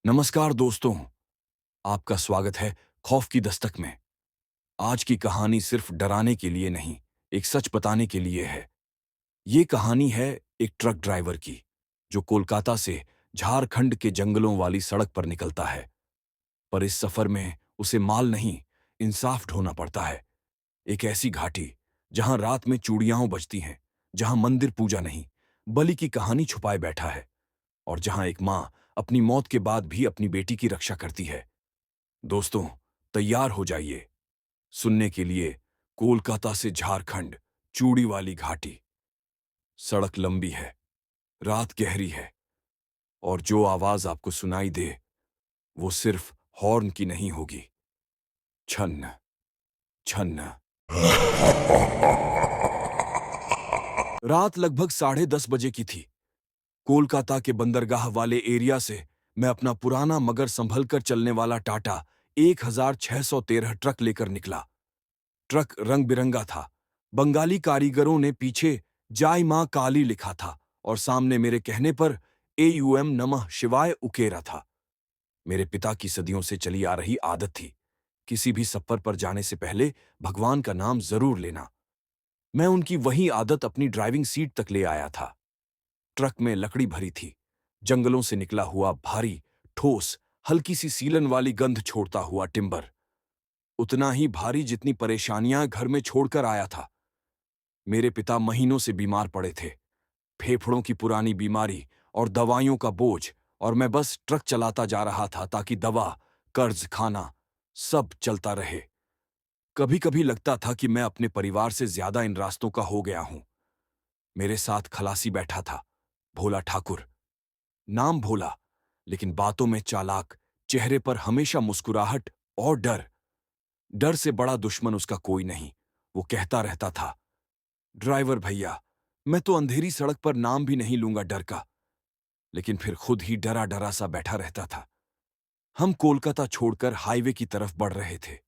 नमस्कार दोस्तों, आपका स्वागत है खौफ की दस्तक में। आज की कहानी सिर्फ डराने के लिए नहीं, एक सच बताने के लिए है। ये कहानी है एक ट्रक ड्राइवर की, जो कोलकाता से झारखंड के जंगलों वाली सड़क पर निकलता है। पर इस सफर में उसे माल नहीं, इंसाफ ढोना पड़ता है। एक ऐसी घाटी, जहां रात में चूड़ियां बजती हैं, जहां मंदिर पूजा नहीं, बलि की कहानी छुपाए बैठा है, और जहां एक मां अपनी मौत के बाद भी अपनी बेटी की रक्षा करती है। दोस्तों, तैयार हो जाइए सुनने के लिए कोलकाता से झारखंड, चूड़ी वाली घाटी। सड़क लंबी है, रात गहरी है, और जो आवाज आपको सुनाई दे वो सिर्फ हॉर्न की नहीं होगी। छन्न छन्न। रात लगभग 10:30 बजे की थी। कोलकाता के बंदरगाह वाले एरिया से मैं अपना पुराना मगर संभल कर चलने वाला टाटा 1613 ट्रक लेकर निकला। ट्रक रंग बिरंगा था। बंगाली कारीगरों ने पीछे जय मां काली लिखा था, और सामने मेरे कहने पर एयूएम नमः शिवाय उकेरा था। मेरे पिता की सदियों से चली आ रही आदत थी, किसी भी सफर पर जाने से पहले भगवान का नाम जरूर लेना। मैं उनकी वही आदत अपनी ड्राइविंग सीट तक ले आया था। ट्रक में लकड़ी भरी थी, जंगलों से निकला हुआ भारी, ठोस, हल्की सी सीलन वाली गंध छोड़ता हुआ टिम्बर। उतना ही भारी जितनी परेशानियां घर में छोड़कर आया था। मेरे पिता महीनों से बीमार पड़े थे, फेफड़ों की पुरानी बीमारी और दवाइयों का बोझ, और मैं बस ट्रक चलाता जा रहा था ताकि दवा, कर्ज, खाना सब चलता रहे। कभी कभी लगता था कि मैं अपने परिवार से ज्यादा इन रास्तों का हो गया हूं। मेरे साथ खलासी बैठा था, भोला ठाकुर। नाम भोला, लेकिन बातों में चालाक, चेहरे पर हमेशा मुस्कुराहट और डर। डर से बड़ा दुश्मन उसका कोई नहीं। वो कहता रहता था, ड्राइवर भैया, मैं तो अंधेरी सड़क पर नाम भी नहीं लूंगा डर का। लेकिन फिर खुद ही डरा डरा सा बैठा रहता था। हम कोलकाता छोड़कर हाईवे की तरफ बढ़ रहे थे।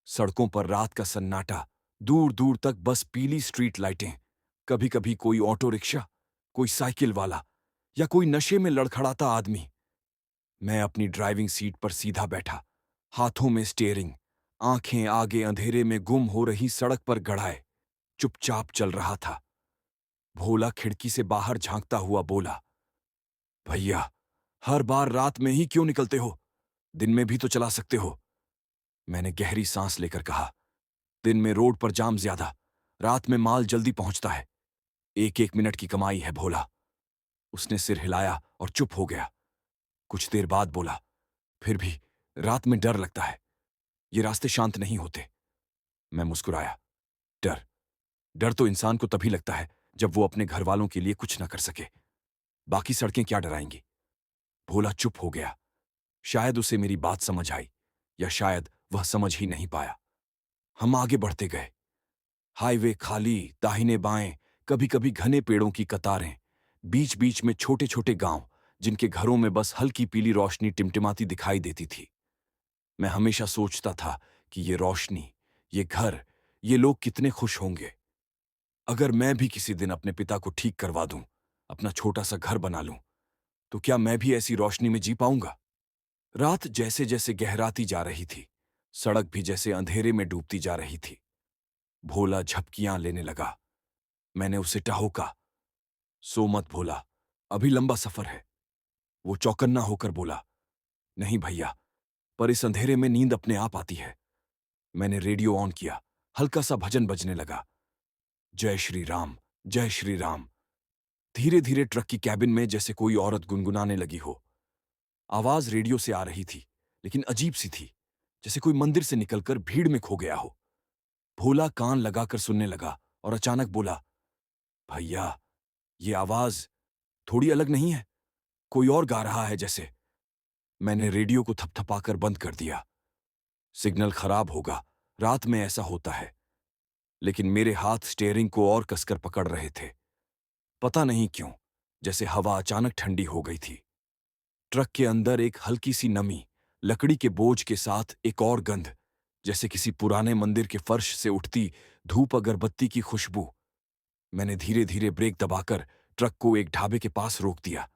सड़कों पर रात का सन्नाटा, दूर दूर तक बस पीली स्ट्रीट लाइटें। कभी कभी कोई ऑटो रिक्शा, कोई साइकिल वाला, या कोई नशे में लड़खड़ाता आदमी। मैं अपनी ड्राइविंग सीट पर सीधा बैठा, हाथों में स्टीयरिंग, आंखें आगे अंधेरे में गुम हो रही सड़क पर गड़ाए, चुपचाप चल रहा था। भोला खिड़की से बाहर झांकता हुआ बोला, भैया, हर बार रात में ही क्यों निकलते हो? दिन में भी तो चला सकते हो। मैंने गहरी सांस लेकर कहा, दिन में रोड पर जाम ज्यादा, रात में माल जल्दी पहुंचता है। एक एक मिनट की कमाई है भोला। उसने सिर हिलाया और चुप हो गया। कुछ देर बाद बोला, फिर भी रात में डर लगता है, ये रास्ते शांत नहीं होते। मैं मुस्कुराया। डर? डर तो इंसान को तभी लगता है जब वो अपने घर वालों के लिए कुछ न कर सके। बाकी सड़कें क्या डराएंगी? भोला चुप हो गया। शायद उसे मेरी बात समझ आई, या शायद वह समझ ही नहीं पाया। हम आगे बढ़ते गए। हाईवे खाली, दाहिने बाएं, कभी कभी घने पेड़ों की कतारें, बीच बीच में छोटे छोटे गांव, जिनके घरों में बस हल्की पीली रोशनी टिमटिमाती दिखाई देती थी। मैं हमेशा सोचता था कि ये रोशनी, ये घर, ये लोग कितने खुश होंगे। अगर मैं भी किसी दिन अपने पिता को ठीक करवा दूं, अपना छोटा सा घर बना लूं, तो क्या मैं भी ऐसी रोशनी में जी पाऊंगा? रात जैसे जैसे गहराती जा रही थी, सड़क भी जैसे अंधेरे में डूबती जा रही थी। भोला झपकियां लेने लगा। मैंने उसे टहोका, सो मत भोला, अभी लंबा सफर है। वो चौकन्ना होकर बोला, नहीं भैया, पर इस अंधेरे में नींद अपने आप आती है। मैंने रेडियो ऑन किया, हल्का सा भजन बजने लगा, जय श्री राम, जय श्री राम। धीरे धीरे ट्रक की कैबिन में जैसे कोई औरत गुनगुनाने लगी हो। आवाज रेडियो से आ रही थी, लेकिन अजीब सी थी, जैसे कोई मंदिर से निकलकर भीड़ में खो गया हो। भोला कान लगाकर सुनने लगा और अचानक बोला, भैया, ये आवाज थोड़ी अलग नहीं है? कोई और गा रहा है जैसे। मैंने रेडियो को थपथपाकर बंद कर दिया। सिग्नल खराब होगा, रात में ऐसा होता है। लेकिन मेरे हाथ स्टीयरिंग को और कसकर पकड़ रहे थे। पता नहीं क्यों, जैसे हवा अचानक ठंडी हो गई थी। ट्रक के अंदर एक हल्की सी नमी, लकड़ी के बोझ के साथ एक और गंध, जैसे किसी पुराने मंदिर के फर्श से उठती धूप अगरबत्ती की खुशबू। मैंने धीरे धीरे ब्रेक दबाकर ट्रक को एक ढाबे के पास रोक दिया।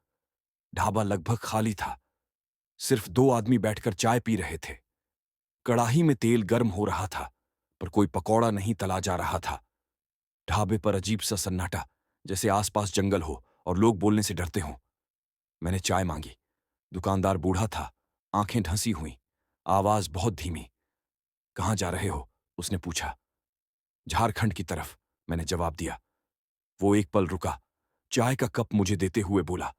ढाबा लगभग खाली था। सिर्फ 2 आदमी बैठकर चाय पी रहे थे। कड़ाही में तेल गर्म हो रहा था, पर कोई पकौड़ा नहीं तला जा रहा था। ढाबे पर अजीब सा सन्नाटा, जैसे आसपास जंगल हो और लोग बोलने से डरते हों। मैंने चाय मांगी। दुकानदार बूढ़ा था, आंखें ढंसी हुई, आवाज बहुत धीमी। कहाँ जा रहे हो? उसने पूछा। झारखंड की तरफ, मैंने जवाब दिया। वो एक पल रुका, चाय का कप मुझे देते हुए बोला,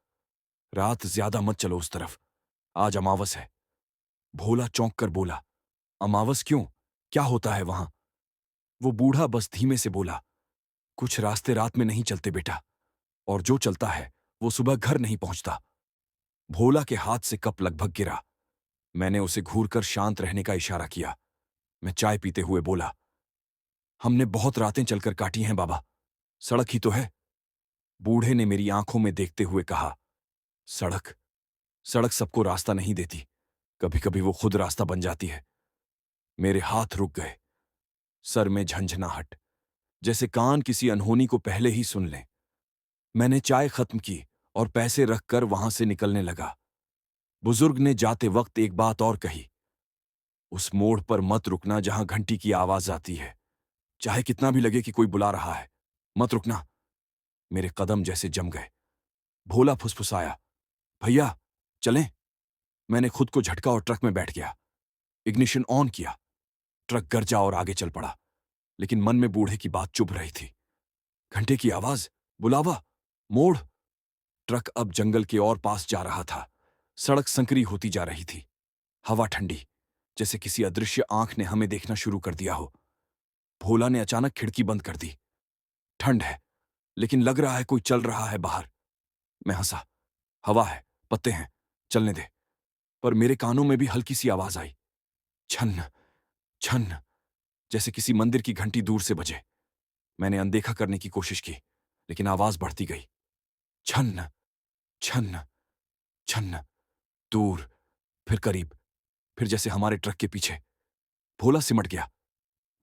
रात ज्यादा मत चलो उस तरफ, आज अमावस है। भोला चौंक कर बोला, अमावस क्यों? क्या होता है वहां? वो बूढ़ा बस धीमे से बोला, कुछ रास्ते रात में नहीं चलते बेटा, और जो चलता है वो सुबह घर नहीं पहुंचता। भोला के हाथ से कप लगभग गिरा। मैंने उसे घूरकर शांत रहने का इशारा किया। मैं चाय पीते हुए बोला, हमने बहुत रातें चलकर काटी हैं बाबा, सड़क ही तो है। बूढ़े ने मेरी आंखों में देखते हुए कहा, सड़क? सड़क सबको रास्ता नहीं देती, कभी कभी वो खुद रास्ता बन जाती है। मेरे हाथ रुक गए, सर में झंझनाहट, जैसे कान किसी अनहोनी को पहले ही सुन लें। मैंने चाय खत्म की और पैसे रखकर वहां से निकलने लगा। बुजुर्ग ने जाते वक्त एक बात और कही, उस मोड़ पर मत रुकना जहां घंटी की आवाज आती है, चाहे कितना भी लगे कि कोई बुला रहा है, मत रुकना। मेरे कदम जैसे जम गए। भोला फुसफुसाया, भैया चलें? मैंने खुद को झटका और ट्रक में बैठ गया। इग्निशन ऑन किया। ट्रक गरजा और आगे चल पड़ा, लेकिन मन में बूढ़े की बात चुभ रही थी। घंटे की आवाज, बुलावा, मोड़। ट्रक अब जंगल के और पास जा रहा था। सड़क संकरी होती जा रही थी। हवा ठंडी, जैसे किसी अदृश्य आंख ने हमें देखना शुरू कर दिया हो। भोला ने अचानक खिड़की बंद कर दी। ठंड है, लेकिन लग रहा है कोई चल रहा है बाहर। मैं हंसा। हवा है, पत्ते हैं, चलने दे। पर मेरे कानों में भी हल्की सी आवाज आई, छन्न छन्न, जैसे किसी मंदिर की घंटी दूर से बजे। मैंने अनदेखा करने की कोशिश की, लेकिन आवाज बढ़ती गई। छन्न छन्न छन्न, दूर, फिर करीब, फिर जैसे हमारे ट्रक के पीछे। भोला सिमट गया।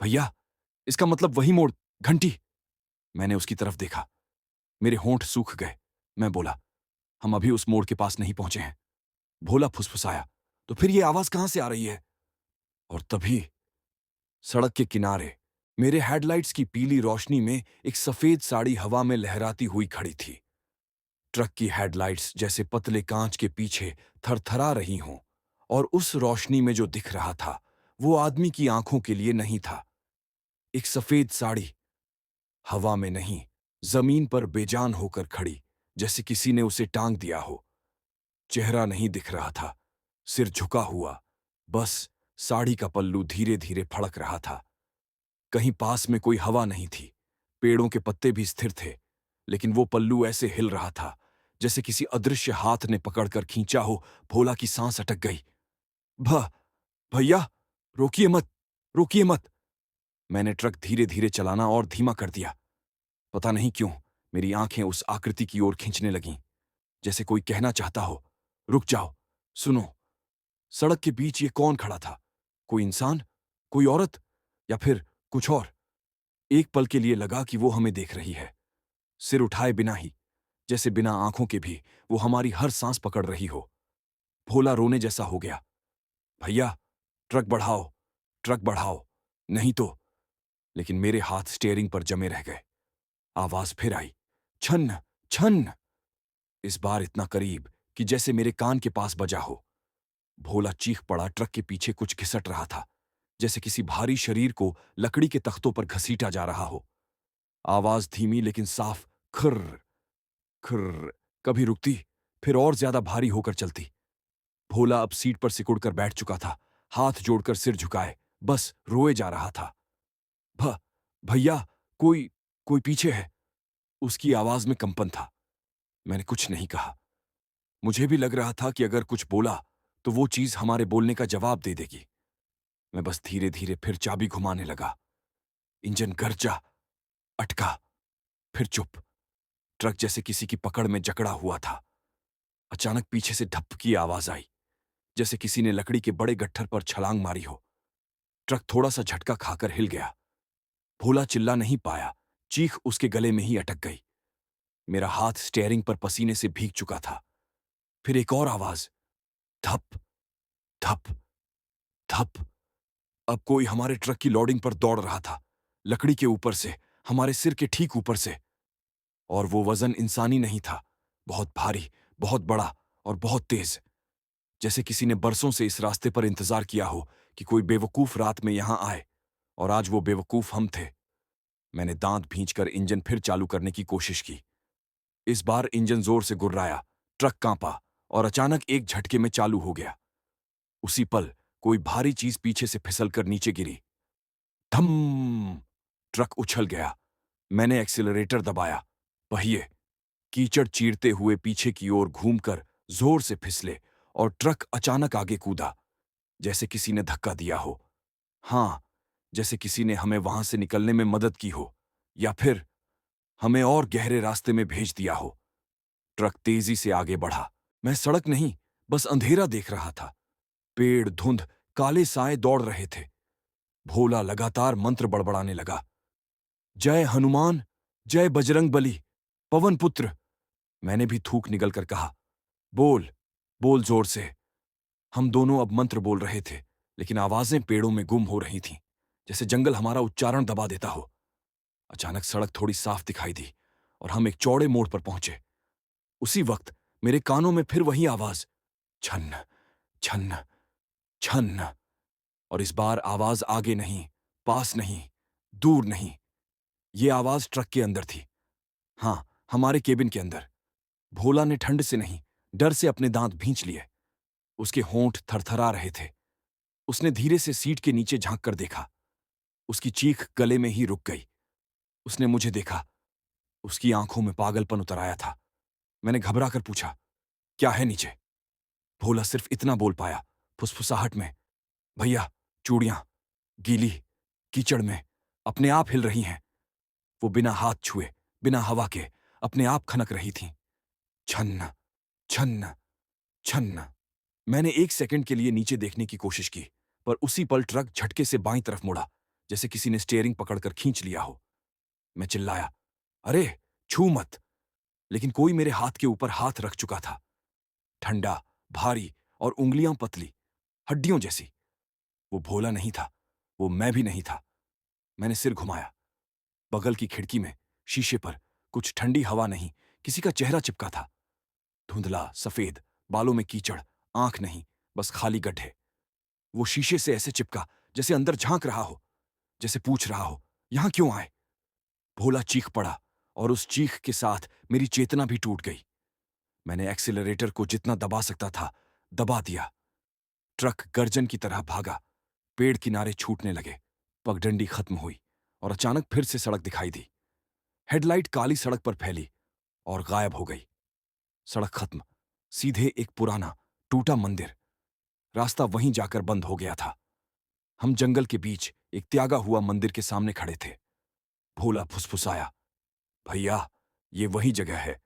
भैया, इसका मतलब वही मोड़, घंटी। मैंने उसकी तरफ देखा। मेरे होंठ सूख गए। मैं बोला, हम अभी उस मोड़ के पास नहीं पहुंचे हैं। भोला फुसफुसाया, तो फिर ये आवाज कहां से आ रही है? और तभी सड़क के किनारे, मेरे हेडलाइट्स की पीली रोशनी में एक सफेद साड़ी हवा में लहराती हुई खड़ी थी। ट्रक की हेडलाइट्स जैसे पतले कांच के पीछे थरथरा रही हों, और उस रोशनी में जो दिख रहा था वो आदमी की आंखों के लिए नहीं था। एक सफेद साड़ी, हवा में नहीं, जमीन पर बेजान होकर खड़ी, जैसे किसी ने उसे टांग दिया हो। चेहरा नहीं दिख रहा था, सिर झुका हुआ, बस साड़ी का पल्लू धीरे धीरे फड़क रहा था। कहीं पास में कोई हवा नहीं थी, पेड़ों के पत्ते भी स्थिर थे, लेकिन वो पल्लू ऐसे हिल रहा था जैसे किसी अदृश्य हाथ ने पकड़कर खींचा हो। भोला की सांस अटक गई। भ भैया, रोकिए मत, रोकिए मत। मैंने ट्रक धीरे धीरे चलाना और धीमा कर दिया। पता नहीं क्यों मेरी आंखें उस आकृति की ओर खींचने लगीं, जैसे कोई कहना चाहता हो, रुक जाओ, सुनो। सड़क के बीच ये कौन खड़ा था? कोई इंसान, कोई औरत, या फिर कुछ और? एक पल के लिए लगा कि वो हमें देख रही है, सिर उठाए बिना ही, जैसे बिना आंखों के भी वो हमारी हर सांस पकड़ रही हो। भोला रोने जैसा हो गया। भैया, ट्रक बढ़ाओ, ट्रक बढ़ाओ, नहीं तो। लेकिन मेरे हाथ स्टीयरिंग पर जमे रह गए। आवाज फिर आई, छन्न छन्न, इस बार इतना करीब कि जैसे मेरे कान के पास बजा हो। भोला चीख पड़ा। ट्रक के पीछे कुछ घिसट रहा था, जैसे किसी भारी शरीर को लकड़ी के तख्तों पर घसीटा जा रहा हो। आवाज धीमी लेकिन साफ, खर्र खर्र, कभी रुकती, फिर और ज्यादा भारी होकर चलती। भोला अब सीट पर सिकुड़कर बैठ चुका था, हाथ जोड़कर सिर झुकाए, बस रोए जा रहा था। भ भैया, कोई कोई पीछे है। उसकी आवाज में कंपन था। मैंने कुछ नहीं कहा। मुझे भी लग रहा था कि अगर कुछ बोला तो वो चीज हमारे बोलने का जवाब दे देगी। मैं बस धीरे धीरे फिर चाबी घुमाने लगा। इंजन गरजा, अटका, फिर चुप। ट्रक जैसे किसी की पकड़ में जकड़ा हुआ था। अचानक पीछे से धप की आवाज आई, जैसे किसी ने लकड़ी के बड़े गट्ठर पर छलांग मारी हो। ट्रक थोड़ा सा झटका खाकर हिल गया। भोला चिल्ला नहीं पाया, चीख उसके गले में ही अटक गई। मेरा हाथ स्टीयरिंग पर पसीने से भीग चुका था। फिर एक और आवाज, धप, धप धप। अब कोई हमारे ट्रक की लोडिंग पर दौड़ रहा था, लकड़ी के ऊपर से, हमारे सिर के ठीक ऊपर से। और वो वजन इंसानी नहीं था, बहुत भारी, बहुत बड़ा और बहुत तेज। जैसे किसी ने बरसों से इस रास्ते पर इंतजार किया हो कि कोई बेवकूफ रात में यहां आए, और आज वो बेवकूफ हम थे। मैंने दांत भींचकर इंजन फिर चालू करने की कोशिश की। इस बार इंजन जोर से गुर्राया, ट्रक कांपा और अचानक एक झटके में चालू हो गया। उसी पल कोई भारी चीज पीछे से फिसलकर नीचे गिरी। धम! ट्रक उछल गया। मैंने एक्सीलरेटर दबाया। पहिए कीचड़ चीरते हुए पीछे की ओर घूमकर जोर से फिसले और ट्रक अचानक आगे कूदा, जैसे किसी ने धक्का दिया हो। हाँ, जैसे किसी ने हमें वहां से निकलने में मदद की हो, या फिर हमें और गहरे रास्ते में भेज दिया हो। ट्रक तेजी से आगे बढ़ा। मैं सड़क नहीं, बस अंधेरा देख रहा था। पेड़, धुंध, काले साए दौड़ रहे थे। भोला लगातार मंत्र बड़बड़ाने लगा। जय हनुमान, जय बजरंग बली, पवन पुत्र। मैंने भी थूक निगल कर कहा, बोल, बोल जोर से। हम दोनों अब मंत्र बोल रहे थे, लेकिन आवाजें पेड़ों में गुम हो रही थीं, जैसे जंगल हमारा उच्चारण दबा देता हो। अचानक सड़क थोड़ी साफ दिखाई दी और हम एक चौड़े मोड़ पर पहुंचे। उसी वक्त मेरे कानों में फिर वही आवाज, छन्न छन्न छन्न। और इस बार आवाज आगे नहीं, पास नहीं, दूर नहीं। ये आवाज ट्रक के अंदर थी। हाँ, हमारे केबिन के अंदर। भोला ने ठंड से नहीं, डर से अपने दांत भींच लिए। उसके होंठ थरथरा रहे थे। उसने धीरे से सीट के नीचे झांक कर देखा। उसकी चीख गले में ही रुक गई। उसने मुझे देखा। उसकी आंखों में पागलपन उतर आया था। मैंने घबरा कर पूछा, क्या है नीचे? भोला सिर्फ इतना बोल पाया, फुसफुसाहट में, भैया, चूड़ियां गीली, कीचड़ में, अपने आप हिल रही हैं। वो बिना हाथ छुए, बिना हवा के, अपने आप खनक रही थीं। छन्न छन्न छन्न। मैंने एक सेकंड के लिए नीचे देखने की कोशिश की, पर उसी पल ट्रक झटके से बाईं तरफ मुड़ा, जैसे किसी ने स्टीयरिंग पकड़कर खींच लिया हो। मैं चिल्लाया, अरे, छू मत। लेकिन कोई मेरे हाथ के ऊपर हाथ रख चुका था, ठंडा, भारी और उंगलियां पतली, हड्डियों जैसी। वो भोला नहीं था, वो मैं भी नहीं था। मैंने सिर घुमाया। बगल की खिड़की में, शीशे पर, कुछ ठंडी हवा नहीं, किसी का चेहरा चिपका था। धुंधला, सफेद, बालों में कीचड़, आंख नहीं, बस खाली गड्ढे। वो शीशे से ऐसे चिपका जैसे अंदर झांक रहा हो, जैसे पूछ रहा हो, यहां क्यों आए? भोला चीख पड़ा और उस चीख के साथ मेरी चेतना भी टूट गई। मैंने एक्सीलरेटर को जितना दबा सकता था, दबा दिया। ट्रक गर्जन की तरह भागा। पेड़ किनारे छूटने लगे। पगडंडी खत्म हुई और अचानक फिर से सड़क दिखाई दी। हेडलाइट काली सड़क पर फैली और गायब हो गई। सड़क खत्म। सीधे एक पुराना, टूटा मंदिर। रास्ता वहीं जाकर बंद हो गया था। हम जंगल के बीच एक त्यागा हुआ मंदिर के सामने खड़े थे। भोला फुसफुसाया, भैया, ये वही जगह है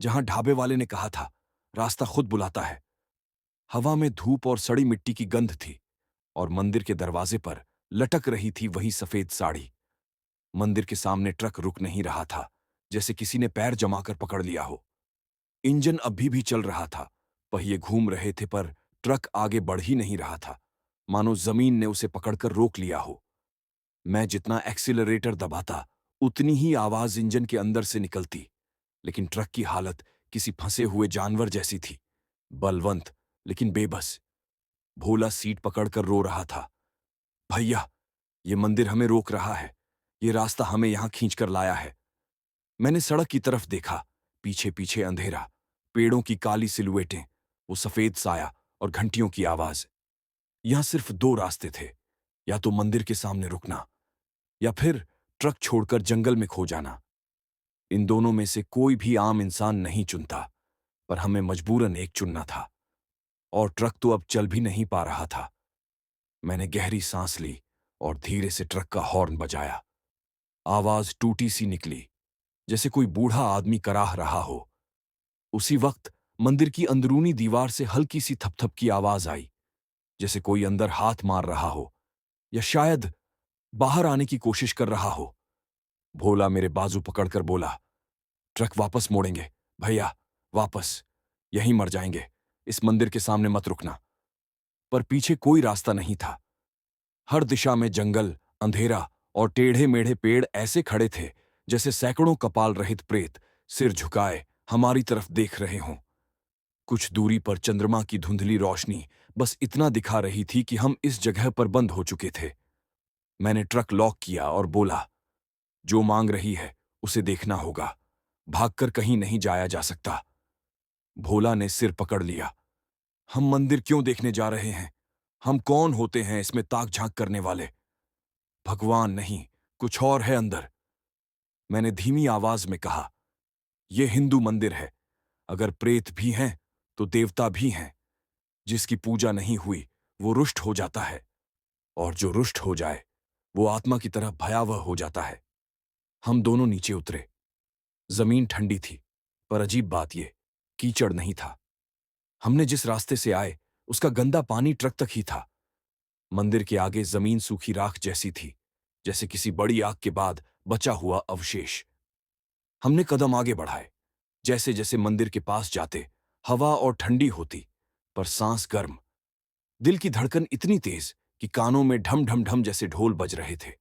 जहां ढाबे वाले ने कहा था, रास्ता खुद बुलाता है। हवा में धूप और सड़ी मिट्टी की गंध थी, और मंदिर के दरवाजे पर लटक रही थी वही सफेद साड़ी। मंदिर के सामने ट्रक रुक नहीं रहा था, जैसे किसी ने पैर जमाकर पकड़ लिया हो। इंजन अभी भी चल रहा था, पहिए घूम रहे थे, पर ट्रक आगे बढ़ ही नहीं रहा था, मानो जमीन ने उसे पकड़कर रोक लिया हो। मैं जितना एक्सीलरेटर दबाता, उतनी ही आवाज इंजन के अंदर से निकलती, लेकिन ट्रक की हालत किसी फंसे हुए जानवर जैसी थी, बलवंत लेकिन बेबस। भोला सीट पकड़कर रो रहा था, भैया, ये मंदिर हमें रोक रहा है, ये रास्ता हमें यहां खींचकर लाया है। मैंने सड़क की तरफ देखा, पीछे पीछे अंधेरा, पेड़ों की काली सिलुएटें, वो सफेद साया और घंटियों की आवाज। यहां सिर्फ दो रास्ते थे, या तो मंदिर के सामने रुकना, या फिर ट्रक छोड़कर जंगल में खो जाना। इन दोनों में से कोई भी आम इंसान नहीं चुनता, पर हमें मजबूरन एक चुनना था। और ट्रक तो अब चल भी नहीं पा रहा था। मैंने गहरी सांस ली और धीरे से ट्रक का हॉर्न बजाया। आवाज टूटी सी निकली, जैसे कोई बूढ़ा आदमी कराह रहा हो। उसी वक्त मंदिर की अंदरूनी दीवार से हल्की सी थपथप की आवाज आई, जैसे कोई अंदर हाथ मार रहा हो, या शायद बाहर आने की कोशिश कर रहा हो। भोला मेरे बाजू पकड़कर बोला, ट्रक वापस मोड़ेंगे भैया, वापस, यहीं मर जाएंगे, इस मंदिर के सामने मत रुकना। पर पीछे कोई रास्ता नहीं था। हर दिशा में जंगल, अंधेरा और टेढ़े मेढ़े पेड़ ऐसे खड़े थे जैसे सैकड़ों कपाल रहित प्रेत सिर झुकाए हमारी तरफ देख रहे हों। कुछ दूरी पर चंद्रमा की धुंधली रोशनी बस इतना दिखा रही थी कि हम इस जगह पर बंद हो चुके थे। मैंने ट्रक लॉक किया और बोला, जो मांग रही है उसे देखना होगा, भागकर कहीं नहीं जाया जा सकता। भोला ने सिर पकड़ लिया। हम मंदिर क्यों देखने जा रहे हैं? हम कौन होते हैं इसमें ताक झांक करने वाले? भगवान नहीं, कुछ और है अंदर। मैंने धीमी आवाज में कहा, यह हिंदू मंदिर है। अगर प्रेत भी हैं तो देवता भी हैं। जिसकी पूजा नहीं हुई वो रुष्ट हो जाता है, और जो रुष्ट हो जाए वो आत्मा की तरह भयावह हो जाता है। हम दोनों नीचे उतरे। जमीन ठंडी थी, पर अजीब बात ये, कीचड़ नहीं था। हमने जिस रास्ते से आए उसका गंदा पानी ट्रक तक ही था। मंदिर के आगे जमीन सूखी राख जैसी थी, जैसे किसी बड़ी आग के बाद बचा हुआ अवशेष। हमने कदम आगे बढ़ाए। जैसे जैसे मंदिर के पास जाते हवा और ठंडी होती, पर सांस गर्म। दिल की धड़कन इतनी तेज कि कानों में ढम ढम ढम जैसे ढोल बज रहे थे।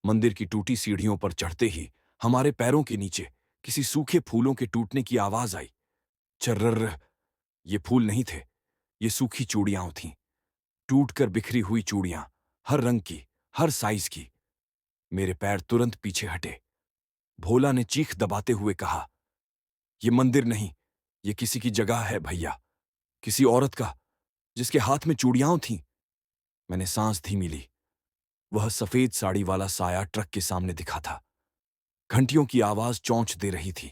मंदिर की टूटी सीढ़ियों पर चढ़ते ही हमारे पैरों के नीचे किसी सूखे फूलों के टूटने की आवाज आई। चर्रर। ये फूल नहीं थे, ये सूखी चूड़ियां थीं। टूटकर बिखरी हुई चूड़ियां, हर रंग की, हर साइज की। मेरे पैर तुरंत पीछे हटे। भोला ने चीख दबाते हुए कहा, ये मंदिर नहीं, ये किसी की जगह है भैया। किसी औरत का, जिसके हाथ में चूड़ियां थीं। मैंने सांस धीमी ली। वह सफेद साड़ी वाला साया ट्रक के सामने दिखा था। घंटियों की आवाज चौंच दे रही थी,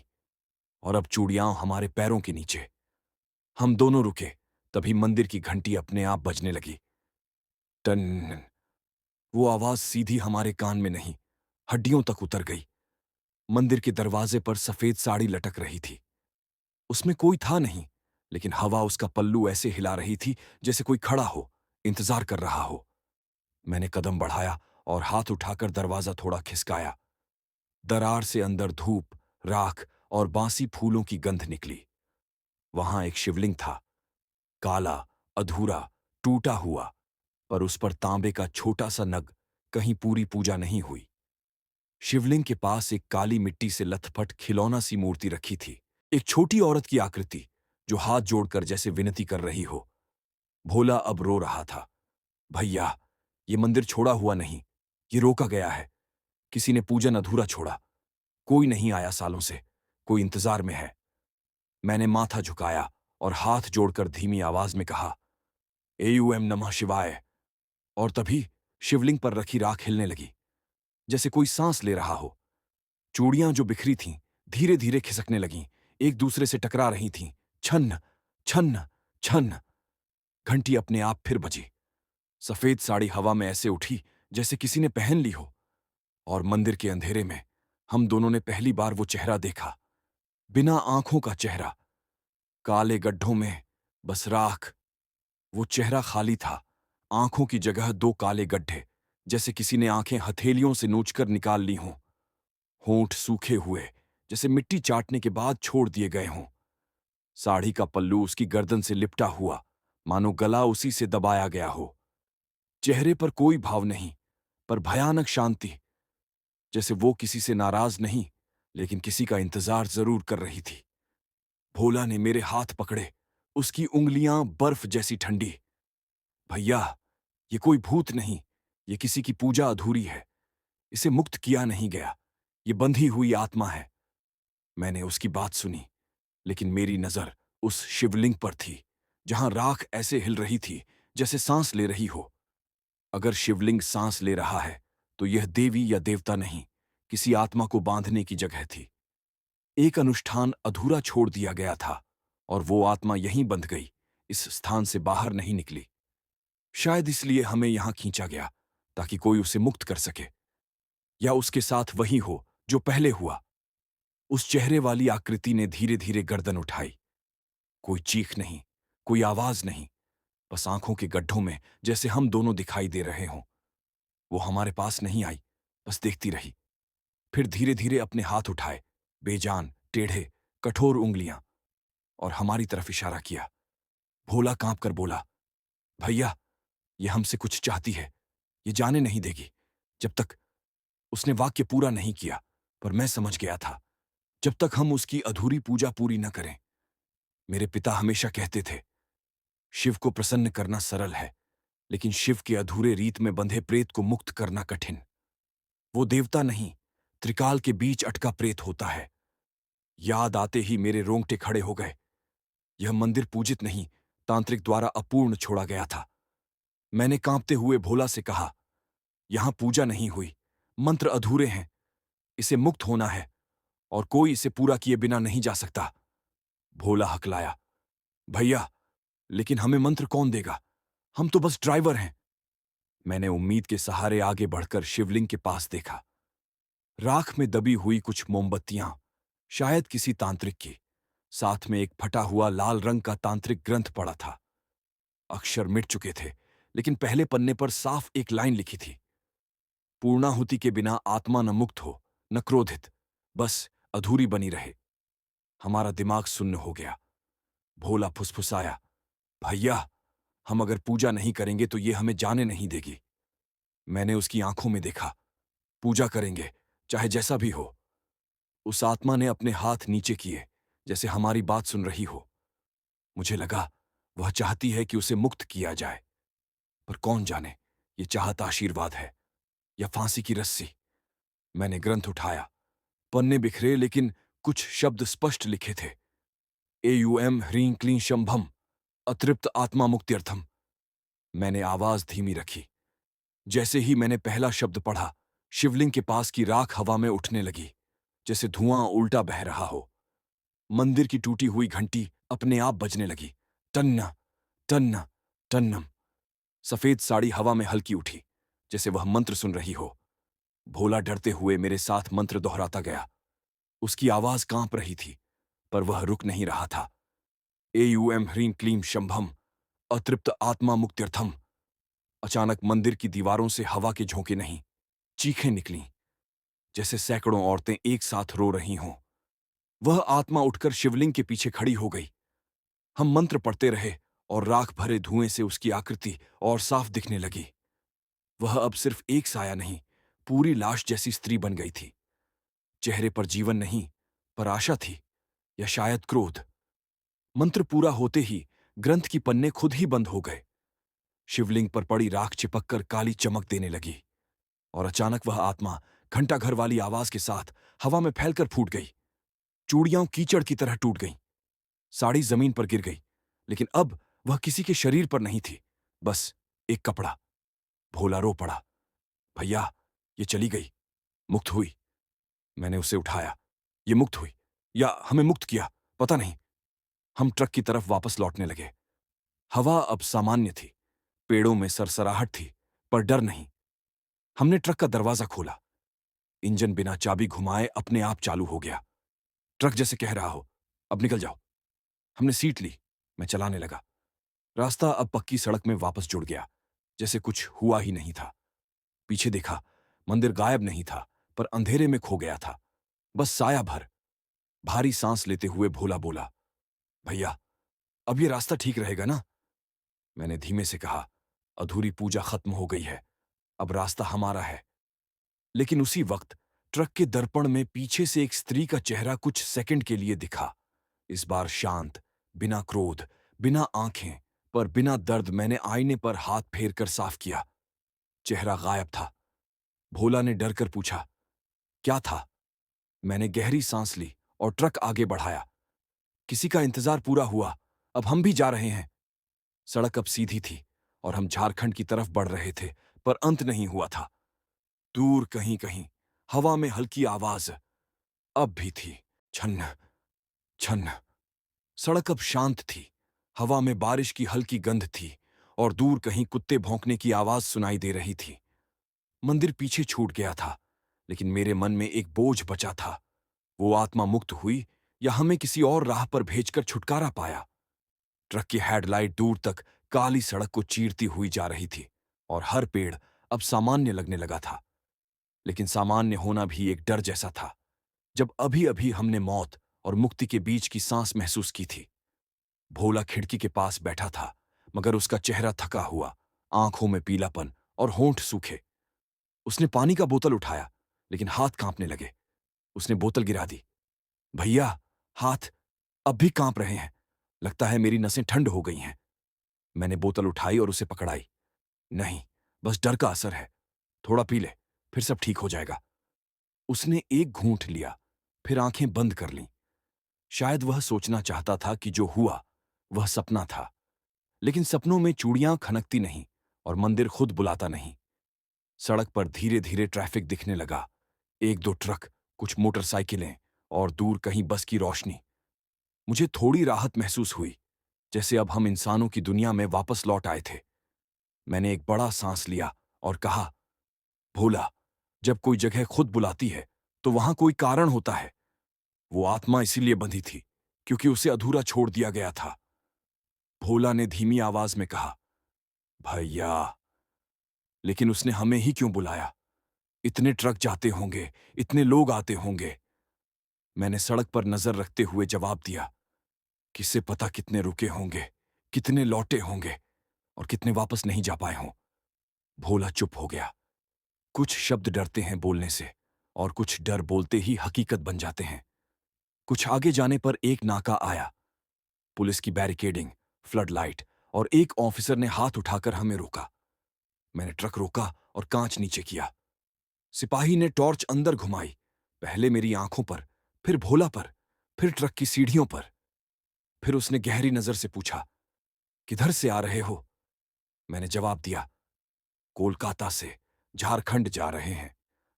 और अब चूड़ियां हमारे पैरों के नीचे। हम दोनों रुके, तभी मंदिर की घंटी अपने आप बजने लगी। टन। वो आवाज सीधी हमारे कान में नहीं, हड्डियों तक उतर गई। मंदिर के दरवाजे पर सफेद साड़ी लटक रही थी। उसमें कोई था नहीं, लेकिन हवा उसका पल्लू ऐसे हिला रही थी जैसे कोई खड़ा हो, इंतजार कर रहा हो। मैंने कदम बढ़ाया और हाथ उठाकर दरवाजा थोड़ा खिसकाया। दरार से अंदर धूप, राख और बासी फूलों की गंध निकली। वहां एक शिवलिंग था, काला, अधूरा, टूटा हुआ, पर उस पर तांबे का छोटा सा नग। कहीं पूरी पूजा नहीं हुई। शिवलिंग के पास एक काली मिट्टी से लथपथ खिलौना सी मूर्ति रखी थी, एक छोटी औरत की आकृति जो हाथ जोड़कर जैसे विनती कर रही हो। भोला अब रो रहा था। भैया, ये मंदिर छोड़ा हुआ नहीं, ये रोका गया है। किसी ने पूजन अधूरा छोड़ा। कोई नहीं आया सालों से, कोई इंतजार में है। मैंने माथा झुकाया और हाथ जोड़कर धीमी आवाज में कहा, एयूएम नमः शिवाय। और तभी शिवलिंग पर रखी राख हिलने लगी, जैसे कोई सांस ले रहा हो। चूड़ियां जो बिखरी थीं, धीरे धीरे खिसकने लगीं, एक दूसरे से टकरा रही थीं। छन्न, छन्न, छन्न। घंटी अपने आप फिर बजी। सफेद साड़ी हवा में ऐसे उठी जैसे किसी ने पहन ली हो। और मंदिर के अंधेरे में हम दोनों ने पहली बार वो चेहरा देखा, बिना आंखों का चेहरा, काले गड्ढों में बस राख। वो चेहरा खाली था, आंखों की जगह दो काले गड्ढे, जैसे किसी ने आंखें हथेलियों से नोचकर निकाल ली हों। होंठ सूखे हुए, जैसे मिट्टी चाटने के बाद छोड़ दिए गए हों। साड़ी का पल्लू उसकी गर्दन से लिपटा हुआ, मानो गला उसी से दबाया गया हो। चेहरे पर कोई भाव नहीं, पर भयानक शांति, जैसे वो किसी से नाराज नहीं, लेकिन किसी का इंतजार जरूर कर रही थी। भोला ने मेरे हाथ पकड़े, उसकी उंगलियां बर्फ जैसी ठंडी। भैया, ये कोई भूत नहीं, ये किसी की पूजा अधूरी है। इसे मुक्त किया नहीं गया, ये बंधी हुई आत्मा है। मैंने उसकी बात सुनी, लेकिन मेरी नजर उस शिवलिंग पर थी, जहां राख ऐसे हिल रही थी जैसे सांस ले रही हो। अगर शिवलिंग सांस ले रहा है तो यह देवी या देवता नहीं, किसी आत्मा को बांधने की जगह थी। एक अनुष्ठान अधूरा छोड़ दिया गया था, और वो आत्मा यहीं बंध गई, इस स्थान से बाहर नहीं निकली। शायद इसलिए हमें यहां खींचा गया, ताकि कोई उसे मुक्त कर सके, या उसके साथ वही हो जो पहले हुआ। उस चेहरे वाली आकृति ने धीरे धीरे गर्दन उठाई। कोई चीख नहीं, कोई आवाज नहीं, बस आंखों के गड्ढों में जैसे हम दोनों दिखाई दे रहे हों। वो हमारे पास नहीं आई, बस देखती रही। फिर धीरे धीरे अपने हाथ उठाए, बेजान, टेढ़े, कठोर उंगलियां, और हमारी तरफ इशारा किया। भोला कांप कर बोला, भैया, ये हमसे कुछ चाहती है, ये जाने नहीं देगी। जब तक उसने वाक्य पूरा नहीं किया, पर मैं समझ गया था, जब तक हम उसकी अधूरी पूजा पूरी न करें। मेरे पिता हमेशा कहते थे, शिव को प्रसन्न करना सरल है, लेकिन शिव के अधूरे रीत में बंधे प्रेत को मुक्त करना कठिन। वो देवता नहीं, त्रिकाल के बीच अटका प्रेत होता है। याद आते ही मेरे रोंगटे खड़े हो गए। यह मंदिर पूजित नहीं, तांत्रिक द्वारा अपूर्ण छोड़ा गया था। मैंने कांपते हुए भोला से कहा, यहां पूजा नहीं हुई, मंत्र अधूरे हैं, इसे मुक्त होना है, और कोई इसे पूरा किए बिना नहीं जा सकता। भोला हकलाया, भैया, लेकिन हमें मंत्र कौन देगा? हम तो बस ड्राइवर हैं। मैंने उम्मीद के सहारे आगे बढ़कर शिवलिंग के पास देखा। राख में दबी हुई कुछ मोमबत्तियां, शायद किसी तांत्रिक की। साथ में एक फटा हुआ लाल रंग का तांत्रिक ग्रंथ पड़ा था। अक्षर मिट चुके थे, लेकिन पहले पन्ने पर साफ एक लाइन लिखी थी, पूर्णाहुति के बिना आत्मा न मुक्त हो, न क्रोधित, बस अधूरी बनी रहे। हमारा दिमाग सुन्न हो गया। भोला फुसफुसाया, भैया, हम अगर पूजा नहीं करेंगे तो ये हमें जाने नहीं देगी। मैंने उसकी आंखों में देखा, पूजा करेंगे, चाहे जैसा भी हो। उस आत्मा ने अपने हाथ नीचे किए, जैसे हमारी बात सुन रही हो। मुझे लगा वह चाहती है कि उसे मुक्त किया जाए, पर कौन जाने ये चाहत आशीर्वाद है या फांसी की रस्सी। मैंने ग्रंथ उठाया, पन्ने बिखरे, लेकिन कुछ शब्द स्पष्ट लिखे थे, एयूएम ह्रीं क्लीं शंभम, अतृप्त आत्मा मुक्त्यर्थम। मैंने आवाज धीमी रखी। जैसे ही मैंने पहला शब्द पढ़ा, शिवलिंग के पास की राख हवा में उठने लगी, जैसे धुआं उल्टा बह रहा हो। मंदिर की टूटी हुई घंटी अपने आप बजने लगी, टन्ना टन्ना टन्नम। सफेद साड़ी हवा में हल्की उठी, जैसे वह मंत्र सुन रही हो। भोला डरते हुए मेरे साथ मंत्र दोहराता गया। उसकी आवाज कांप रही थी, पर वह रुक नहीं रहा था। एयूएम ह्रीं क्लीं शंभम, अतृप्त आत्मा मुक्त्यर्थम। अचानक मंदिर की दीवारों से हवा के झोंके नहीं, चीखें निकलीं, जैसे सैकड़ों औरतें एक साथ रो रही हों। वह आत्मा उठकर शिवलिंग के पीछे खड़ी हो गई। हम मंत्र पढ़ते रहे, और राख भरे धुएं से उसकी आकृति और साफ दिखने लगी। वह अब सिर्फ एक साया नहीं, पूरी लाश जैसी स्त्री बन गई थी। चेहरे पर जीवन नहीं, पर आशा थी, या शायद क्रोध। मंत्र पूरा होते ही ग्रंथ की पन्ने खुद ही बंद हो गए। शिवलिंग पर पड़ी राख चिपककर काली चमक देने लगी, और अचानक वह आत्मा घंटाघर वाली आवाज के साथ हवा में फैलकर फूट गई। चूड़ियां कीचड़ की तरह टूट गईं, साड़ी जमीन पर गिर गई, लेकिन अब वह किसी के शरीर पर नहीं थी, बस एक कपड़ा। भोला रो पड़ा, भैया, ये चली गई, मुक्त हुई। मैंने उसे उठाया, ये मुक्त हुई, या हमें मुक्त किया, पता नहीं। हम ट्रक की तरफ वापस लौटने लगे। हवा अब सामान्य थी, पेड़ों में सरसराहट थी, पर डर नहीं। हमने ट्रक का दरवाजा खोला। इंजन बिना चाबी घुमाए अपने आप चालू हो गया। ट्रक जैसे कह रहा हो, अब निकल जाओ। हमने सीट ली, मैं चलाने लगा। रास्ता अब पक्की सड़क में वापस जुड़ गया, जैसे कुछ हुआ ही नहीं था। पीछे देखा, मंदिर गायब नहीं था, पर अंधेरे में खो गया था, बस साया भर। भारी सांस लेते हुए भोला बोला, भैया, अब ये रास्ता ठीक रहेगा ना? मैंने धीमे से कहा, अधूरी पूजा खत्म हो गई है, अब रास्ता हमारा है। लेकिन उसी वक्त ट्रक के दर्पण में पीछे से एक स्त्री का चेहरा कुछ सेकंड के लिए दिखा। इस बार शांत, बिना क्रोध, बिना आंखें, पर बिना दर्द। मैंने आईने पर हाथ फेर कर साफ किया। चेहरा गायब था। भोला ने डर कर पूछा, क्या था? मैंने गहरी सांस ली और ट्रक आगे बढ़ाया। किसी का इंतजार पूरा हुआ, अब हम भी जा रहे हैं। सड़क अब सीधी थी और हम झारखंड की तरफ बढ़ रहे थे, पर अंत नहीं हुआ था। दूर कहीं कहीं हवा में हल्की आवाज अब भी थी, छन्न छन्न। सड़क अब शांत थी, हवा में बारिश की हल्की गंध थी, और दूर कहीं कुत्ते भौंकने की आवाज सुनाई दे रही थी। मंदिर पीछे छूट गया था, लेकिन मेरे मन में एक बोझ बचा था। वो आत्मा मुक्त हुई, या हमें किसी और राह पर भेजकर छुटकारा पाया। ट्रक की हेडलाइट दूर तक काली सड़क को चीरती हुई जा रही थी, और हर पेड़ अब सामान्य लगने लगा था। लेकिन सामान्य होना भी एक डर जैसा था, जब अभी अभी हमने मौत और मुक्ति के बीच की सांस महसूस की थी। भोला खिड़की के पास बैठा था, मगर उसका चेहरा थका हुआ, आंखों में पीलापन और होंठ सूखे। उसने पानी का बोतल उठाया, लेकिन हाथ कांपने लगे। उसने बोतल गिरा दी। भैया, हाथ अब भी कांप रहे हैं। लगता है मेरी नसें ठंड हो गई हैं। मैंने बोतल उठाई और उसे पकड़ाई। नहीं, बस डर का असर है। थोड़ा पी ले, फिर सब ठीक हो जाएगा। उसने एक घूंट लिया, फिर आंखें बंद कर लीं। शायद वह सोचना चाहता था कि जो हुआ वह सपना था। लेकिन सपनों में चूड़ियां खनकती नहीं और मंदिर खुद बुलाता नहीं। सड़क पर धीरे धीरे ट्रैफिक दिखने लगा। एक दो ट्रक, कुछ मोटरसाइकिलें और दूर कहीं बस की रोशनी। मुझे थोड़ी राहत महसूस हुई, जैसे अब हम इंसानों की दुनिया में वापस लौट आए थे। मैंने एक बड़ा सांस लिया और कहा, भोला, जब कोई जगह खुद बुलाती है तो वहां कोई कारण होता है। वो आत्मा इसीलिए बंधी थी क्योंकि उसे अधूरा छोड़ दिया गया था। भोला ने धीमी आवाज में कहा, भैया, लेकिन उसने हमें ही क्यों बुलाया? इतने ट्रक जाते होंगे, इतने लोग आते होंगे। मैंने सड़क पर नजर रखते हुए जवाब दिया, किसे पता कितने रुके होंगे, कितने लौटे होंगे और कितने वापस नहीं जा पाए हों। भोला चुप हो गया। कुछ शब्द डरते हैं बोलने से, और कुछ डर बोलते ही हकीकत बन जाते हैं। कुछ आगे जाने पर एक नाका आया। पुलिस की बैरिकेडिंग, फ्लड लाइट और एक ऑफिसर ने हाथ उठाकर हमें रोका। मैंने ट्रक रोका और कांच नीचे किया। सिपाही ने टॉर्च अंदर घुमाई, पहले मेरी आंखों पर, फिर भोला पर, फिर ट्रक की सीढ़ियों पर। फिर उसने गहरी नजर से पूछा, किधर से आ रहे हो? मैंने जवाब दिया, कोलकाता से, झारखंड जा रहे हैं।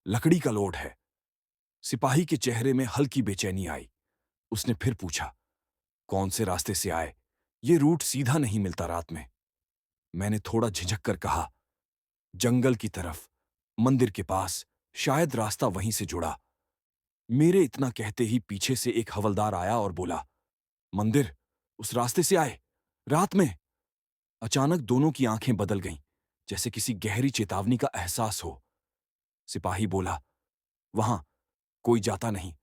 लकड़ी का लोड है। सिपाही के चेहरे में हल्की बेचैनी आई। उसने फिर पूछा, कौन से रास्ते से आए? ये रूट सीधा नहीं मिलता रात में। मैंने थोड़ा झिझक कर कहा, जंगल की तरफ, मंदिर के पास, शायद रास्ता वहीं से जुड़ा। मेरे इतना कहते ही पीछे से एक हवलदार आया और बोला, मंदिर उस रास्ते से आए? रात में? अचानक दोनों की आंखें बदल गईं, जैसे किसी गहरी चेतावनी का एहसास हो। सिपाही बोला, वहां कोई जाता नहीं।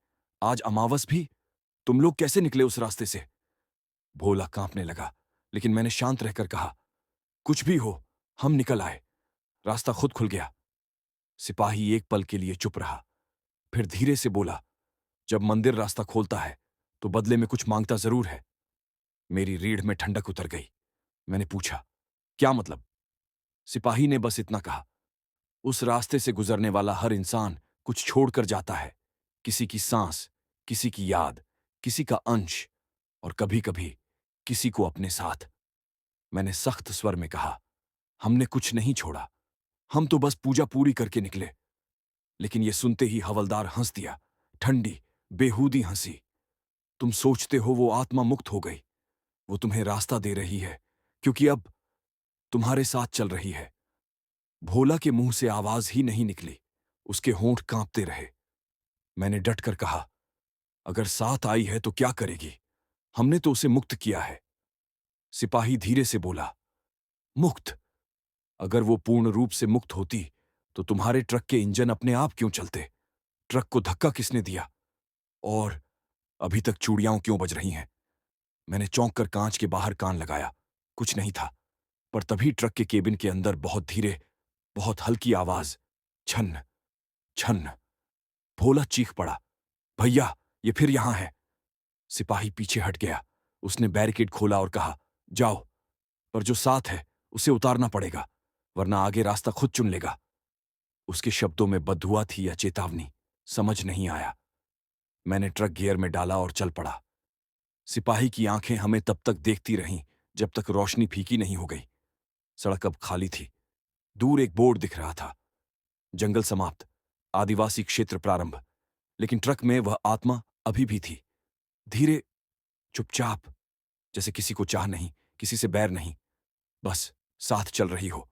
आज अमावस भी। तुम लोग कैसे निकले उस रास्ते से? भोला कांपने लगा, लेकिन मैंने शांत रहकर कहा, कुछ भी हो, हम निकल आए। रास्ता खुद खुल गया। सिपाही एक पल के लिए चुप रहा, फिर धीरे से बोला, जब मंदिर रास्ता खोलता है तो बदले में कुछ मांगता जरूर है। मेरी रीढ़ में ठंडक उतर गई। मैंने पूछा, क्या मतलब? सिपाही ने बस इतना कहा, उस रास्ते से गुजरने वाला हर इंसान कुछ छोड़कर जाता है। किसी की सांस, किसी की याद, किसी का अंश, और कभी कभी किसी को अपने साथ। मैंने सख्त स्वर में कहा, हमने कुछ नहीं छोड़ा, हम तो बस पूजा पूरी करके निकले। लेकिन यह सुनते ही हवलदार हंस दिया, ठंडी, बेहूदी हंसी। तुम सोचते हो वो आत्मा मुक्त हो गई? वो तुम्हें रास्ता दे रही है, क्योंकि अब तुम्हारे साथ चल रही है। भोला के मुंह से आवाज ही नहीं निकली, उसके होंठ कांपते रहे। मैंने डटकर कहा, अगर साथ आई है तो क्या करेगी? हमने तो उसे मुक्त किया है। सिपाही धीरे से बोला, मुक्त? अगर वो पूर्ण रूप से मुक्त होती तो तुम्हारे ट्रक के इंजन अपने आप क्यों चलते? ट्रक को धक्का किसने दिया? और अभी तक चूड़ियां क्यों बज रही हैं? मैंने चौंक कर कांच के बाहर कान लगाया। कुछ नहीं था। पर तभी ट्रक के केबिन के अंदर बहुत धीरे, बहुत हल्की आवाज, छन्न छन्न। भोला चीख पड़ा, भैया, ये फिर यहां है। सिपाही पीछे हट गया। उसने बैरिकेड खोला और कहा, जाओ, पर जो साथ है उसे उतारना पड़ेगा, वरना आगे रास्ता खुद चुन लेगा। उसके शब्दों में बददुआ थी या चेतावनी, समझ नहीं आया। मैंने ट्रक गियर में डाला और चल पड़ा। सिपाही की आंखें हमें तब तक देखती रहीं जब तक रोशनी फीकी नहीं हो गई। सड़क अब खाली थी। दूर एक बोर्ड दिख रहा था, जंगल समाप्त, आदिवासी क्षेत्र प्रारंभ। लेकिन ट्रक में वह आत्मा अभी भी थी, धीरे, चुपचाप, जैसे किसी को चाह नहीं, किसी से बैर नहीं, बस साथ चल रही हो।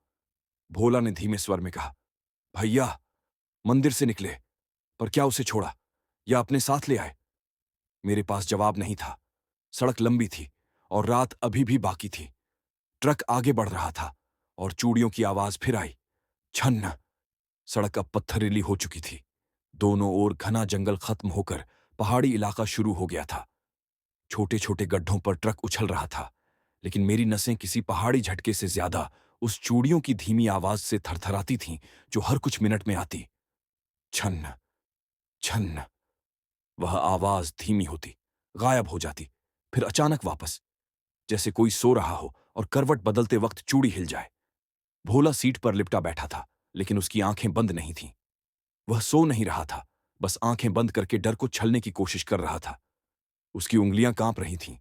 भोला ने धीमे स्वर में कहा, भैया, मंदिर से निकले, पर क्या उसे छोड़ा या अपने साथ ले आए? मेरे पास जवाब नहीं था। सड़क लंबी थी और रात अभी भी बाकी थी। ट्रक आगे बढ़ रहा था और चूड़ियों की आवाज फिर आई, छन्न। सड़क अब पत्थरीली हो चुकी थी। दोनों ओर घना जंगल खत्म होकर पहाड़ी इलाका शुरू हो गया था। छोटे छोटे गड्ढों पर ट्रक उछल रहा था, लेकिन मेरी नसें किसी पहाड़ी झटके से ज्यादा उस चूड़ियों की धीमी आवाज से थरथराती थीं, जो हर कुछ मिनट में आती। छन्न, छन्न। वह आवाज धीमी होती, गायब हो जाती, फिर अचानक वापस, जैसे कोई सो रहा हो और करवट बदलते वक्त चूड़ी हिल जाए। भोला सीट पर लिपटा बैठा था, लेकिन उसकी आंखें बंद नहीं थीं। वह सो नहीं रहा था, बस आंखें बंद करके डर को छलने की कोशिश कर रहा था। उसकी उंगलियां कांप रही थीं।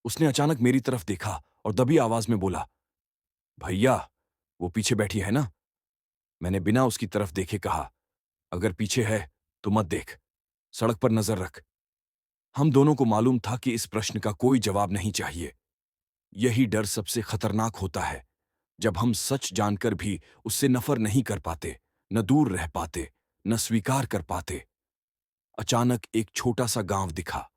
उसने अचानक मेरी तरफ देखा और दबी आवाज में बोला, भैया, वो पीछे बैठी है ना? मैंने बिना उसकी तरफ देखे कहा, अगर पीछे है तो मत देख, सड़क पर नजर रख। हम दोनों को मालूम था कि इस प्रश्न का कोई जवाब नहीं चाहिए। यही डर सबसे खतरनाक होता है, जब हम सच जानकर भी उससे नफर नहीं कर पाते, न दूर रह पाते, न स्वीकार कर पाते। अचानक एक छोटा सा गांव दिखा।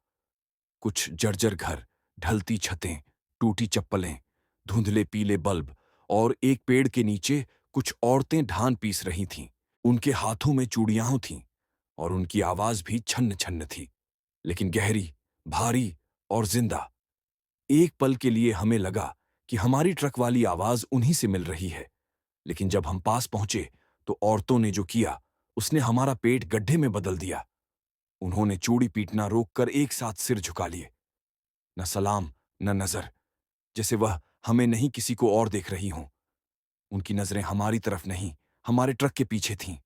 कुछ जर्जर घर, ढलती छतें, टूटी चप्पलें, धुंधले पीले बल्ब, और एक पेड़ के नीचे कुछ औरतें धान पीस रही थीं। उनके हाथों में चूड़ियां थीं और उनकी आवाज भी छन्न छन्न थी, लेकिन गहरी, भारी और जिंदा। एक पल के लिए हमें लगा कि हमारी ट्रक वाली आवाज उन्हीं से मिल रही है, लेकिन जब हम पास पहुंचे तो औरतों ने जो किया, उसने हमारा पेट गड्ढे में बदल दिया। उन्होंने चूड़ी पीटना रोककर एक साथ सिर झुका लिए। न सलाम, न नजर, जैसे वह हमें नहीं किसी को और देख रही हों। उनकी नजरें हमारी तरफ नहीं, हमारे ट्रक के पीछे थीं।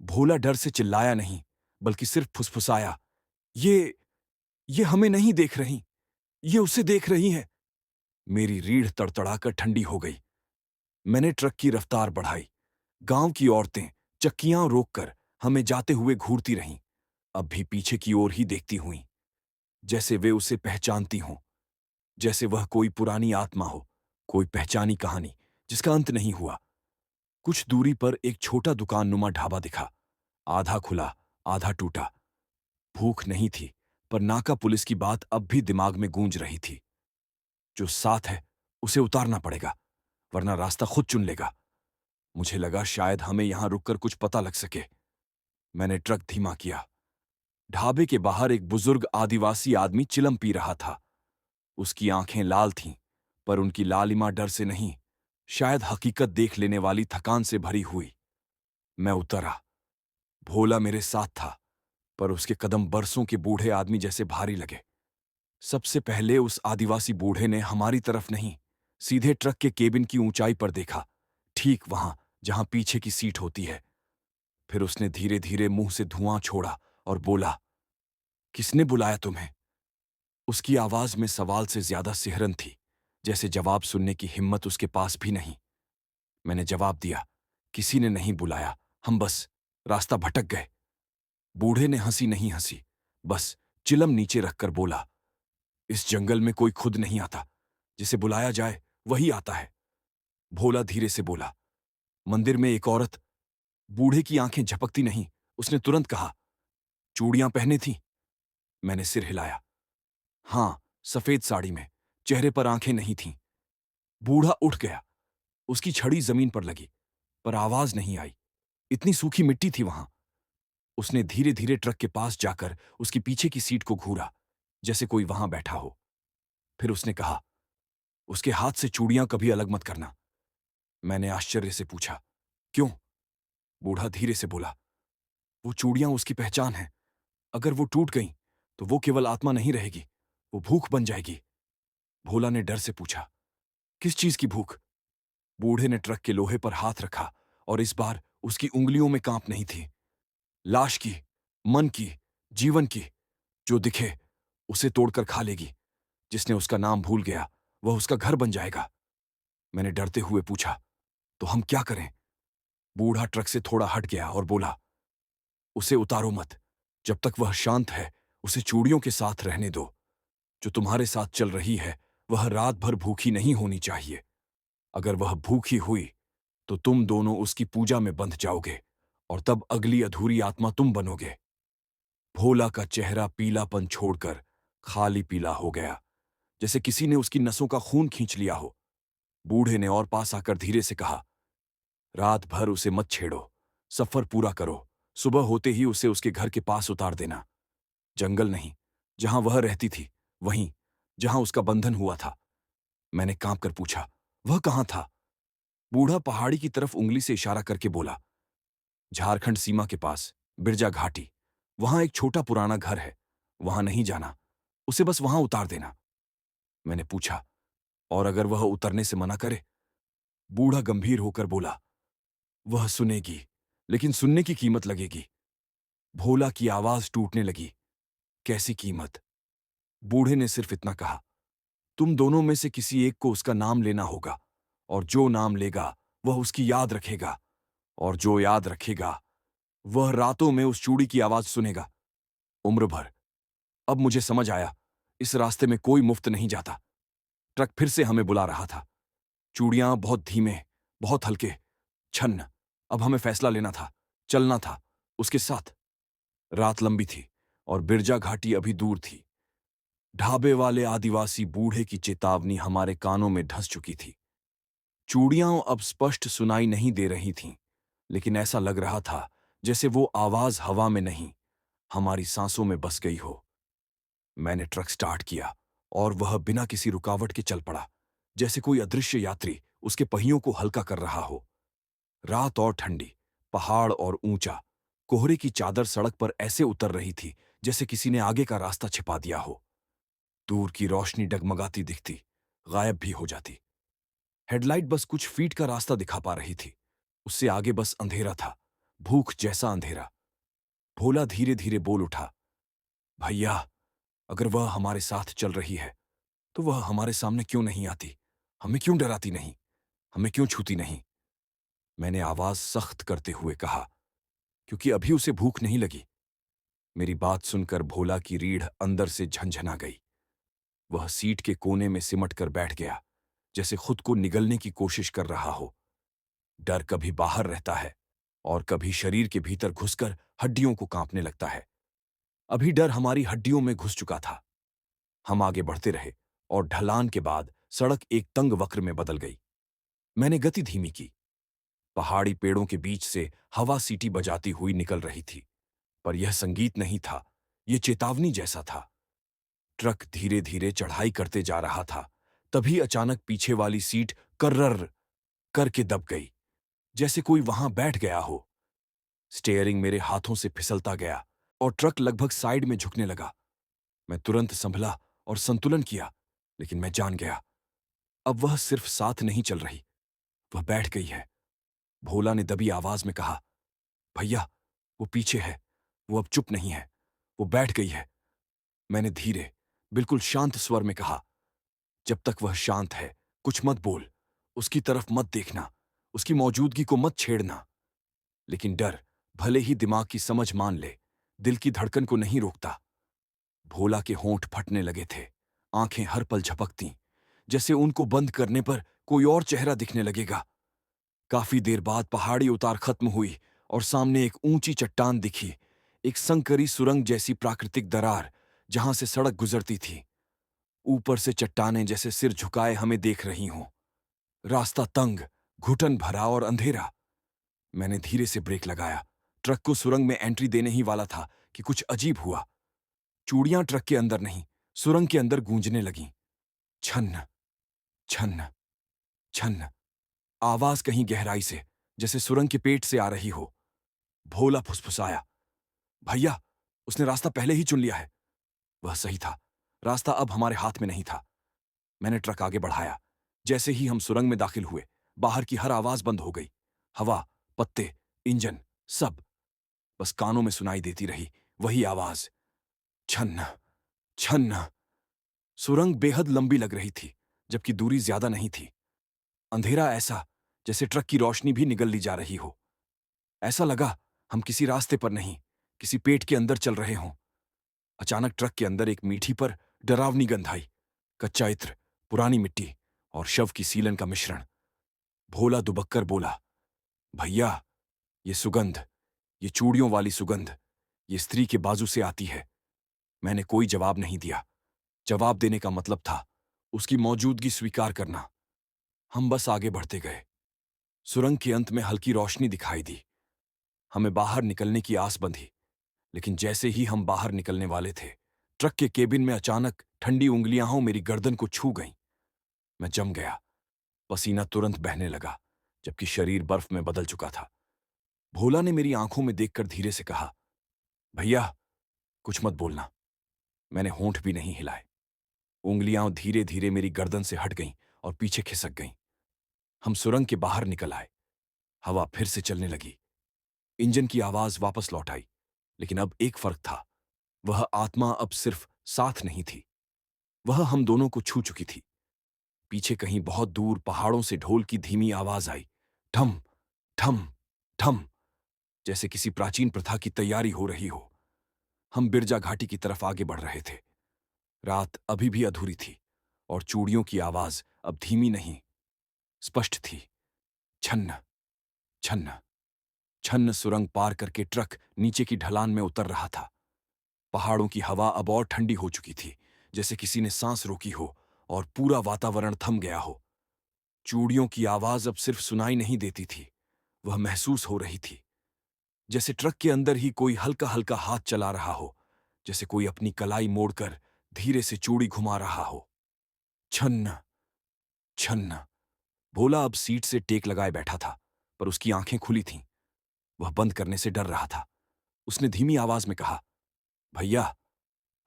भोला डर से चिल्लाया नहीं, बल्कि सिर्फ फुसफुसाया, ये हमें नहीं देख रही, ये उसे देख रही हैं। मेरी रीढ़ तड़तड़ाकर ठंडी हो गई। मैंने ट्रक की रफ्तार बढ़ाई। गांव की औरतें चक्कियां रोककर हमें जाते हुए घूरती रहीं, अब भी पीछे की ओर ही देखती हुईं, जैसे वे उसे पहचानती हों, जैसे वह कोई पुरानी आत्मा हो, कोई पहचानी कहानी जिसका अंत नहीं हुआ। कुछ दूरी पर एक छोटा दुकाननुमा ढाबा दिखा, आधा खुला, आधा टूटा। भूख नहीं थी, पर नाका पुलिस की बात अब भी दिमाग में गूंज रही थी। जो साथ है उसे उतारना पड़ेगा, वरना रास्ता खुद चुन लेगा। मुझे लगा शायद हमें यहां रुककर कुछ पता लग सके। मैंने ट्रक धीमा किया। ढाबे के बाहर एक बुजुर्ग आदिवासी आदमी चिलम पी रहा था। उसकी आंखें लाल थीं, पर उनकी लालिमा डर से नहीं, शायद हकीकत देख लेने वाली थकान से भरी हुई। मैं उतरा। भोला मेरे साथ था, पर उसके कदम बरसों के बूढ़े आदमी जैसे भारी लगे। सबसे पहले उस आदिवासी बूढ़े ने हमारी तरफ नहीं, सीधे ट्रक के केबिन की ऊंचाई पर देखा, ठीक वहां जहां पीछे की सीट होती है। फिर उसने धीरे धीरे मुंह से धुआं छोड़ा और बोला, किसने बुलाया तुम्हें? उसकी आवाज में सवाल से ज्यादा सिहरन थी, जैसे जवाब सुनने की हिम्मत उसके पास भी नहीं। मैंने जवाब दिया, किसी ने नहीं बुलाया, हम बस रास्ता भटक गए। बूढ़े ने हंसी नहीं हंसी, बस चिलम नीचे रखकर बोला, इस जंगल में कोई खुद नहीं आता, जिसे बुलाया जाए वही आता है। भोला धीरे से बोला, मंदिर में एक औरत। बूढ़े की आंखें झपकती नहीं, उसने तुरंत कहा, चूड़ियां पहने थी? मैंने सिर हिलाया। हां, सफेद साड़ी में, चेहरे पर आंखें नहीं थीं। बूढ़ा उठ गया। उसकी छड़ी जमीन पर लगी, पर आवाज नहीं आई। इतनी सूखी मिट्टी थी वहां। उसने धीरे धीरे ट्रक के पास जाकर उसकी पीछे की सीट को घूरा, जैसे कोई वहां बैठा हो। फिर उसने कहा, उसके हाथ से चूड़ियां कभी अलग मत करना। मैंने आश्चर्य से पूछा, क्यों? बूढ़ा धीरे से बोला, वो चूड़ियां उसकी पहचान है। अगर वो टूट गईं, तो वो केवल आत्मा नहीं रहेगी, वो भूख बन जाएगी। भोला ने डर से पूछा, किस चीज की भूख? बूढ़े ने ट्रक के लोहे पर हाथ रखा, और इस बार उसकी उंगलियों में कांप नहीं थी। लाश की, मन की, जीवन की। जो दिखे उसे तोड़कर खा लेगी। जिसने उसका नाम भूल गया, वह उसका घर बन जाएगा। मैंने डरते हुए पूछा, तो हम क्या करें? बूढ़ा ट्रक से थोड़ा हट गया और बोला, उसे उतारो मत। जब तक वह शांत है, उसे चूड़ियों के साथ रहने दो। जो तुम्हारे साथ चल रही है, वह रात भर भूखी नहीं होनी चाहिए। अगर वह भूखी हुई, तो तुम दोनों उसकी पूजा में बंध जाओगे, और तब अगली अधूरी आत्मा तुम बनोगे। भोला का चेहरा पीलापन छोड़कर खाली पीला हो गया, जैसे किसी ने उसकी नसों का खून खींच लिया हो। बूढ़े ने और पास आकर धीरे से कहा, रात भर उसे मत छेड़ो, सफर पूरा करो। सुबह होते ही उसे उसके घर के पास उतार देना। जंगल नहीं, जहां वह रहती थी, वहीं जहां उसका बंधन हुआ था। मैंने कांप कर पूछा, वह कहाँ था? बूढ़ा पहाड़ी की तरफ उंगली से इशारा करके बोला, झारखंड सीमा के पास, बिरजा घाटी। वहां एक छोटा पुराना घर है। वहां नहीं जाना, उसे बस वहां उतार देना। मैंने पूछा, और अगर वह उतरने से मना करे? बूढ़ा गंभीर होकर बोला, वह सुनेगी, लेकिन सुनने की कीमत लगेगी। भोला की आवाज टूटने लगी। कैसी कीमत? बूढ़े ने सिर्फ इतना कहा, तुम दोनों में से किसी एक को उसका नाम लेना होगा, और जो नाम लेगा वह उसकी याद रखेगा, और जो याद रखेगा वह रातों में उस चूड़ी की आवाज सुनेगा, उम्र भर। अब मुझे समझ आया, इस रास्ते में कोई मुफ्त नहीं जाता। ट्रक फिर से हमें बुला रहा था। चूड़ियां बहुत धीमे, बहुत हल्के, छन्न। अब हमें फैसला लेना था, चलना था उसके साथ। रात लंबी थी और बिरजा घाटी अभी दूर थी। ढाबे वाले आदिवासी बूढ़े की चेतावनी हमारे कानों में धंस चुकी थी। चूड़ियां अब स्पष्ट सुनाई नहीं दे रही थीं, लेकिन ऐसा लग रहा था जैसे वो आवाज हवा में नहीं, हमारी सांसों में बस गई हो। मैंने ट्रक स्टार्ट किया और वह बिना किसी रुकावट के चल पड़ा, जैसे कोई अदृश्य यात्री उसके पहियों को हल्का कर रहा हो। रात और ठंडी, पहाड़ और ऊंचा, कोहरे की चादर सड़क पर ऐसे उतर रही थी जैसे किसी ने आगे का रास्ता छिपा दिया हो। दूर की रोशनी डगमगाती दिखती, गायब भी हो जाती। हेडलाइट बस कुछ फीट का रास्ता दिखा पा रही थी। उससे आगे बस अंधेरा था, भूख जैसा अंधेरा। भोला धीरे धीरे बोल उठा, भैया, अगर वह हमारे साथ चल रही है तो वह हमारे सामने क्यों नहीं आती? हमें क्यों डराती नहीं? हमें क्यों छूती नहीं? मैंने आवाज सख्त करते हुए कहा, क्योंकि अभी उसे भूख नहीं लगी। मेरी बात सुनकर भोला की रीढ़ अंदर से झंझना गई। वह सीट के कोने में सिमट कर बैठ गया, जैसे खुद को निगलने की कोशिश कर रहा हो। डर कभी बाहर रहता है और कभी शरीर के भीतर घुसकर हड्डियों को कांपने लगता है। अभी डर हमारी हड्डियों में घुस चुका था। हम आगे बढ़ते रहे और ढलान के बाद सड़क एक तंग वक्र में बदल गई। मैंने गति धीमी की। पहाड़ी पेड़ों के बीच से हवा सीटी बजाती हुई निकल रही थी, पर यह संगीत नहीं था, यह चेतावनी जैसा था। ट्रक धीरे धीरे चढ़ाई करते जा रहा था, तभी अचानक पीछे वाली सीट कर्रर करके दब गई, जैसे कोई वहां बैठ गया हो। स्टीयरिंग मेरे हाथों से फिसलता गया और ट्रक लगभग साइड में झुकने लगा। मैं तुरंत संभला और संतुलन किया, लेकिन मैं जान गया, अब वह सिर्फ साथ नहीं चल रही, वह बैठ गई है। भोला ने दबी आवाज में कहा, भैया, वो पीछे है, वो अब चुप नहीं है, वो बैठ गई है। मैंने धीरे, बिल्कुल शांत स्वर में कहा, जब तक वह शांत है कुछ मत बोल, उसकी तरफ मत देखना, उसकी मौजूदगी को मत छेड़ना। लेकिन डर भले ही दिमाग की समझ मान ले, दिल की धड़कन को नहीं रोकता। भोला के होंठ फटने लगे थे, आंखें हर पल झपकतीं, जैसे उनको बंद करने पर कोई और चेहरा दिखने लगेगा। काफी देर बाद पहाड़ी उतार खत्म हुई और सामने एक ऊंची चट्टान दिखी, एक संकरी सुरंग जैसी प्राकृतिक दरार जहां से सड़क गुजरती थी। ऊपर से चट्टानें जैसे सिर झुकाए हमें देख रही हों। रास्ता तंग, घुटन भरा और अंधेरा। मैंने धीरे से ब्रेक लगाया। ट्रक को सुरंग में एंट्री देने ही वाला था कि कुछ अजीब हुआ। चूड़ियां ट्रक के अंदर नहीं, सुरंग के अंदर गूंजने लगीं। छन्न, छन्न, छन्न। आवाज कहीं गहराई से, जैसे सुरंग के पेट से आ रही हो। भोला फुसफुसाया, भैया, उसने रास्ता पहले ही चुन लिया है। वह सही था, रास्ता अब हमारे हाथ में नहीं था। मैंने ट्रक आगे बढ़ाया। जैसे ही हम सुरंग में दाखिल हुए, बाहर की हर आवाज बंद हो गई। हवा, पत्ते, इंजन, सब बस कानों में सुनाई देती रही वही आवाज, छन्न, छन्न। सुरंग बेहद लंबी लग रही थी, जबकि दूरी ज्यादा नहीं थी। अंधेरा ऐसा जैसे ट्रक की रोशनी भी निगल ली जा रही हो। ऐसा लगा हम किसी रास्ते पर नहीं, किसी पेट के अंदर चल रहे हों। अचानक ट्रक के अंदर एक मीठी पर डरावनी गंध आई। कच्चा इत्र, पुरानी मिट्टी और शव की सीलन का मिश्रण। भोला दुबक्कर बोला, भैया, ये सुगंध, ये चूड़ियों वाली सुगंध, ये स्त्री के बाजू से आती है। मैंने कोई जवाब नहीं दिया। जवाब देने का मतलब था उसकी मौजूदगी स्वीकार करना। हम बस आगे बढ़ते गए। सुरंग के अंत में हल्की रोशनी दिखाई दी। हमें बाहर निकलने की आस बंधी, लेकिन जैसे ही हम बाहर निकलने वाले थे, ट्रक के केबिन में अचानक ठंडी उंगलियां मेरी गर्दन को छू गईं। मैं जम गया। पसीना तुरंत बहने लगा, जबकि शरीर बर्फ में बदल चुका था। भोला ने मेरी आंखों में देखकर धीरे से कहा, भैया, कुछ मत बोलना। मैंने होंठ भी नहीं हिलाए। उंगलियां धीरे धीरे मेरी गर्दन से हट गईं और पीछे खिसक गईं। हम सुरंग के बाहर निकल आए। हवा फिर से चलने लगी। इंजन की आवाज वापस लौट आई। लेकिन अब एक फर्क था। वह आत्मा अब सिर्फ साथ नहीं थी, वह हम दोनों को छू चुकी थी। पीछे कहीं बहुत दूर पहाड़ों से ढोल की धीमी आवाज आई, ठम ठम ठम, जैसे किसी प्राचीन प्रथा की तैयारी हो रही हो। हम बिरजा घाटी की तरफ आगे बढ़ रहे थे। रात अभी भी अधूरी थी और चूड़ियों की आवाज अब धीमी नहीं, स्पष्ट थी। छन्न छन्न छन्न। सुरंग पार करके ट्रक नीचे की ढलान में उतर रहा था। पहाड़ों की हवा अब और ठंडी हो चुकी थी, जैसे किसी ने सांस रोकी हो और पूरा वातावरण थम गया हो। चूड़ियों की आवाज अब सिर्फ सुनाई नहीं देती थी, वह महसूस हो रही थी। जैसे ट्रक के अंदर ही कोई हल्का हल्का हाथ चला रहा हो, जैसे कोई अपनी कलाई मोड़कर धीरे से चूड़ी घुमा रहा हो। छन्न छन्न। भोला अब सीट से टेक लगाए बैठा था, पर उसकी आंखें खुली थीं। वह बंद करने से डर रहा था। उसने धीमी आवाज में कहा, भैया,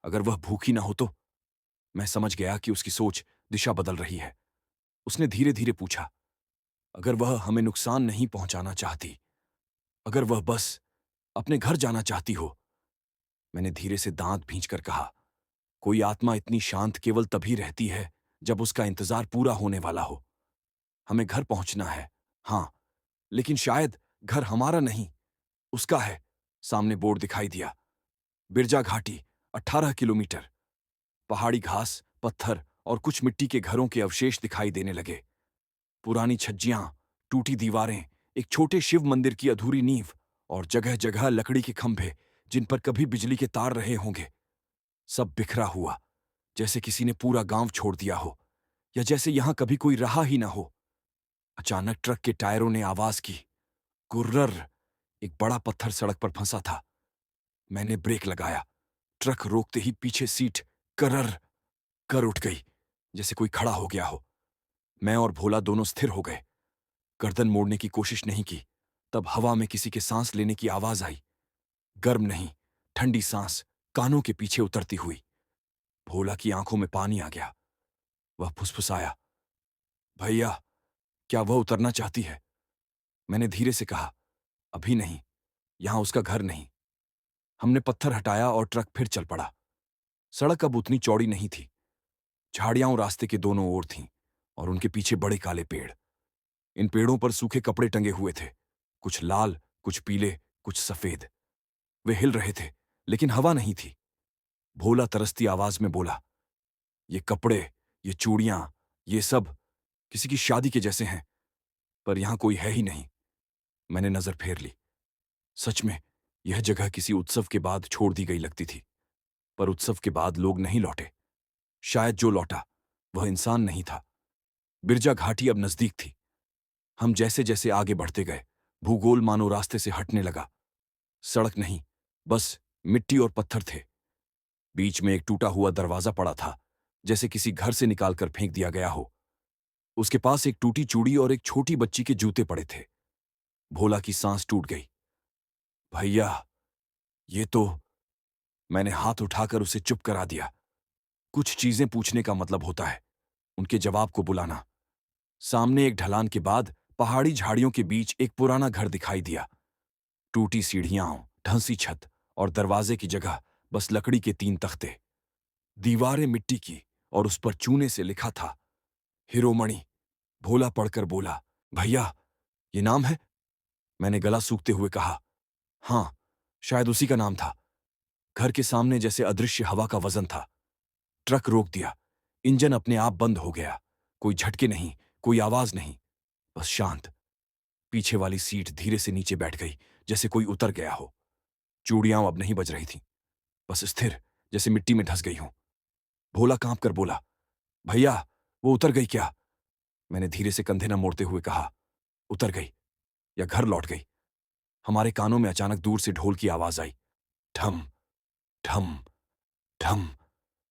अगर वह भूखी ना हो तो। मैं समझ गया कि उसकी सोच दिशा बदल रही है। उसने धीरे धीरे पूछा, अगर वह हमें नुकसान नहीं पहुंचाना चाहती, अगर वह बस अपने घर जाना चाहती हो। मैंने धीरे से दांत भींचकर कहा, कोई आत्मा इतनी शांत केवल तभी रहती है जब उसका इंतजार पूरा होने वाला हो। हमें घर पहुंचना है, हां, लेकिन शायद घर हमारा नहीं, उसका है। सामने बोर्ड दिखाई दिया, बिरजा घाटी, 18 किलोमीटर। पहाड़ी घास, पत्थर और कुछ मिट्टी के घरों के अवशेष दिखाई देने लगे। पुरानी छज्जियां, टूटी दीवारें, एक छोटे शिव मंदिर की अधूरी नींव और जगह जगह लकड़ी के खंभे जिन पर कभी बिजली के तार रहे होंगे। सब बिखरा हुआ, जैसे किसी ने पूरा गांव छोड़ दिया हो, या जैसे यहां कभी कोई रहा ही ना हो। अचानक ट्रक के टायरों ने आवाज की, कुर्रर। एक बड़ा पत्थर सड़क पर फंसा था। मैंने ब्रेक लगाया। ट्रक रोकते ही पीछे सीट करर कर उठ गई, जैसे कोई खड़ा हो गया हो। मैं और भोला दोनों स्थिर हो गए। गर्दन मोड़ने की कोशिश नहीं की। तब हवा में किसी के सांस लेने की आवाज आई। गर्म नहीं, ठंडी सांस, कानों के पीछे उतरती हुई। भोला की आंखों में पानी आ गया। वह फुसफुसाया, भैया, क्या वह उतरना चाहती है? मैंने धीरे से कहा, अभी नहीं, यहां उसका घर नहीं। हमने पत्थर हटाया और ट्रक फिर चल पड़ा। सड़क अब उतनी चौड़ी नहीं थी। झाड़ियां रास्ते के दोनों ओर थीं और उनके पीछे बड़े काले पेड़। इन पेड़ों पर सूखे कपड़े टंगे हुए थे, कुछ लाल, कुछ पीले, कुछ सफेद। वे हिल रहे थे, लेकिन हवा नहीं थी। भोला तरसती आवाज में बोला, ये कपड़े, ये चूड़ियां, ये सब किसी की शादी के जैसे हैं, पर यहां कोई है ही नहीं। मैंने नजर फेर ली। सच में यह जगह किसी उत्सव के बाद छोड़ दी गई लगती थी, पर उत्सव के बाद लोग नहीं लौटे। शायद जो लौटा वह इंसान नहीं था। बिरजा घाटी अब नजदीक थी। हम जैसे जैसे आगे बढ़ते गए, भूगोल मानो रास्ते से हटने लगा। सड़क नहीं, बस मिट्टी और पत्थर थे। बीच में एक टूटा हुआ दरवाजा पड़ा था, जैसे किसी घर से निकालकर फेंक दिया गया हो। उसके पास एक टूटी चूड़ी और एक छोटी बच्ची के जूते पड़े थे। भोला की सांस टूट गई। भैया, ये तो। मैंने हाथ उठाकर उसे चुप करा दिया। कुछ चीजें पूछने का मतलब होता है उनके जवाब को बुलाना। सामने एक ढलान के बाद पहाड़ी झाड़ियों के बीच एक पुराना घर दिखाई दिया। टूटी सीढ़ियां, ढंसी छत और दरवाजे की जगह बस लकड़ी के 3 तख्ते। दीवारें मिट्टी की और उस पर चूने से लिखा था, हिरोमणि। भोला पढ़कर बोला, भैया, ये नाम है? मैंने गला सूखते हुए कहा, हां, शायद उसी का नाम था। घर के सामने जैसे अदृश्य हवा का वजन था। ट्रक रोक दिया। इंजन अपने आप बंद हो गया। कोई झटके नहीं, कोई आवाज नहीं, बस शांत। पीछे वाली सीट धीरे से नीचे बैठ गई, जैसे कोई उतर गया हो। चूड़ियां अब नहीं बज रही थीं, बस स्थिर, जैसे मिट्टी में धंस गई हों। भोला कांप कर बोला, भैया, वो उतर गई क्या? मैंने धीरे से कंधे न मोड़ते हुए कहा, उतर गई या घर लौट गई। हमारे कानों में अचानक दूर से ढोल की आवाज आई, ठम ठम ठम।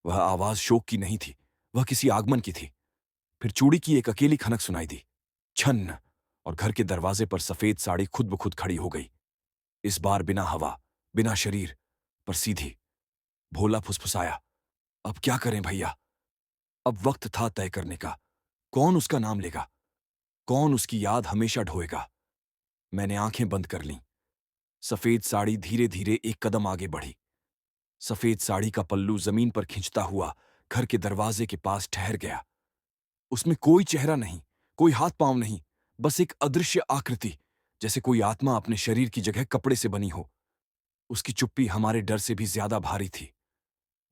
वह आवाज शोक की नहीं थी, वह किसी आगमन की थी। फिर चूड़ी की एक अकेली खनक सुनाई दी, छन्न, और घर के दरवाजे पर सफेद साड़ी खुद ब खुद खड़ी हो गई। इस बार बिना हवा, बिना शरीर, पर सीधी। भोला फुसफुसाया, अब क्या करें भैया? अब वक्त था तय करने का। कौन उसका नाम लेगा? कौन उसकी याद हमेशा ढोएगा? मैंने आंखें बंद कर लीं। सफेद साड़ी धीरे धीरे एक कदम आगे बढ़ी। सफेद साड़ी का पल्लू जमीन पर खिंचता हुआ घर के दरवाजे के पास ठहर गया। उसमें कोई चेहरा नहीं, कोई हाथ पांव नहीं, बस एक अदृश्य आकृति, जैसे कोई आत्मा अपने शरीर की जगह कपड़े से बनी हो। उसकी चुप्पी हमारे डर से भी ज्यादा भारी थी।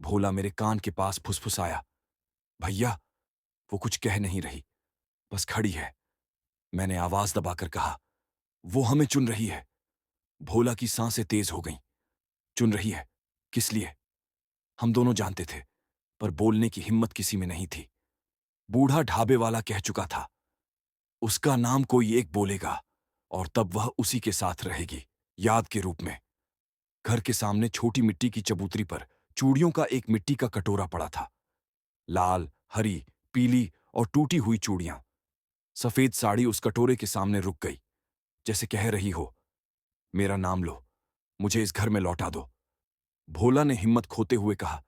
भोला मेरे कान के पास फुसफुसाया, भैया, वो कुछ कह नहीं रही, बस खड़ी है। मैंने आवाज दबाकर कहा, वो हमें चुन रही है। भोला की सांसें तेज हो गईं। चुन रही है? किस लिए? हम दोनों जानते थे, पर बोलने की हिम्मत किसी में नहीं थी। बूढ़ा ढाबे वाला कह चुका था, उसका नाम कोई एक बोलेगा और तब वह उसी के साथ रहेगी, याद के रूप में। घर के सामने छोटी मिट्टी की चबूतरी पर चूड़ियों का एक मिट्टी का कटोरा पड़ा था। लाल, हरी, पीली और टूटी हुई चूड़ियां। सफेद साड़ी उस कटोरे के सामने रुक गई, जैसे कह रही हो, मेरा नाम लो, मुझे इस घर में लौटा दो। भोला ने हिम्मत खोते हुए कहा,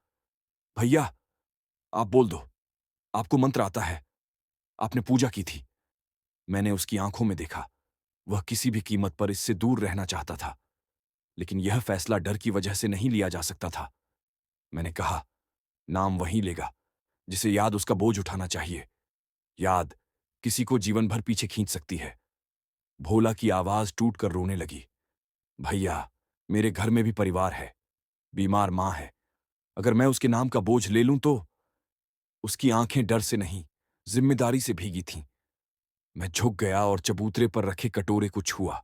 भैया, आप बोल दो, आपको मंत्र आता है, आपने पूजा की थी। मैंने उसकी आंखों में देखा, वह किसी भी कीमत पर इससे दूर रहना चाहता था, लेकिन यह फैसला डर की वजह से नहीं लिया जा सकता था। मैंने कहा, नाम वही लेगा जिसे याद उसका बोझ उठाना चाहिए। याद किसी को जीवन भर पीछे खींच सकती है। भोला की आवाज टूट कर रोने लगी, भैया, मेरे घर में भी परिवार है, बीमार मां है। अगर मैं उसके नाम का बोझ ले लूं तो? उसकी आंखें डर से नहीं, जिम्मेदारी से भीगी थीं। मैं झुक गया और चबूतरे पर रखे कटोरे को छुआ।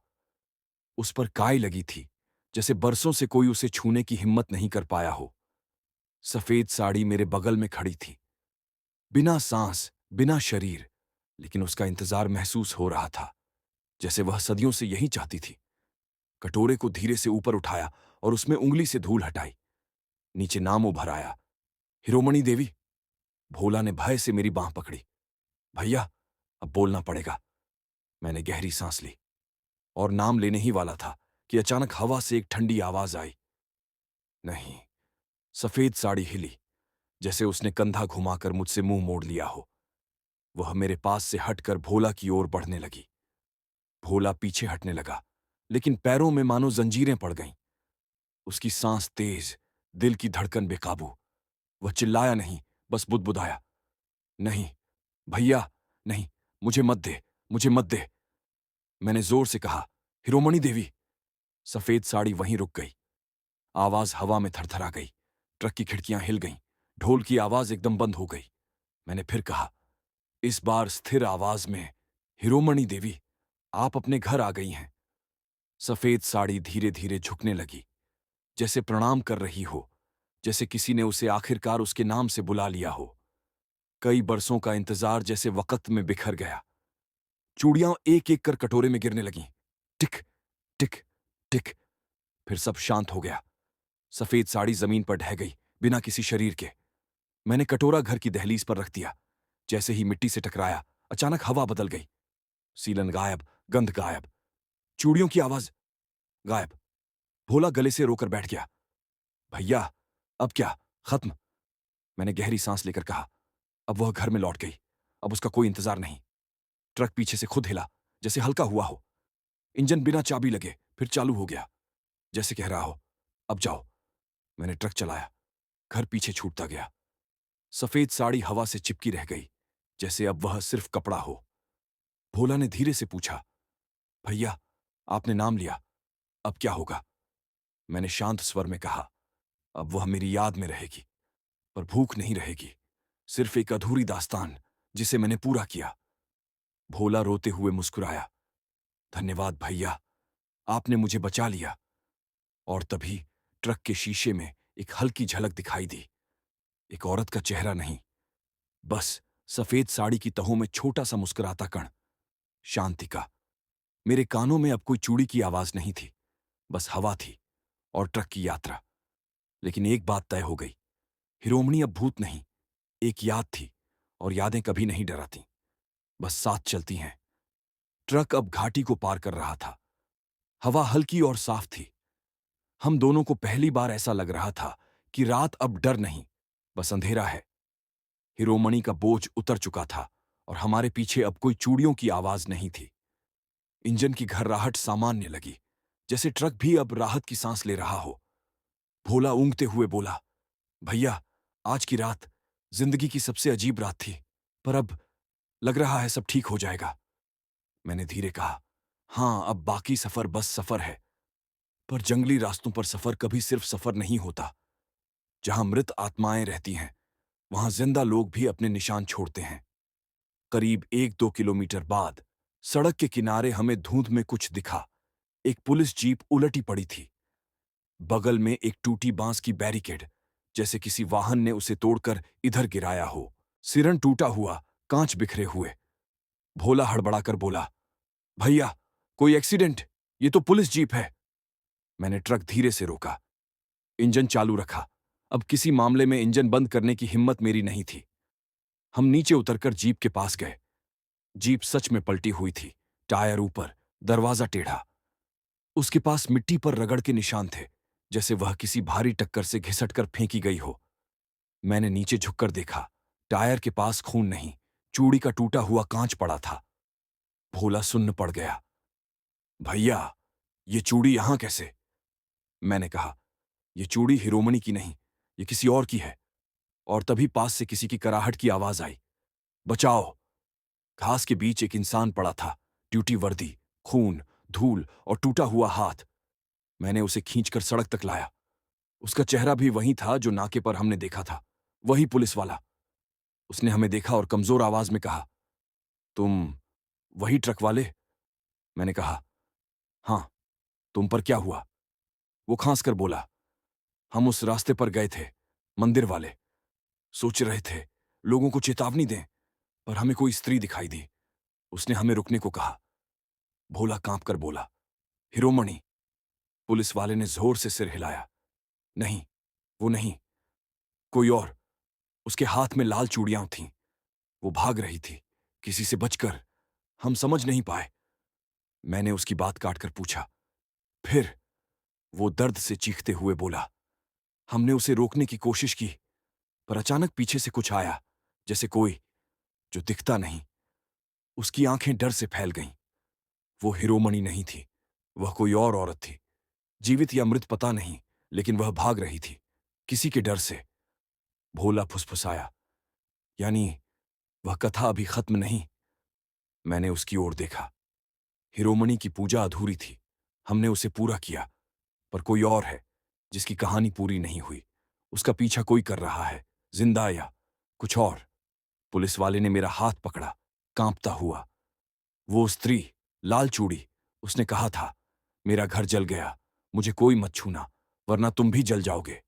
उस पर काई लगी थी, जैसे बरसों से कोई उसे छूने की हिम्मत नहीं कर पाया हो। सफेद साड़ी मेरे बगल में खड़ी थी, बिना सांस, बिना शरीर, लेकिन उसका इंतजार महसूस हो रहा था, जैसे वह सदियों से यही चाहती थी। कटोरे को धीरे से ऊपर उठाया और उसमें उंगली से धूल हटाई। नीचे नाम उभर आया, हिरोमणि देवी। भोला ने भय से मेरी बांह पकड़ी। भैया, अब बोलना पड़ेगा। मैंने गहरी सांस ली और नाम लेने ही वाला था कि अचानक हवा से एक ठंडी आवाज आई, नहीं। सफेद साड़ी हिली, जैसे उसने कंधा घुमाकर मुझसे मुंह मोड़ लिया हो। वह मेरे पास से हटकर भोला की ओर बढ़ने लगी। भोला पीछे हटने लगा, लेकिन पैरों में मानो जंजीरें पड़ गईं। उसकी सांस तेज, दिल की धड़कन बेकाबू। वह चिल्लाया नहीं, बस बुदबुदाया, नहीं भैया, नहीं, मुझे मत दे, मुझे मत दे। मैंने जोर से कहा, हिरोमणि देवी। सफेद साड़ी वहीं रुक गई। आवाज हवा में थरथरा गई। ट्रक की खिड़कियां हिल गईं। ढोल की आवाज एकदम बंद हो गई। मैंने फिर कहा, इस बार स्थिर आवाज में, हिरोमणि देवी, आप अपने घर आ गई हैं। सफेद साड़ी धीरे धीरे झुकने लगी, जैसे प्रणाम कर रही हो, जैसे किसी ने उसे आखिरकार उसके नाम से बुला लिया हो। कई बरसों का इंतजार जैसे वक्त में बिखर गया। चूड़ियां एक एक कर कटोरे में गिरने लगीं। टिक, टिक, टिक। फिर सब शांत हो गया। सफेद साड़ी जमीन पर ढह गई, बिना किसी शरीर के। मैंने कटोरा घर की दहलीज पर रख दिया। जैसे ही मिट्टी से टकराया, अचानक हवा बदल गई। सीलन गायब, गंध गायब, चूड़ियों की आवाज गायब। भोला गले से रोकर बैठ गया। भैया, अब क्या, खत्म? मैंने गहरी सांस लेकर कहा, अब वह घर में लौट गई। अब उसका कोई इंतजार नहीं। ट्रक पीछे से खुद हिला, जैसे हल्का हुआ हो। इंजन बिना चाबी लगे फिर चालू हो गया, जैसे कह रहा हो, अब जाओ। मैंने ट्रक चलाया। घर पीछे छूटता गया। सफेद साड़ी हवा से चिपकी रह गई, जैसे अब वह सिर्फ कपड़ा हो। भोला ने धीरे से पूछा, भैया, आपने नाम लिया, अब क्या होगा? मैंने शांत स्वर में कहा, अब वह मेरी याद में रहेगी, पर भूख नहीं रहेगी, सिर्फ एक अधूरी दास्तान जिसे मैंने पूरा किया। भोला रोते हुए मुस्कुराया, धन्यवाद भैया, आपने मुझे बचा लिया। और तभी ट्रक के शीशे में एक हल्की झलक दिखाई दी। एक औरत का चेहरा नहीं, बस सफेद साड़ी की तहों में छोटा सा मुस्कुराता कण। शांति का। मेरे कानों में अब कोई चूड़ी की आवाज नहीं थी, बस हवा थी और ट्रक की यात्रा। लेकिन एक बात तय हो गई, हिरोमणि अब भूत नहीं, एक याद थी, और यादें कभी नहीं डराती। बस साथ चलती हैं। ट्रक अब घाटी को पार कर रहा था। हवा हल्की और साफ थी। हम दोनों को पहली बार ऐसा लग रहा था कि रात अब डर नहीं, बस अंधेरा है। हिरोमणि का बोझ उतर चुका था और हमारे पीछे अब कोई चूड़ियों की आवाज नहीं थी। इंजन की घर्राहट सामान्य लगी, जैसे ट्रक भी अब राहत की सांस ले रहा हो। भोला ऊँघते हुए बोला, भैया, आज की रात जिंदगी की सबसे अजीब रात थी, पर अब लग रहा है सब ठीक हो जाएगा। मैंने धीरे कहा, हाँ, अब बाकी सफर बस सफर है। पर जंगली रास्तों पर सफर कभी सिर्फ सफर नहीं होता। जहां मृत आत्माएं रहती हैं, वहां जिंदा लोग भी अपने निशान छोड़ते हैं। करीब 1-2 किलोमीटर बाद सड़क के किनारे हमें धुंध में कुछ दिखा। एक पुलिस जीप उलटी पड़ी थी। बगल में एक टूटी बांस की बैरिकेड, जैसे किसी वाहन ने उसे तोड़कर इधर गिराया हो। सिरन टूटा हुआ, कांच बिखरे हुए। भोला हड़बड़ाकर बोला, भैया, कोई एक्सीडेंट? ये तो पुलिस जीप है। मैंने ट्रक धीरे से रोका, इंजन चालू रखा। अब किसी मामले में इंजन बंद करने की हिम्मत मेरी नहीं थी। हम नीचे उतरकर जीप के पास गए। जीप सच में पलटी हुई थी, टायर ऊपर, दरवाजा टेढ़ा। उसके पास मिट्टी पर रगड़ के निशान थे, जैसे वह किसी भारी टक्कर से घिसटकर फेंकी गई हो। मैंने नीचे झुककर देखा, टायर के पास खून नहीं, चूड़ी का टूटा हुआ कांच पड़ा था। भोला सुन्न पड़ गया। भैया, ये चूड़ी यहां कैसे? मैंने कहा, ये चूड़ी हिरोमणि की नहीं, ये किसी और की है। और तभी पास से किसी की कराहट की आवाज आई, बचाओ! घास के बीच एक इंसान पड़ा था, ड्यूटी वर्दी, खून, धूल और टूटा हुआ हाथ। मैंने उसे खींचकर सड़क तक लाया। उसका चेहरा भी वही था जो नाके पर हमने देखा था, वही पुलिस वाला। उसने हमें देखा और कमजोर आवाज में कहा, तुम वही ट्रक वाले? मैंने कहा, हां, तुम पर क्या हुआ? वो खांस कर बोला, हम उस रास्ते पर गए थे, मंदिर वाले। सोच रहे थे लोगों को चेतावनी दें, पर हमें कोई स्त्री दिखाई दी। उसने हमें रुकने को कहा। भोला कांप कर बोला, हिरोमणि। पुलिस वाले ने जोर से सिर हिलाया, नहीं, वो नहीं, कोई और। उसके हाथ में लाल चूड़ियां थीं। वो भाग रही थी, किसी से बचकर। हम समझ नहीं पाए। मैंने उसकी बात काटकर पूछा, फिर? वो दर्द से चीखते हुए बोला, हमने उसे रोकने की कोशिश की, पर अचानक पीछे से कुछ आया, जैसे कोई जो दिखता नहीं। उसकी आंखें डर से फैल गईं। वो हिरोमणि नहीं थी, वह कोई और औरत थी। जीवित या मृत पता नहीं, लेकिन वह भाग रही थी, किसी के डर से। भोला फुसफुसाया, यानी वह कथा अभी खत्म नहीं। मैंने उसकी ओर देखा। हिरोमणि की पूजा अधूरी थी। हमने उसे पूरा किया, पर कोई और है जिसकी कहानी पूरी नहीं हुई। उसका पीछा कोई कर रहा है, जिंदा या कुछ और। पुलिस वाले ने मेरा हाथ पकड़ा, कांपता हुआ। वो स्त्री, लाल चूड़ी, उसने कहा था, मेरा घर जल गया, मुझे कोई मत छूना, वरना तुम भी जल जाओगे।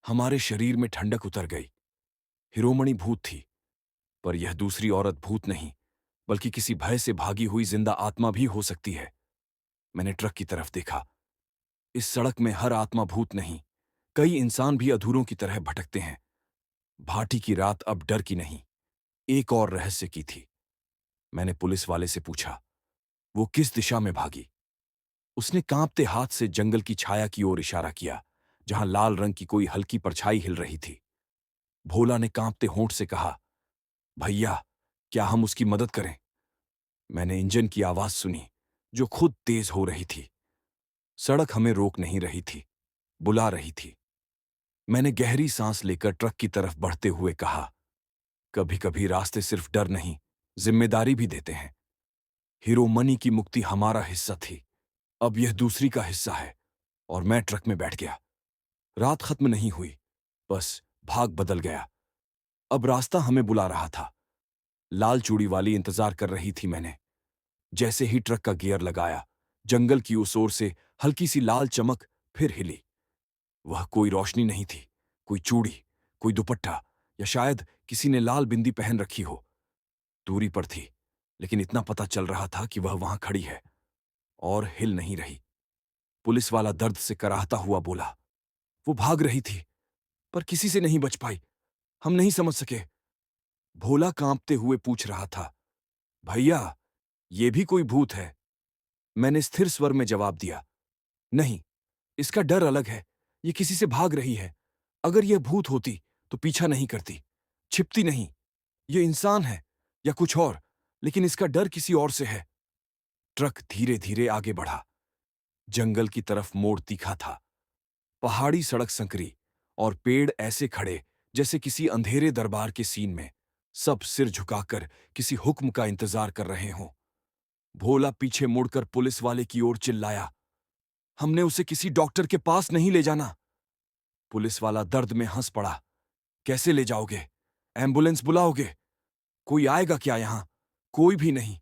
हमारे शरीर में ठंडक उतर गई। हिरोमणि भूत थी, पर यह दूसरी औरत भूत नहीं, बल्कि किसी भय से भागी हुई जिंदा आत्मा भी हो सकती है। मैंने ट्रक की तरफ देखा। इस सड़क में हर आत्मा भूत नहीं, कई इंसान भी अधूरों की तरह भटकते हैं। भाटी की रात अब डर की नहीं, एक और रहस्य की थी। मैंने पुलिस वाले से पूछा, वो किस दिशा में भागी? उसने कांपते हाथ से जंगल की छाया की ओर इशारा किया, जहां लाल रंग की कोई हल्की परछाई हिल रही थी। भोला ने कांपते होंठ से कहा, भैया, क्या हम उसकी मदद करें? मैंने इंजन की आवाज सुनी, जो खुद तेज हो रही थी। सड़क हमें रोक नहीं रही थी, बुला रही थी। मैंने गहरी सांस लेकर ट्रक की तरफ बढ़ते हुए कहा, कभी कभी रास्ते सिर्फ डर नहीं, जिम्मेदारी भी देते हैं। हिरोमणि की मुक्ति हमारा हिस्सा थी, अब यह दूसरी का हिस्सा है। और मैं ट्रक में बैठ गया। रात खत्म नहीं हुई, बस भाग बदल गया। अब रास्ता हमें बुला रहा था। लाल चूड़ी वाली इंतजार कर रही थी। मैंने जैसे ही ट्रक का गियर लगाया, जंगल की उस ओर से हल्की सी लाल चमक फिर हिली। वह कोई रोशनी नहीं थी, कोई चूड़ी, कोई दुपट्टा, या शायद किसी ने लाल बिंदी पहन रखी हो। दूरी पर थी, लेकिन इतना पता चल रहा था कि वह वहां खड़ी है और हिल नहीं रही। पुलिस वाला दर्द से कराहता हुआ बोला, वो भाग रही थी, पर किसी से नहीं बच पाई, हम नहीं समझ सके। भोला कांपते हुए पूछ रहा था, भैया, ये भी कोई भूत है? मैंने स्थिर स्वर में जवाब दिया। नहीं, इसका डर अलग है। ये किसी से भाग रही है। अगर यह भूत होती तो पीछा नहीं करती, छिपती नहीं। ये इंसान है या कुछ और, लेकिन इसका डर किसी और से है। ट्रक धीरे धीरे आगे बढ़ा। जंगल की तरफ मोड़ तीखा था। पहाड़ी सड़क संकरी और पेड़ ऐसे खड़े जैसे किसी अंधेरे दरबार के सीन में, सब सिर झुकाकर किसी हुक्म का इंतजार कर रहे हों। भोला पीछे मुड़कर पुलिस वाले की ओर चिल्लाया, हमने उसे किसी डॉक्टर के पास नहीं ले जाना। पुलिस वाला दर्द में हंस पड़ा। कैसे ले जाओगे? एम्बुलेंस बुलाओगे? कोई आएगा क्या यहां? कोई भी नहीं।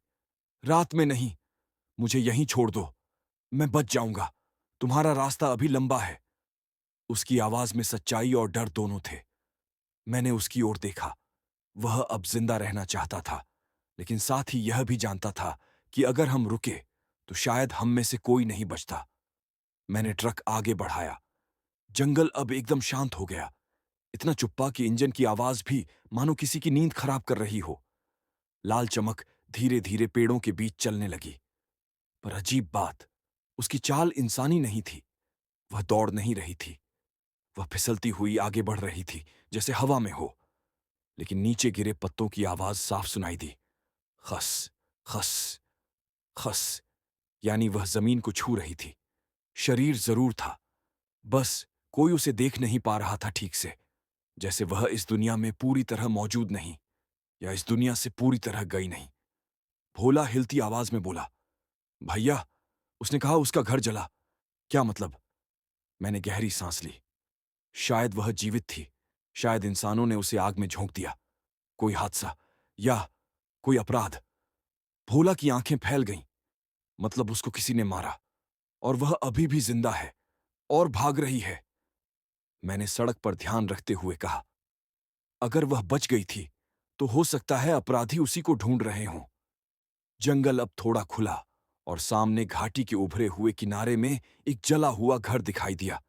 रात में नहीं। मुझे यहीं छोड़ दो, मैं बच जाऊंगा। तुम्हारा रास्ता अभी लंबा है। उसकी आवाज में सच्चाई और डर दोनों थे। मैंने उसकी ओर देखा। वह अब जिंदा रहना चाहता था, लेकिन साथ ही यह भी जानता था कि अगर हम रुके तो शायद हम में से कोई नहीं बचता। मैंने ट्रक आगे बढ़ाया। जंगल अब एकदम शांत हो गया। इतना चुप्पा कि इंजन की आवाज भी मानो किसी की नींद खराब कर रही हो। लाल चमक धीरे धीरे पेड़ों के बीच चलने लगी। पर अजीब बात, उसकी चाल इंसानी नहीं थी। वह दौड़ नहीं रही थी। वह फिसलती हुई आगे बढ़ रही थी, जैसे हवा में हो। लेकिन नीचे गिरे पत्तों की आवाज साफ सुनाई दी। खस, खस, खस। यानी वह जमीन को छू रही थी। शरीर जरूर था, बस कोई उसे देख नहीं पा रहा था ठीक से। जैसे वह इस दुनिया में पूरी तरह मौजूद नहीं, या इस दुनिया से पूरी तरह गई नहीं। भोला हिलती आवाज में बोला, भैया, उसने कहा उसका घर जला। क्या मतलब? मैंने गहरी सांस ली। शायद वह जीवित थी। शायद इंसानों ने उसे आग में झोंक दिया। कोई हादसा या कोई अपराध। भोला की आंखें फैल गईं। मतलब उसको किसी ने मारा, और वह अभी भी जिंदा है और भाग रही है। मैंने सड़क पर ध्यान रखते हुए कहा, अगर वह बच गई थी तो हो सकता है अपराधी उसी को ढूंढ रहे हों। जंगल अब थोड़ा खुला और सामने घाटी के उभरे हुए किनारे में एक जला हुआ घर दिखाई दिया।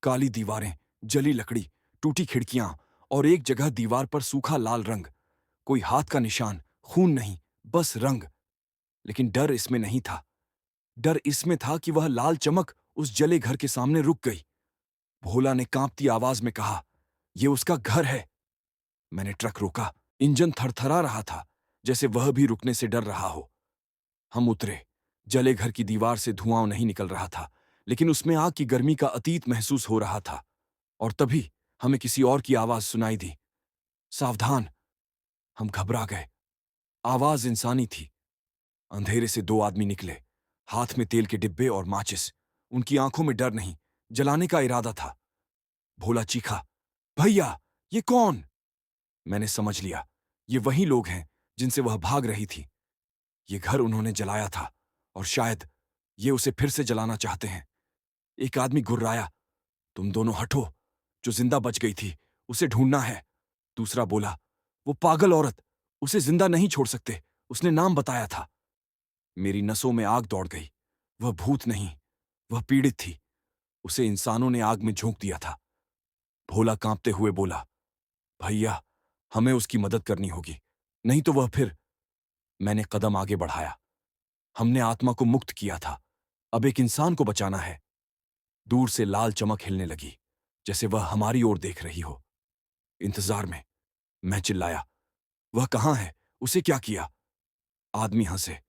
काली दीवारें, जली लकड़ी, टूटी खिड़कियां और एक जगह दीवार पर सूखा लाल रंग। कोई हाथ का निशान, खून नहीं, बस रंग। लेकिन डर इसमें नहीं था। डर इसमें था कि वह लाल चमक उस जले घर के सामने रुक गई। भोला ने कांपती आवाज में कहा, यह उसका घर है। मैंने ट्रक रोका। इंजन थरथरा रहा था, जैसे वह भी रुकने से डर रहा हो। हम उतरे। जले घर की दीवार से धुआं नहीं निकल रहा था, लेकिन उसमें आग की गर्मी का अतीत महसूस हो रहा था। और तभी हमें किसी और की आवाज सुनाई दी, सावधान। हम घबरा गए। आवाज इंसानी थी। अंधेरे से दो आदमी निकले, हाथ में तेल के डिब्बे और माचिस। उनकी आंखों में डर नहीं, जलाने का इरादा था। भोला चीखा, भैया, ये कौन? मैंने समझ लिया, ये वही लोग हैं जिनसे वह भाग रही थी। ये घर उन्होंने जलाया था, और शायद ये उसे फिर से जलाना चाहते हैं। एक आदमी गुर्राया, तुम दोनों हटो। जो जिंदा बच गई थी उसे ढूंढना है। दूसरा बोला, वो पागल औरत, उसे जिंदा नहीं छोड़ सकते, उसने नाम बताया था। मेरी नसों में आग दौड़ गई। वह भूत नहीं, वह पीड़ित थी। उसे इंसानों ने आग में झोंक दिया था। भोला कांपते हुए बोला, भैया, हमें उसकी मदद करनी होगी, नहीं तो वह फिर। मैंने कदम आगे बढ़ाया। हमने आत्मा को मुक्त किया था, अब एक इंसान को बचाना है। दूर से लाल चमक हिलने लगी, जैसे वह हमारी ओर देख रही हो। इंतजार में मैं चिल्लाया, वह कहां है? उसे क्या किया? आदमी हंसे,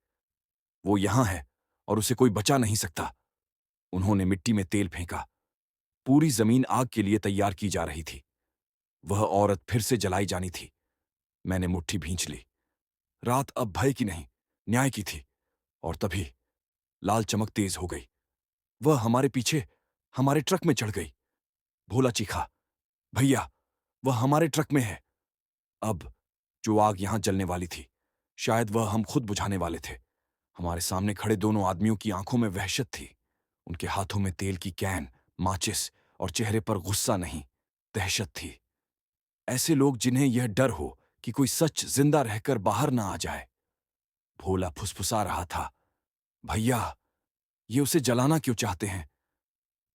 वो यहां है और उसे कोई बचा नहीं सकता। उन्होंने मिट्टी में तेल फेंका। पूरी जमीन आग के लिए तैयार की जा रही थी। वह औरत फिर से जलाई जानी थी। मैंने मुट्ठी भींच ली। रात अब भय की नहीं, न्याय की थी। और तभी लाल चमक तेज हो गई। वह हमारे पीछे, हमारे ट्रक में चढ़ गई। भोला चीखा, भैया, वह हमारे ट्रक में है। अब जो आग यहां जलने वाली थी, शायद वह हम खुद बुझाने वाले थे। हमारे सामने खड़े दोनों आदमियों की आंखों में वहशत थी। उनके हाथों में तेल की कैन, माचिस, और चेहरे पर गुस्सा नहीं, दहशत थी। ऐसे लोग जिन्हें यह डर हो कि कोई सच जिंदा रहकर बाहर ना आ जाए। भोला फुसफुसा रहा था, भैया, ये उसे जलाना क्यों चाहते हैं?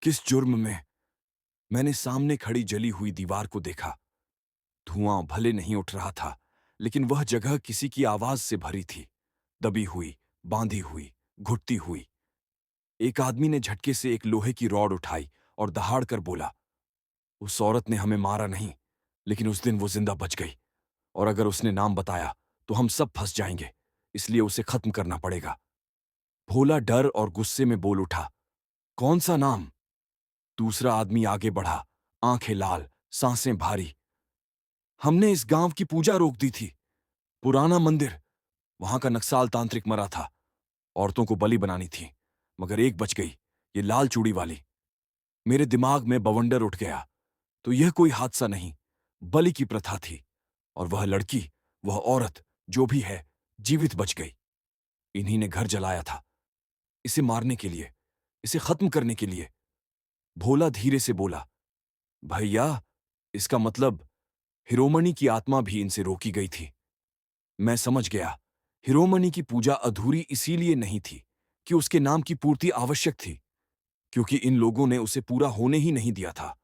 किस जुर्म में? मैंने सामने खड़ी जली हुई दीवार को देखा। धुआं भले नहीं उठ रहा था, लेकिन वह जगह किसी की आवाज से भरी थी, दबी हुई, बांधी हुई, घुटती हुई। एक आदमी ने झटके से एक लोहे की रॉड उठाई और दहाड़ कर बोला, उस औरत ने हमें मारा नहीं, लेकिन उस दिन वो जिंदा बच गई, और अगर उसने नाम बताया तो हम सब फंस जाएंगे, इसलिए उसे खत्म करना पड़ेगा। भोला डर और गुस्से में बोल उठा, कौन सा नाम? दूसरा आदमी आगे बढ़ा, आंखें लाल, सांसें भारी। हमने इस गांव की पूजा रोक दी थी। पुराना मंदिर, वहां का नक्साल तांत्रिक मरा था। औरतों को बलि बनानी थी, मगर एक बच गई, ये लाल चूड़ी वाली। मेरे दिमाग में बवंडर उठ गया। तो यह कोई हादसा नहीं, बलि की प्रथा थी, और वह लड़की, वह औरत, जो भी है, जीवित बच गई। इन्हीं ने घर जलाया था, इसे मारने के लिए, इसे खत्म करने के लिए। भोला धीरे से बोला, भैया, इसका मतलब हिरोमणि की आत्मा भी इनसे रोकी गई थी। मैं समझ गया, हिरोमणि की पूजा अधूरी इसीलिए नहीं थी कि उसके नाम की पूर्ति आवश्यक थी, क्योंकि इन लोगों ने उसे पूरा होने ही नहीं दिया था।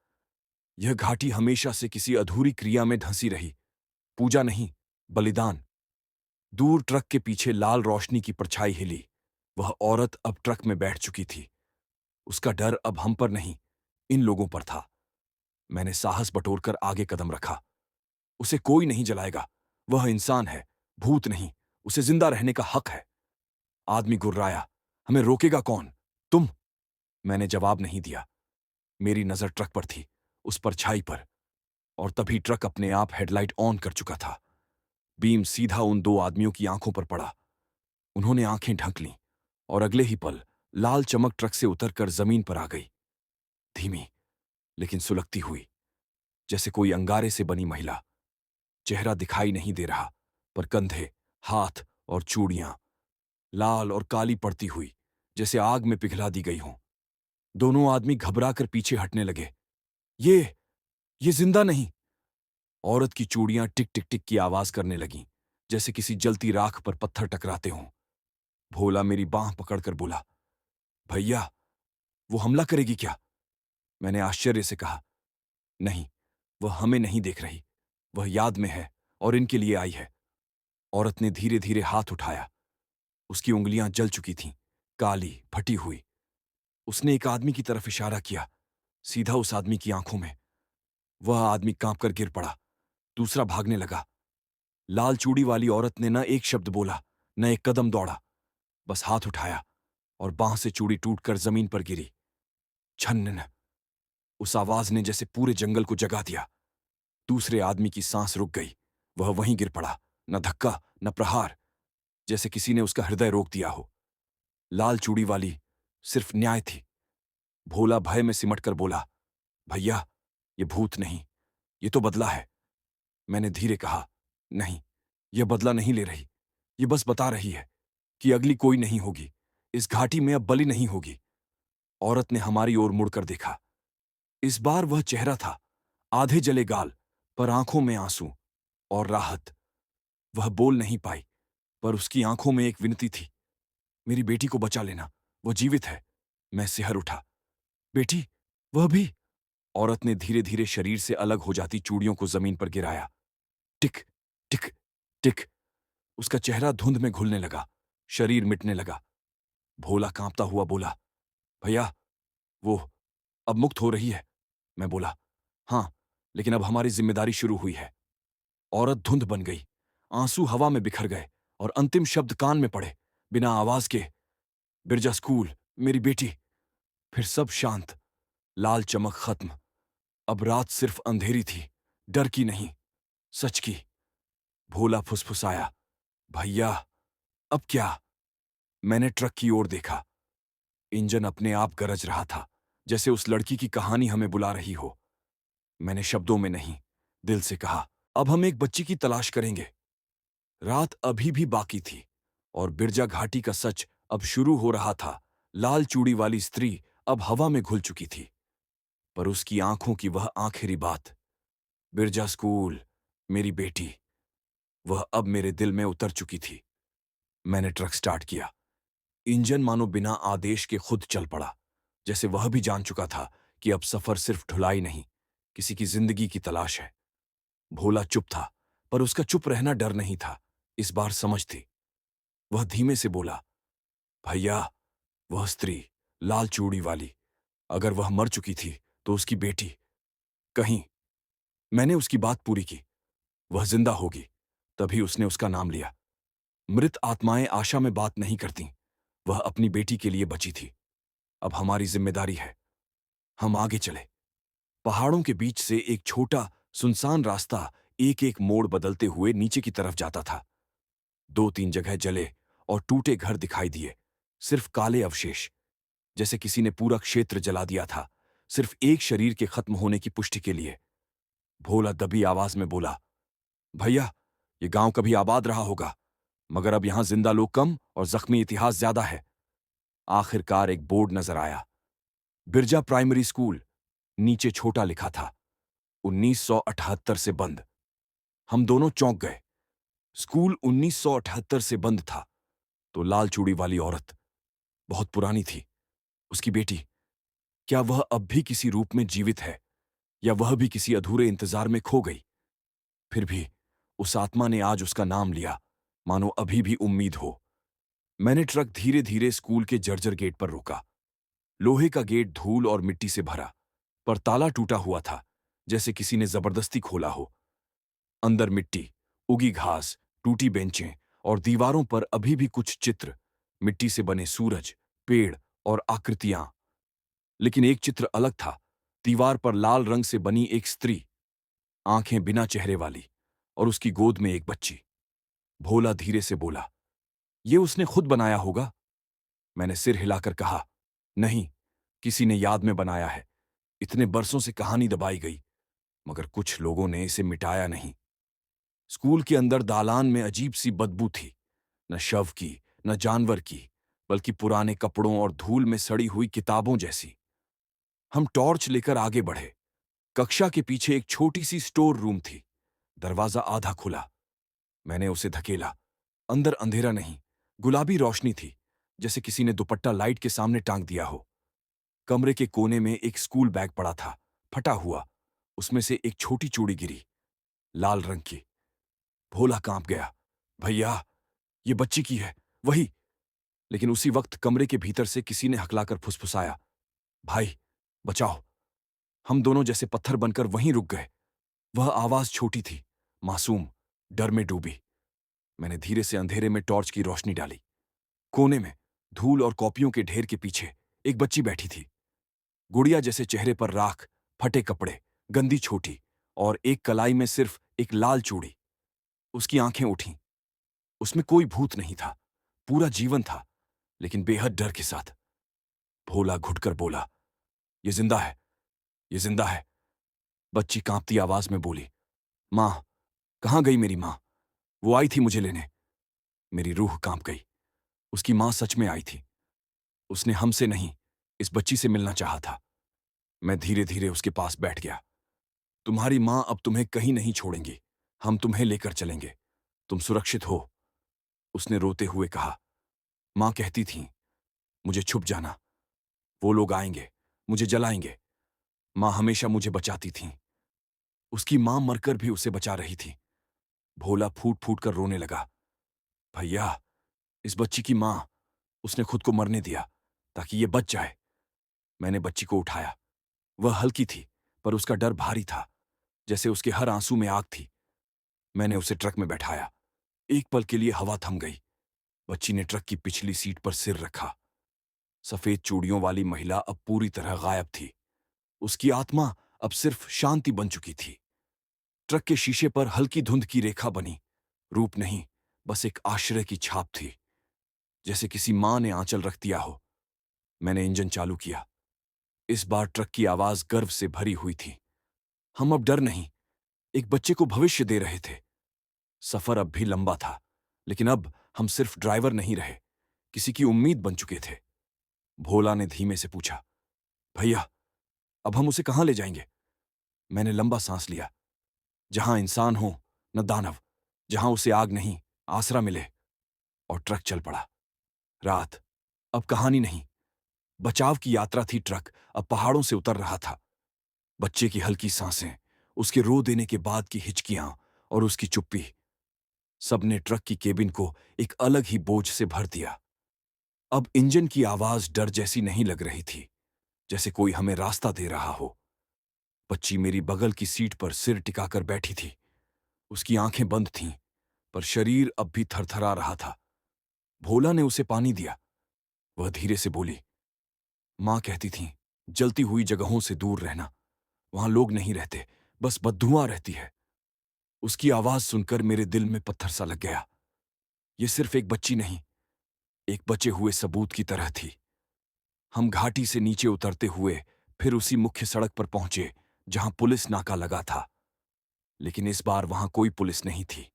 यह घाटी हमेशा से किसी अधूरी क्रिया में धंसी रही, पूजा नहीं, बलिदान। दूर ट्रक के पीछे लाल रोशनी की परछाई हिली। वह औरत अब ट्रक में बैठ चुकी थी। उसका डर अब हम पर नहीं, इन लोगों पर था। मैंने साहस बटोरकर आगे कदम रखा। उसे कोई नहीं जलाएगा, वह इंसान है, भूत नहीं, उसे जिंदा रहने का हक है। आदमी गुर्राया, हमें रोकेगा कौन? तुम? मैंने जवाब नहीं दिया। मेरी नजर ट्रक पर थी, उस परछाई पर, और तभी ट्रक अपने आप हेडलाइट ऑन कर चुका था। बीम सीधा उन दो आदमियों की आंखों पर पड़ा। उन्होंने आंखें ढक लीं, और अगले ही पल लाल चमक ट्रक से उतरकर जमीन पर आ गई, धीमी लेकिन सुलगती हुई, जैसे कोई अंगारे से बनी महिला। चेहरा दिखाई नहीं दे रहा, पर कंधे, हाथ और चूड़ियां लाल और काली पड़ती हुई, जैसे आग में पिघला दी गई हों। दोनों आदमी घबराकर पीछे हटने लगे। ये जिंदा नहीं। औरत की चूड़ियां टिक टिक टिक की आवाज करने लगीं, जैसे किसी जलती राख पर पत्थर टकराते हों। भोला मेरी बांह पकड़कर बोला, भैया, वो हमला करेगी क्या? मैंने आश्चर्य से कहा, नहीं, वह हमें नहीं देख रही, वह याद में है और इनके लिए आई है। औरत ने धीरे धीरे हाथ उठाया। उसकी उंगलियां जल चुकी थीं, काली, फटी हुई। उसने एक आदमी की तरफ इशारा किया, सीधा उस आदमी की आंखों में। वह आदमी कांपकर गिर पड़ा, दूसरा भागने लगा। लाल चूड़ी वाली औरत ने न एक शब्द बोला, न एक कदम दौड़ा, बस हाथ उठाया और बांह से चूड़ी टूटकर जमीन पर गिरी। छन्न। उस आवाज ने जैसे पूरे जंगल को जगा दिया। दूसरे आदमी की सांस रुक गई। वह वहीं गिर पड़ा, न धक्का, न प्रहार, जैसे किसी ने उसका हृदय रोक दिया हो। लाल चूड़ी वाली सिर्फ न्याय थी। भोला भय में सिमटकर बोला, भैया, ये भूत नहीं, ये तो बदला है। मैंने धीरे कहा, नहीं, यह बदला नहीं ले रही, ये बस बता रही है कि अगली कोई नहीं होगी, इस घाटी में अब बलि नहीं होगी। औरत ने हमारी ओर मुड़कर देखा। इस बार वह चेहरा था, आधे जले गाल, पर आंखों में आंसू और राहत। वह बोल नहीं पाई, पर उसकी आंखों में एक विनती थी, मेरी बेटी को बचा लेना, वह जीवित है। मैं सिहर उठा, बेटी, वह भी? औरत ने धीरे धीरे शरीर से अलग हो जाती चूड़ियों को जमीन पर गिराया। टिक टिक टिक। उसका चेहरा धुंध में घुलने लगा, शरीर मिटने लगा। भोला कांपता हुआ बोला, भैया, वो अब मुक्त हो रही है। मैं बोला, हां, लेकिन अब हमारी जिम्मेदारी शुरू हुई है। औरत धुंध बन गई, आंसू हवा में बिखर गए और अंतिम शब्द कान में पड़े, बिना आवाज के, बिरजा स्कूल, मेरी बेटी। फिर सब शांत, लाल चमक खत्म। अब रात सिर्फ अंधेरी थी, डर की नहीं, सच की। भोला फुसफुसाया, भैया, अब क्या? मैंने ट्रक की ओर देखा। इंजन अपने आप गरज रहा था, जैसे उस लड़की की कहानी हमें बुला रही हो। मैंने शब्दों में नहीं, दिल से कहा, अब हम एक बच्ची की तलाश करेंगे। रात अभी भी बाकी थी और बिरजा घाटी का सच अब शुरू हो रहा था। लाल चूड़ी वाली स्त्री अब हवा में घुल चुकी थी, पर उसकी आंखों की वह आखिरी बात, बिरजा स्कूल, मेरी बेटी, वह अब मेरे दिल में उतर चुकी थी। मैंने ट्रक स्टार्ट किया। इंजन मानो बिना आदेश के खुद चल पड़ा, जैसे वह भी जान चुका था कि अब सफर सिर्फ ढुलाई नहीं, किसी की जिंदगी की तलाश है। भोला चुप था, पर उसका चुप रहना डर नहीं था, इस बार समझ थी। वह धीमे से बोला, भैया, वह स्त्री, लाल चूड़ी वाली, अगर वह मर चुकी थी तो उसकी बेटी कहीं। मैंने उसकी बात पूरी की। वह जिंदा होगी। तभी उसने उसका नाम लिया। मृत आत्माएं आशा में बात नहीं करती। वह अपनी बेटी के लिए बची थी। अब हमारी जिम्मेदारी है। हम आगे चले। पहाड़ों के बीच से एक छोटा सुनसान रास्ता एक एक मोड़ बदलते हुए नीचे की तरफ जाता था। दो तीन जगह जले और टूटे घर दिखाई दिए, सिर्फ काले अवशेष, जैसे किसी ने पूरा क्षेत्र जला दिया था, सिर्फ एक शरीर के खत्म होने की पुष्टि के लिए। भोला दबी आवाज में बोला, भैया, ये गांव कभी आबाद रहा होगा, मगर अब यहां जिंदा लोग कम और जख्मी इतिहास ज्यादा है। आखिरकार एक बोर्ड नजर आया, बिरजा प्राइमरी स्कूल। नीचे छोटा लिखा था, 1978 से बंद। हम दोनों चौंक गए। स्कूल 1978 से बंद था तो लाल चूड़ी वाली औरत बहुत पुरानी थी। उसकी बेटी, क्या वह अब भी किसी रूप में जीवित है, या वह भी किसी अधूरे इंतजार में खो गई? फिर भी उस आत्मा ने आज उसका नाम लिया, मानो अभी भी उम्मीद हो। मैंने ट्रक धीरे धीरे स्कूल के जर्जर गेट पर रोका। लोहे का गेट धूल और मिट्टी से भरा, पर ताला टूटा हुआ था, जैसे किसी ने जबरदस्ती खोला हो। अंदर मिट्टी, उगी घास, टूटी बेंचें और दीवारों पर अभी भी कुछ चित्र, मिट्टी से बने सूरज, पेड़ और आकृतियां। लेकिन एक चित्र अलग था। दीवार पर लाल रंग से बनी एक स्त्री, आंखें बिना चेहरे वाली, और उसकी गोद में एक बच्ची। भोला धीरे से बोला, ये उसने खुद बनाया होगा? मैंने सिर हिलाकर कहा, नहीं, किसी ने याद में बनाया है। इतने बरसों से कहानी दबाई गई, मगर कुछ लोगों ने इसे मिटाया नहीं। स्कूल के अंदर दालान में अजीब सी बदबू थी, न शव की, न जानवर की, बल्कि पुराने कपड़ों और धूल में सड़ी हुई किताबों जैसी। हम टॉर्च लेकर आगे बढ़े। कक्षा के पीछे एक छोटी सी स्टोर रूम थी। दरवाजा आधा खुला। मैंने उसे धकेला। अंदर अंधेरा नहीं, गुलाबी रोशनी थी, जैसे किसी ने दुपट्टा लाइट के सामने टांग दिया हो। कमरे के कोने में एक स्कूल बैग पड़ा था, फटा हुआ। उसमें से एक छोटी चूड़ी गिरी, लाल रंग की। भोला कांप गया, भैया, ये बच्ची की है, वही। लेकिन उसी वक्त कमरे के भीतर से किसी ने हकलाकर फुसफुसाया, भाई, बचाओ। हम दोनों जैसे पत्थर बनकर वहीं रुक गए। वह आवाज छोटी थी, मासूम, डर में डूबी। मैंने धीरे से अंधेरे में टॉर्च की रोशनी डाली। कोने में, धूल और कॉपियों के ढेर के पीछे, एक बच्ची बैठी थी। गुड़िया जैसे चेहरे पर राख, फटे कपड़े, गंदी छोटी, और एक कलाई में सिर्फ एक लाल चूड़ी। उसकी आंखें उठीं। उसमें कोई भूत नहीं था, पूरा जीवन था, लेकिन बेहद डर के साथ। भोला घुटकर बोला, ये जिंदा है, ये जिंदा है। बच्ची कांपती आवाज में बोली, मां, कहां गई मेरी मां? वो आई थी मुझे लेने। मेरी रूह कांप गई। उसकी मां सच में आई थी। उसने हमसे नहीं, इस बच्ची से मिलना चाहा था। मैं धीरे धीरे उसके पास बैठ गया। तुम्हारी मां अब तुम्हें कहीं नहीं छोड़ेंगी। हम तुम्हें लेकर चलेंगे। तुम सुरक्षित हो। उसने रोते हुए कहा। मां कहती थी, मुझे छुप जाना, वो लोग आएंगे, मुझे जलाएंगे। मां हमेशा मुझे बचाती थी। उसकी मां मरकर भी उसे बचा रही थी। भोला फूट फूट कर रोने लगा। भैया, इस बच्ची की मां, उसने खुद को मरने दिया ताकि ये बच जाए। मैंने बच्ची को उठाया। वह हल्की थी, पर उसका डर भारी था, जैसे उसके हर आंसू में आग थी। मैंने उसे ट्रक में बैठाया। एक पल के लिए हवा थम गई। बच्ची ने ट्रक की पिछली सीट पर सिर रखा। सफेद चूड़ियों वाली महिला अब पूरी तरह गायब थी। उसकी आत्मा अब सिर्फ शांति बन चुकी थी। ट्रक के शीशे पर हल्की धुंध की रेखा बनी। रूप नहीं, बस एक आश्रय की छाप थी, जैसे किसी मां ने आंचल रख दिया हो। मैंने इंजन चालू किया। इस बार ट्रक की आवाज गर्व से भरी हुई थी। हम अब डर नहीं, एक बच्चे को भविष्य दे रहे थे। सफर अब भी लंबा था, लेकिन अब हम सिर्फ ड्राइवर नहीं रहे, किसी की उम्मीद बन चुके थे। भोला ने धीमे से पूछा, भैया, अब हम उसे कहां ले जाएंगे? मैंने लंबा सांस लिया। जहां इंसान हो, न दानव, जहां उसे आग नहीं, आसरा मिले। और ट्रक चल पड़ा। रात, अब कहानी नहीं, बचाव की यात्रा थी। ट्रक अब पहाड़ों से उतर रहा था। बच्चे की हल्की सांसें, उसके रो देने के बाद की हिचकियां, और उसकी चुप्पी, सबने ट्रक की केबिन को एक अलग ही बोझ से भर दिया। अब इंजन की आवाज डर जैसी नहीं लग रही थी, जैसे कोई हमें रास्ता दे रहा हो। बच्ची मेरी बगल की सीट पर सिर टिकाकर बैठी थी। उसकी आंखें बंद थीं, पर शरीर अब भी थरथरा रहा था। भोला ने उसे पानी दिया। वह धीरे से बोली, मां कहती थी, जलती हुई जगहों से दूर रहना, वहां लोग नहीं रहते, बस बददुआ रहती है। उसकी आवाज सुनकर मेरे दिल में पत्थर सा लग गया। ये सिर्फ एक बच्ची नहीं, एक बचे हुए सबूत की तरह थी। हम घाटी से नीचे उतरते हुए फिर उसी मुख्य सड़क पर पहुंचे जहां पुलिस नाका लगा था, लेकिन इस बार वहां कोई पुलिस नहीं थी।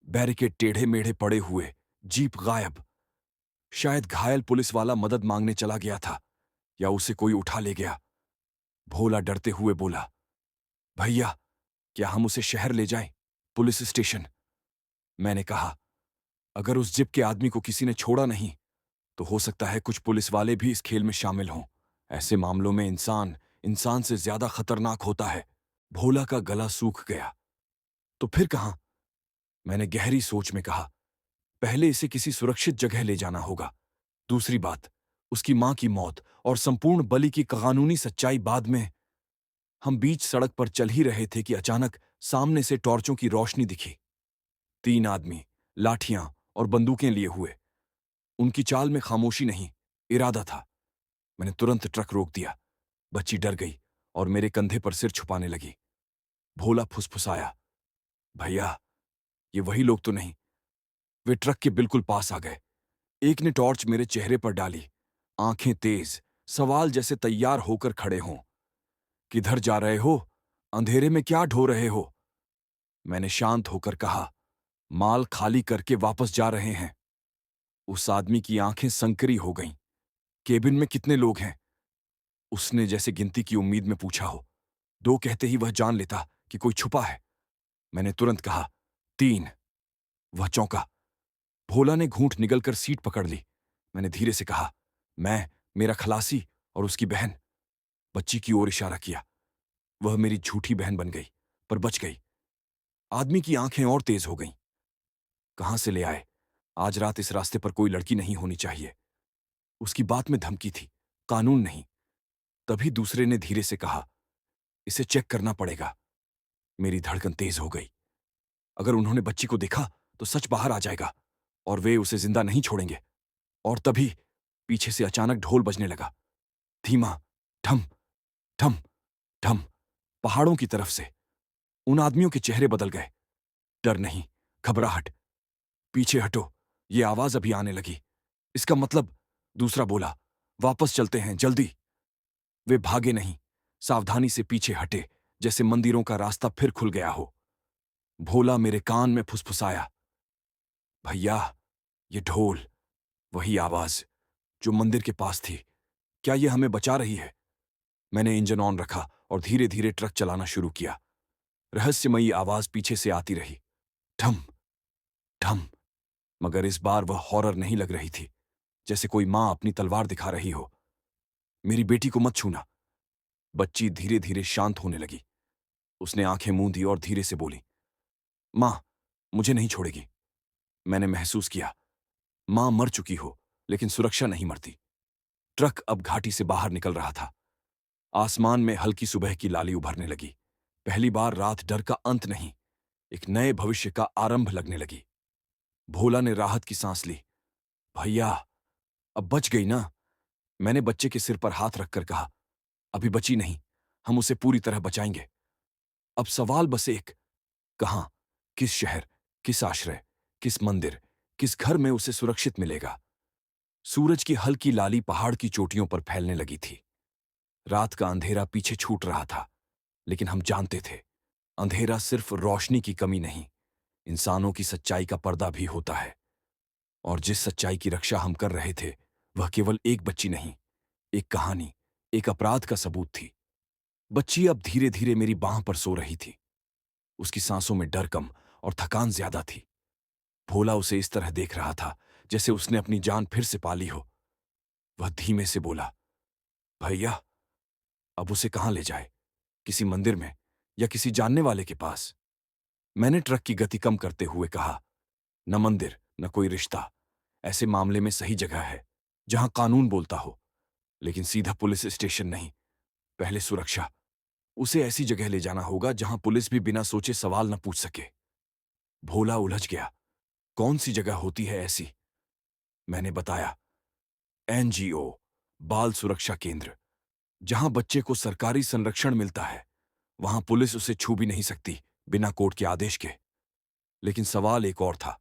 बैरिकेड टेढ़े मेढ़े पड़े हुए, जीप गायब। शायद घायल पुलिस वाला मदद मांगने चला गया था, या उसे कोई उठा ले गया। भोला डरते हुए बोला, भैया, क्या हम उसे शहर ले जाएं? Police station? मैंने कहा, अगर उस जिप के आदमी को किसी ने छोड़ा नहीं, तो हो सकता है कुछ पुलिस वाले भी इस खेल में शामिल हों। ऐसे मामलों में इंसान इंसान से ज्यादा खतरनाक होता है। भोला का गला सूख गया। तो फिर कहां? मैंने गहरी सोच में कहा, पहले इसे किसी सुरक्षित जगह ले जाना होगा। दूसरी बात, उसकी मां की मौत और संपूर्ण बलि की कानूनी सच्चाई बाद में। हम बीच सड़क पर चल ही रहे थे कि अचानक सामने से टॉर्चों की रोशनी दिखी। 3 आदमी, लाठियां और बंदूकें लिए हुए। उनकी चाल में खामोशी नहीं, इरादा था। मैंने तुरंत ट्रक रोक दिया। बच्ची डर गई और मेरे कंधे पर सिर छुपाने लगी। भोला फुसफुसाया, भैया, ये वही लोग तो नहीं? वे ट्रक के बिल्कुल पास आ गए। एक ने टॉर्च मेरे चेहरे पर डाली, आंखें तेज, सवाल जैसे तैयार होकर खड़े हों। किधर जा रहे हो? अंधेरे में क्या ढो रहे हो? मैंने शांत होकर कहा, माल खाली करके वापस जा रहे हैं। उस आदमी की आंखें संकरी हो गईं। केबिन में कितने लोग हैं? उसने जैसे गिनती की उम्मीद में पूछा हो। 2 कहते ही वह जान लेता कि कोई छुपा है। मैंने तुरंत कहा, 3। वह चौंका। भोला ने घूंट निगलकर सीट पकड़ ली। मैंने धीरे से कहा, मैं, मेरा खलासी और उसकी बहन। बच्ची की ओर इशारा किया। वह मेरी झूठी बहन बन गई, पर बच गई। आदमी की आंखें और तेज हो गईं। कहां से ले आए? आज रात इस रास्ते पर कोई लड़की नहीं होनी चाहिए। उसकी बात में धमकी थी, कानून नहीं। तभी दूसरे ने धीरे से कहा, इसे चेक करना पड़ेगा। मेरी धड़कन तेज हो गई। अगर उन्होंने बच्ची को देखा तो सच बाहर आ जाएगा और वे उसे जिंदा नहीं छोड़ेंगे। और तभी पीछे से अचानक ढोल बजने लगा, धीमा, ठम ठम ठम, पहाड़ों की तरफ से। उन आदमियों के चेहरे बदल गए। डर नहीं, घबराहट। पीछे हटो, ये आवाज अभी आने लगी। इसका मतलब, दूसरा बोला, वापस चलते हैं, जल्दी। वे भागे नहीं, सावधानी से पीछे हटे, जैसे मंदिरों का रास्ता फिर खुल गया हो। भोला मेरे कान में फुसफुसाया, भैया, ये ढोल, वही आवाज जो मंदिर के पास थी, क्या ये हमें बचा रही है? मैंने इंजन ऑन रखा और धीरे धीरे ट्रक चलाना शुरू किया। रहस्यमयी आवाज पीछे से आती रही, ठम ठम, मगर इस बार वह हॉरर नहीं लग रही थी, जैसे कोई मां अपनी तलवार दिखा रही हो। मेरी बेटी को मत छूना। बच्ची धीरे धीरे शांत होने लगी। उसने आंखें मूंदी और धीरे से बोली, मां, मुझे नहीं छोड़ेगी। मैंने महसूस किया, मां मर चुकी हो, लेकिन सुरक्षा नहीं मरती। ट्रक अब घाटी से बाहर निकल रहा था। आसमान में हल्की सुबह की लाली उभरने लगी। पहली बार रात डर का अंत नहीं, एक नए भविष्य का आरंभ लगने लगी। भोला ने राहत की सांस ली। भैया, अब बच गई ना? मैंने बच्चे के सिर पर हाथ रखकर कहा, अभी बची नहीं, हम उसे पूरी तरह बचाएंगे। अब सवाल बस एक, कहां, किस शहर, किस आश्रय, किस मंदिर, किस घर में उसे सुरक्षित मिलेगा? सूरज की हल्की लाली पहाड़ की चोटियों पर फैलने लगी थी। रात का अंधेरा पीछे छूट रहा था, लेकिन हम जानते थे, अंधेरा सिर्फ रोशनी की कमी नहीं, इंसानों की सच्चाई का पर्दा भी होता है। और जिस सच्चाई की रक्षा हम कर रहे थे, वह केवल एक बच्ची नहीं, एक कहानी, एक अपराध का सबूत थी। बच्ची अब धीरे धीरे मेरी बांह पर सो रही थी। उसकी सांसों में डर कम और थकान ज्यादा थी। भोला उसे इस तरह देख रहा था जैसे उसने अपनी जान फिर से पाली हो। वह धीमे से बोला, भैया, अब उसे कहां ले जाए? किसी मंदिर में या किसी जानने वाले के पास? मैंने ट्रक की गति कम करते हुए कहा, न मंदिर न कोई रिश्ता। ऐसे मामले में सही जगह है जहां कानून बोलता हो, लेकिन सीधा पुलिस स्टेशन नहीं। पहले सुरक्षा। उसे ऐसी जगह ले जाना होगा जहां पुलिस भी बिना सोचे सवाल न पूछ सके। भोला उलझ गया। कौन सी जगह होती है ऐसी? मैंने बताया, एनजीओ, बाल सुरक्षा केंद्र। जहां बच्चे को सरकारी संरक्षण मिलता है, वहां पुलिस उसे छू भी नहीं सकती बिना कोर्ट के आदेश के। लेकिन सवाल एक और था,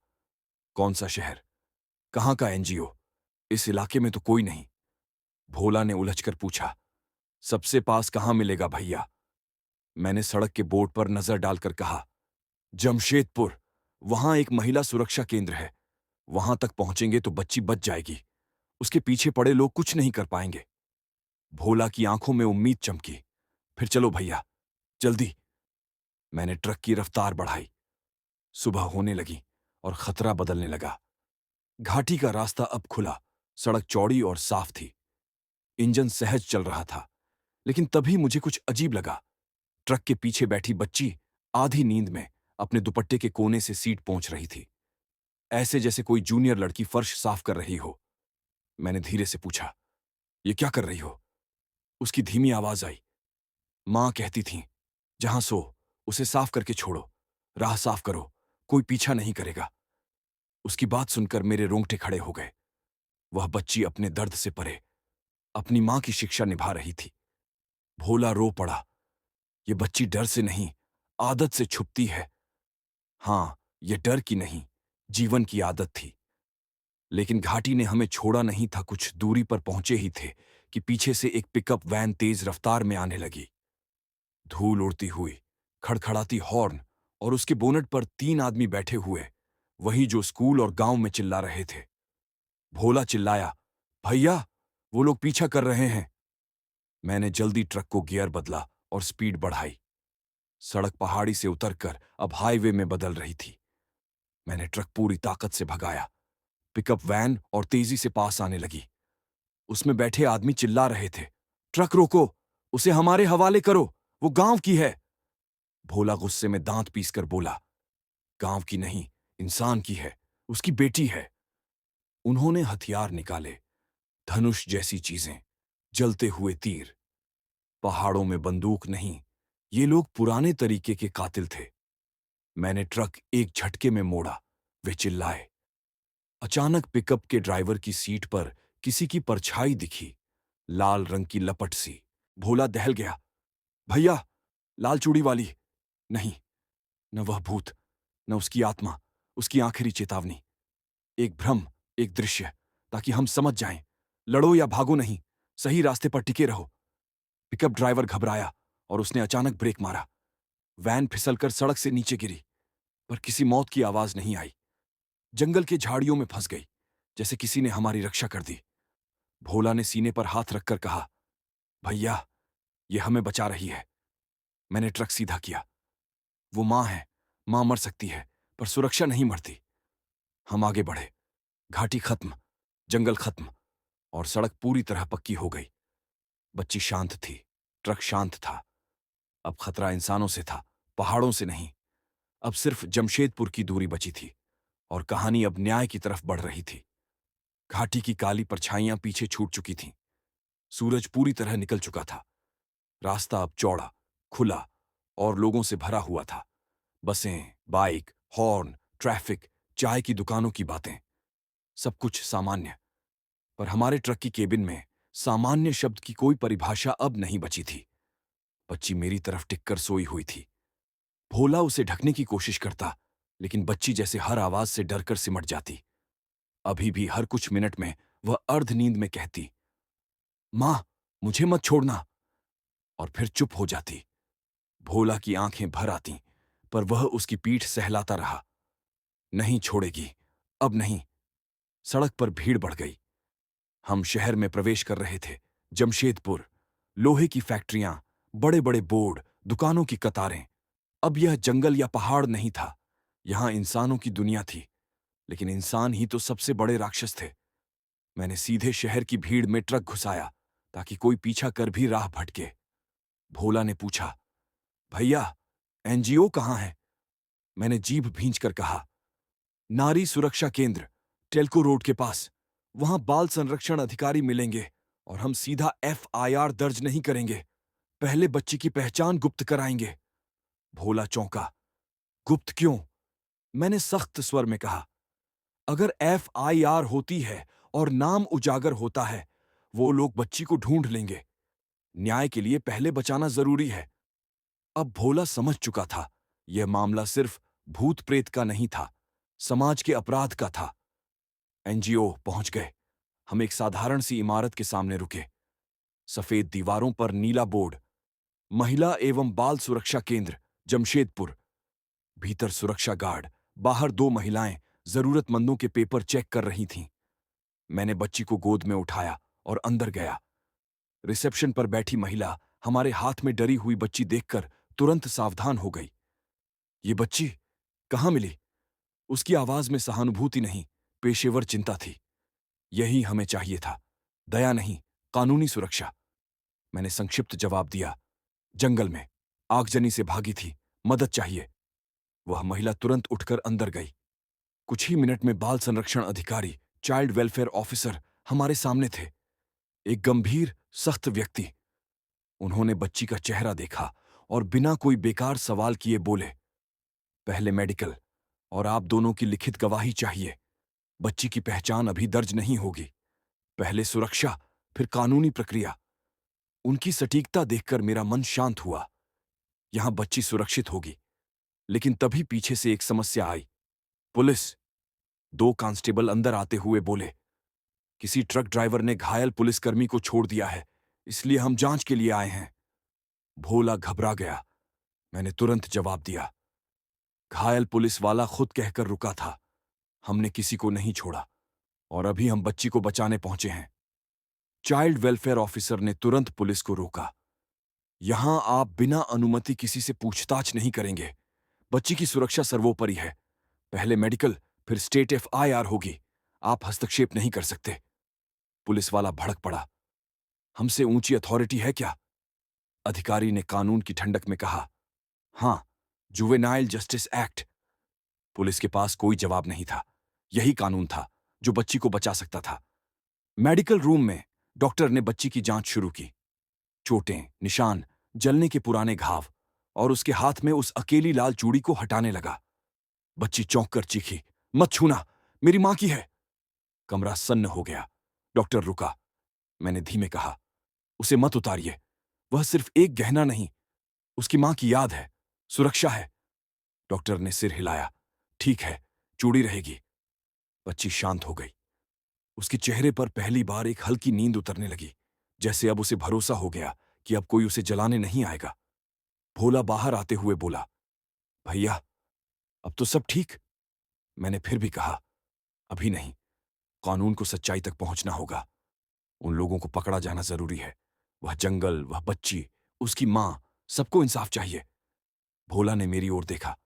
कौन सा शहर, कहां का एनजीओ? इस इलाके में तो कोई नहीं। भोला ने उलझकर पूछा, सबसे पास कहां मिलेगा भैया? मैंने सड़क के बोर्ड पर नजर डालकर कहा, जमशेदपुर। वहां एक महिला सुरक्षा केंद्र है। वहां तक पहुंचेंगे तो बच्ची बच जाएगी। उसके पीछे पड़े लोग कुछ नहीं कर पाएंगे। भोला की आंखों में उम्मीद चमकी। फिर चलो भैया, जल्दी। मैंने ट्रक की रफ्तार बढ़ाई। सुबह होने लगी और खतरा बदलने लगा। घाटी का रास्ता अब खुला, सड़क चौड़ी और साफ थी। इंजन सहज चल रहा था। लेकिन तभी मुझे कुछ अजीब लगा। ट्रक के पीछे बैठी बच्ची आधी नींद में अपने दुपट्टे के कोने से सीट पहुंच रही थी, ऐसे जैसे कोई जूनियर लड़की फर्श साफ कर रही हो। मैंने धीरे से पूछा, ये क्या कर रही हो? उसकी धीमी आवाज आई, मां कहती थी, जहां सो उसे साफ करके छोड़ो, राह साफ करो, कोई पीछा नहीं करेगा। उसकी बात सुनकर मेरे रोंगटे खड़े हो गए। वह बच्ची अपने दर्द से परे अपनी मां की शिक्षा निभा रही थी। भोला रो पड़ा। ये बच्ची डर से नहीं, आदत से छुपती है। हां, ये डर की नहीं, जीवन की आदत थी। लेकिन घाटी ने हमें छोड़ा नहीं था। कुछ दूरी पर पहुंचे ही थे कि पीछे से एक पिकअप वैन तेज रफ्तार में आने लगी। धूल उड़ती हुई, खड़खड़ाती हॉर्न और उसके बोनट पर 3 आदमी बैठे हुए, वही जो स्कूल और गांव में चिल्ला रहे थे। भोला चिल्लाया, भैया, वो लोग पीछा कर रहे हैं। मैंने जल्दी ट्रक को गियर बदला और स्पीड बढ़ाई। सड़क पहाड़ी से उतरकर अब हाईवे में बदल रही थी। मैंने ट्रक पूरी ताकत से भगाया। पिकअप वैन और तेजी से पास आने लगी। उसमें बैठे आदमी चिल्ला रहे थे, ट्रक रोको, उसे हमारे हवाले करो, वो गांव की है। भोला गुस्से में दांत पीसकर बोला, गांव की नहीं, इंसान की है, उसकी बेटी है। उन्होंने हथियार निकाले, धनुष जैसी चीजें, जलते हुए तीर। पहाड़ों में बंदूक नहीं, ये लोग पुराने तरीके के कातिल थे। मैंने ट्रक एक झटके में मोड़ा। वे चिल्लाए। अचानक पिकअप के ड्राइवर की सीट पर किसी की परछाई दिखी, लाल रंग की लपट सी। भोला दहल गया, भैया, लाल चूड़ी वाली। नहीं, न वह भूत, न उसकी आत्मा, उसकी आखिरी चेतावनी। एक भ्रम, एक दृश्य, ताकि हम समझ जाएं, लड़ो या भागो नहीं, सही रास्ते पर टिके रहो। पिकअप ड्राइवर घबराया और उसने अचानक ब्रेक मारा। वैन फिसलकर सड़क से नीचे गिरी, पर किसी मौत की आवाज नहीं आई। जंगल के झाड़ियों में फंस गई, जैसे किसी ने हमारी रक्षा कर दी। भोला ने सीने पर हाथ रखकर कहा, भैया, ये हमें बचा रही है। मैंने ट्रक सीधा किया। वो मां है, मां मर सकती है, पर सुरक्षा नहीं मरती। हम आगे बढ़े। घाटी खत्म, जंगल खत्म और सड़क पूरी तरह पक्की हो गई। बच्ची शांत थी, ट्रक शांत था। अब खतरा इंसानों से था, पहाड़ों से नहीं। अब सिर्फ जमशेदपुर की दूरी बची थी और कहानी अब न्याय की तरफ बढ़ रही थी। घाटी की काली परछाइयां पीछे छूट चुकी थीं। सूरज पूरी तरह निकल चुका था। रास्ता अब चौड़ा, खुला और लोगों से भरा हुआ था। बसें, बाइक, हॉर्न, ट्रैफिक, चाय की दुकानों की बातें, सब कुछ सामान्य। पर हमारे ट्रक की केबिन में सामान्य शब्द की कोई परिभाषा अब नहीं बची थी। बच्ची मेरी तरफ टिककर सोई हुई थी। भोला उसे ढकने की कोशिश करता, लेकिन बच्ची जैसे हर आवाज से डरकर सिमट जाती। अभी भी हर कुछ मिनट में वह अर्ध नींद में कहती, मां, मुझे मत छोड़ना, और फिर चुप हो जाती। भोला की आंखें भर आती, पर वह उसकी पीठ सहलाता रहा। नहीं छोड़ेगी, अब नहीं। सड़क पर भीड़ बढ़ गई। हम शहर में प्रवेश कर रहे थे। जमशेदपुर, लोहे की फैक्ट्रियां, बड़े बड़े बोर्ड, दुकानों की कतारें। अब यह जंगल या पहाड़ नहीं था, यहां इंसानों की दुनिया थी। लेकिन इंसान ही तो सबसे बड़े राक्षस थे। मैंने सीधे शहर की भीड़ में ट्रक घुसाया, ताकि कोई पीछा कर भी राह भटके। भोला ने पूछा, भैया, एनजीओ कहां है? मैंने जीभ भींचकर कहा, नारी सुरक्षा केंद्र, टेल्को रोड के पास। वहां बाल संरक्षण अधिकारी मिलेंगे और हम सीधा FIR दर्ज नहीं करेंगे, पहले बच्ची की पहचान गुप्त कराएंगे। भोला चौंका। गुप्त क्यों? मैंने सख्त स्वर में कहा। अगर FIR होती है और नाम उजागर होता है, वो लोग बच्ची को ढूंढ लेंगे। न्याय के लिए पहले बचाना जरूरी है। अब भोला समझ चुका था, यह मामला सिर्फ भूत प्रेत का नहीं था, समाज के अपराध का था। NGO पहुंच गए। हम एक साधारण सी इमारत के सामने रुके। सफेद दीवारों पर नीला बोर्ड, महिला एवं बाल सुरक्षा केंद्र, जमशेदपुर। भीतर सुरक्षा गार्ड, बाहर 2 महिलाएं जरूरतमंदों के पेपर चेक कर रही थीं। मैंने बच्ची को गोद में उठाया और अंदर गया। रिसेप्शन पर बैठी महिला हमारे हाथ में डरी हुई बच्ची देखकर तुरंत सावधान हो गई। ये बच्ची कहाँ मिली? उसकी आवाज में सहानुभूति नहीं, पेशेवर चिंता थी। यही हमें चाहिए था, दया नहीं, कानूनी सुरक्षा। मैंने संक्षिप्त जवाब दिया, जंगल में आगजनी से भागी थी, मदद चाहिए। वह महिला तुरंत उठकर अंदर गई। कुछ ही मिनट में बाल संरक्षण अधिकारी, चाइल्ड वेलफेयर ऑफिसर हमारे सामने थे। एक गंभीर, सख्त व्यक्ति। उन्होंने बच्ची का चेहरा देखा और बिना कोई बेकार सवाल किए बोले, पहले मेडिकल और आप दोनों की लिखित गवाही चाहिए। बच्ची की पहचान अभी दर्ज नहीं होगी। पहले सुरक्षा, फिर कानूनी प्रक्रिया। उनकी सटीकता देखकर मेरा मन शांत हुआ। यहां बच्ची सुरक्षित होगी। लेकिन तभी पीछे से एक समस्या आई। पुलिस। 2 कांस्टेबल अंदर आते हुए बोले, किसी ट्रक ड्राइवर ने घायल पुलिसकर्मी को छोड़ दिया है, इसलिए हम जांच के लिए आए हैं। भोला घबरा गया। मैंने तुरंत जवाब दिया, घायल पुलिस वाला खुद कहकर रुका था, हमने किसी को नहीं छोड़ा और अभी हम बच्ची को बचाने पहुंचे हैं। चाइल्ड वेलफेयर ऑफिसर ने तुरंत पुलिस को रोका। यहां आप बिना अनुमति किसी से पूछताछ नहीं करेंगे। बच्ची की सुरक्षा सर्वोपरि है। पहले मेडिकल, फिर स्टेट FIR होगी। आप हस्तक्षेप नहीं कर सकते। पुलिस वाला भड़क पड़ा। हमसे ऊंची अथॉरिटी है क्या? अधिकारी ने कानून की ठंडक में कहा, हां, जुवेनाइल जस्टिस एक्ट। पुलिस के पास कोई जवाब नहीं था। यही कानून था जो बच्ची को बचा सकता था। मेडिकल रूम में डॉक्टर ने बच्ची की जांच शुरू की। चोटें, निशान, जलने के पुराने घाव, और उसके हाथ में उस अकेली लाल चूड़ी को हटाने लगा। बच्ची चौंक कर चीखी, मत छूना, मेरी मां की है। कमरा सन्न हो गया। डॉक्टर रुका। मैंने धीमे कहा, उसे मत उतारिए। वह सिर्फ एक गहना नहीं, उसकी मां की याद है, सुरक्षा है। डॉक्टर ने सिर हिलाया, ठीक है, चूड़ी रहेगी। बच्ची शांत हो गई। उसके चेहरे पर पहली बार एक हल्की नींद उतरने लगी, जैसे अब उसे भरोसा हो गया कि अब कोई उसे जलाने नहीं आएगा। भोला बाहर आते हुए बोला, भैया, अब तो सब ठीक? मैंने फिर भी कहा, अभी नहीं, कानून को सच्चाई तक पहुंचना होगा। उन लोगों को पकड़ा जाना जरूरी है। वह जंगल, वह बच्ची, उसकी मां, सबको इंसाफ चाहिए। भोला ने मेरी ओर देखा,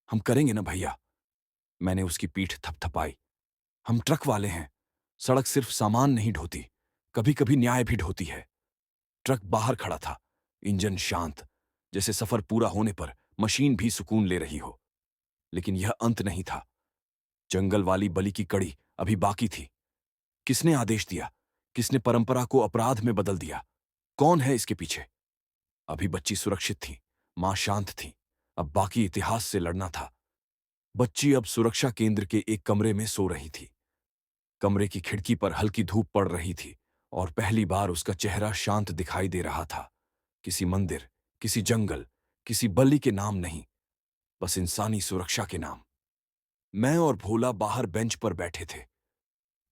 हम करेंगे ना भैया? मैंने उसकी पीठ थपथपाई। हम ट्रक वाले हैं। सड़क सिर्फ सामान नहीं ढोती, कभी कभी न्याय भी ढोती है। ट्रक बाहर खड़ा था, इंजन शांत, जैसे सफर पूरा होने पर मशीन भी सुकून ले रही हो। लेकिन यह अंत नहीं था। जंगल वाली बलि की कड़ी अभी बाकी थी। किसने आदेश दिया? किसने परंपरा को अपराध में बदल दिया? कौन है इसके पीछे? अभी बच्ची सुरक्षित थी, मां शांत थी। अब बाकी इतिहास से लड़ना था। बच्ची अब सुरक्षा केंद्र के एक कमरे में सो रही थी। कमरे की खिड़की पर हल्की धूप पड़ रही थी और पहली बार उसका चेहरा शांत दिखाई दे रहा था। किसी मंदिर, किसी जंगल, किसी बलि के नाम नहीं, बस इंसानी सुरक्षा के नाम। मैं और भोला बाहर बेंच पर बैठे थे।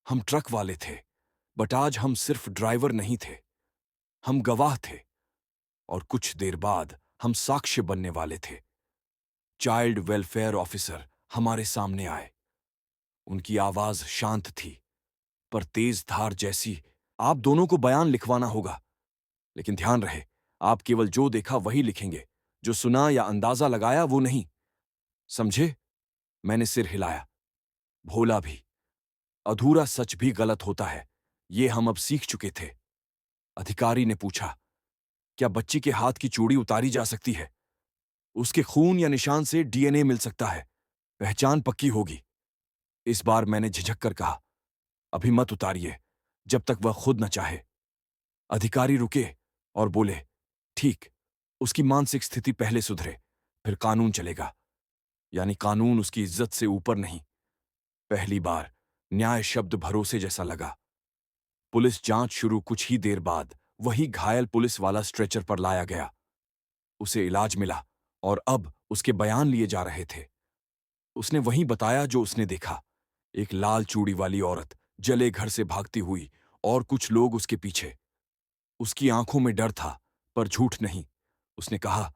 हम ट्रक वाले थे, बट आज हम सिर्फ ड्राइवर नहीं थे, हम गवाह थे। और कुछ देर बाद हम साक्ष्य बनने वाले थे। चाइल्ड वेलफेयर ऑफिसर हमारे सामने आए। उनकी आवाज शांत थी, पर तेज धार जैसी। आप दोनों को बयान लिखवाना होगा, लेकिन ध्यान रहे, आप केवल जो देखा वही लिखेंगे, जो सुना या अंदाजा लगाया वो नहीं। समझे? मैंने सिर हिलाया। भोला भी। अधूरा सच भी गलत होता है, ये हम अब सीख चुके थे। अधिकारी ने पूछा, क्या बच्ची के हाथ की चूड़ी उतारी जा सकती है? उसके खून या निशान से डीएनए मिल सकता है, पहचान पक्की होगी। इस बार मैंने झिझक कर कहा, अभी मत उतारिए, जब तक वह खुद न चाहे। अधिकारी रुके और बोले, ठीक, उसकी मानसिक स्थिति पहले सुधरे, फिर कानून चलेगा। यानी कानून उसकी इज्जत से ऊपर नहीं। पहली बार न्याय शब्द भरोसे जैसा लगा। पुलिस जांच शुरू कुछ ही देर बाद वही घायल पुलिस वाला स्ट्रेचर पर लाया गया। उसे इलाज मिला और अब उसके बयान लिए जा रहे थे। उसने वही बताया जो उसने देखा, एक लाल चूड़ी वाली औरत जले घर से भागती हुई और कुछ लोग उसके पीछे। उसकी आंखों में डर था, पर झूठ नहीं। उसने कहा,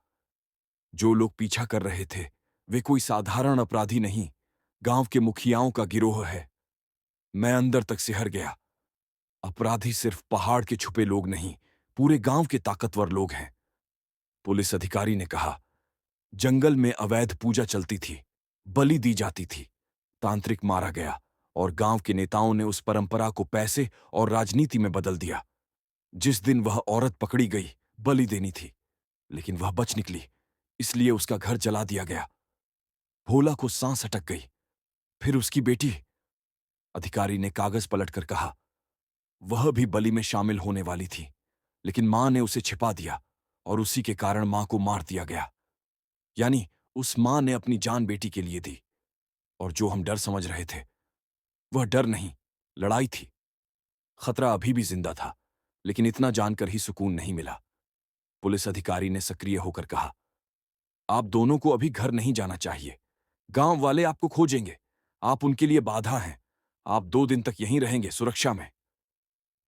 जो लोग पीछा कर रहे थे वे कोई साधारण अपराधी नहीं, गांव के मुखियाओं का गिरोह है। मैं अंदर तक सिहर गया। अपराधी सिर्फ पहाड़ के छुपे लोग नहीं, पूरे गांव के ताकतवर लोग हैं। पुलिस अधिकारी ने कहा, जंगल में अवैध पूजा चलती थी, बलि दी जाती थी, तांत्रिक मारा गया और गांव के नेताओं ने उस परंपरा को पैसे और राजनीति में बदल दिया। जिस दिन वह औरत पकड़ी गई, बलि देनी थी, लेकिन वह बच निकली, इसलिए उसका घर जला दिया गया। भोला को सांस अटक गई। फिर उसकी बेटी, अधिकारी ने कागज पलटकर कहा, वह भी बलि में शामिल होने वाली थी, लेकिन मां ने उसे छिपा दिया और उसी के कारण मां को मार दिया गया। यानी उस मां ने अपनी जान बेटी के लिए दी। और जो हम डर समझ रहे थे, वह डर नहीं, लड़ाई थी। खतरा अभी भी जिंदा था, लेकिन इतना जानकर ही सुकून नहीं मिला। पुलिस अधिकारी ने सक्रिय होकर कहा, आप दोनों को अभी घर नहीं जाना चाहिए। गांव वाले आपको खोजेंगे, आप उनके लिए बाधा हैं। आप 2 दिन तक यहीं रहेंगे, सुरक्षा में।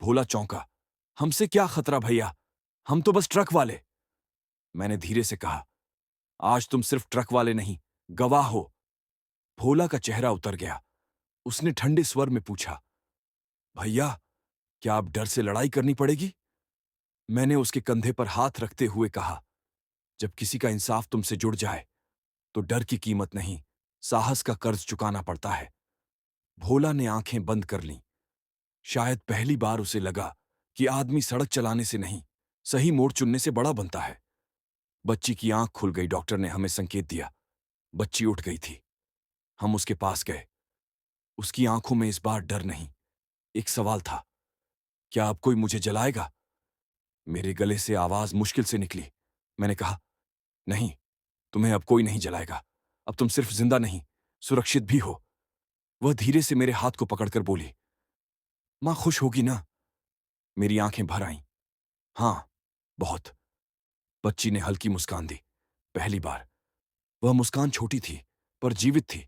भोला चौंका, हमसे क्या खतरा भैया, हम तो बस ट्रक वाले। मैंने धीरे से कहा, आज तुम सिर्फ ट्रक वाले नहीं, गवाह हो। भोला का चेहरा उतर गया। उसने ठंडे स्वर में पूछा, भैया, क्या आप डर से लड़ाई करनी पड़ेगी? मैंने उसके कंधे पर हाथ रखते हुए कहा, जब किसी का इंसाफ तुमसे जुड़ जाए तो डर की कीमत नहीं, साहस का कर्ज चुकाना पड़ता है। भोला ने आंखें बंद कर लीं। शायद पहली बार उसे लगा कि आदमी सड़क चलाने से नहीं, सही मोड़ चुनने से बड़ा बनता है। बच्ची की आंख खुल गई। डॉक्टर ने हमें संकेत दिया। बच्ची उठ गई थी। हम उसके पास गए। उसकी आंखों में इस बार डर नहीं, एक सवाल था, क्या अब कोई मुझे जलाएगा? मेरे गले से आवाज मुश्किल से निकली। मैंने कहा, नहीं, तुम्हें अब कोई नहीं जलाएगा। अब तुम सिर्फ जिंदा नहीं, सुरक्षित भी हो। वह धीरे से मेरे हाथ को पकड़कर बोली, मां खुश होगी ना? मेरी आंखें भर आईं। हां, बहुत। बच्ची ने हल्की मुस्कान दी। पहली बार। वह मुस्कान छोटी थी, पर जीवित थी।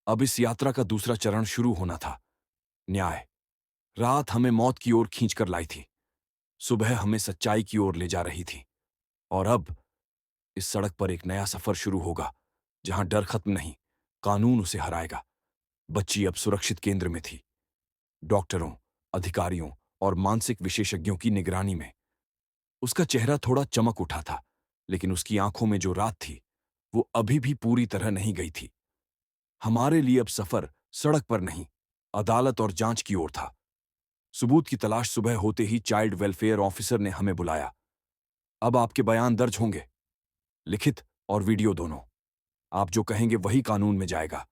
अब इस यात्रा का दूसरा चरण शुरू होना था। न्याय। रात हमें मौत की ओर खींचकर लाई थी। सुबह हमें सच्चाई की ओर ले जा रही थी। और अब इस सड़क पर एक नया सफर शुरू होगा, जहां डर खत्म नहीं, कानून उसे हराएगा। बच्ची अब सुरक्षित केंद्र में थी, डॉक्टरों, अधिकारियों और मानसिक विशेषज्ञों की निगरानी में। उसका चेहरा थोड़ा चमक उठा था, लेकिन उसकी आंखों में जो रात थी, वो अभी भी पूरी तरह नहीं गई थी। हमारे लिए अब सफर सड़क पर नहीं, अदालत और जांच की ओर था। सबूत की तलाश सुबह होते ही चाइल्ड वेलफेयर ऑफिसर ने हमें बुलाया। अब आपके बयान दर्ज होंगे, लिखित और वीडियो दोनों। आप जो कहेंगे वही कानून में जाएगा।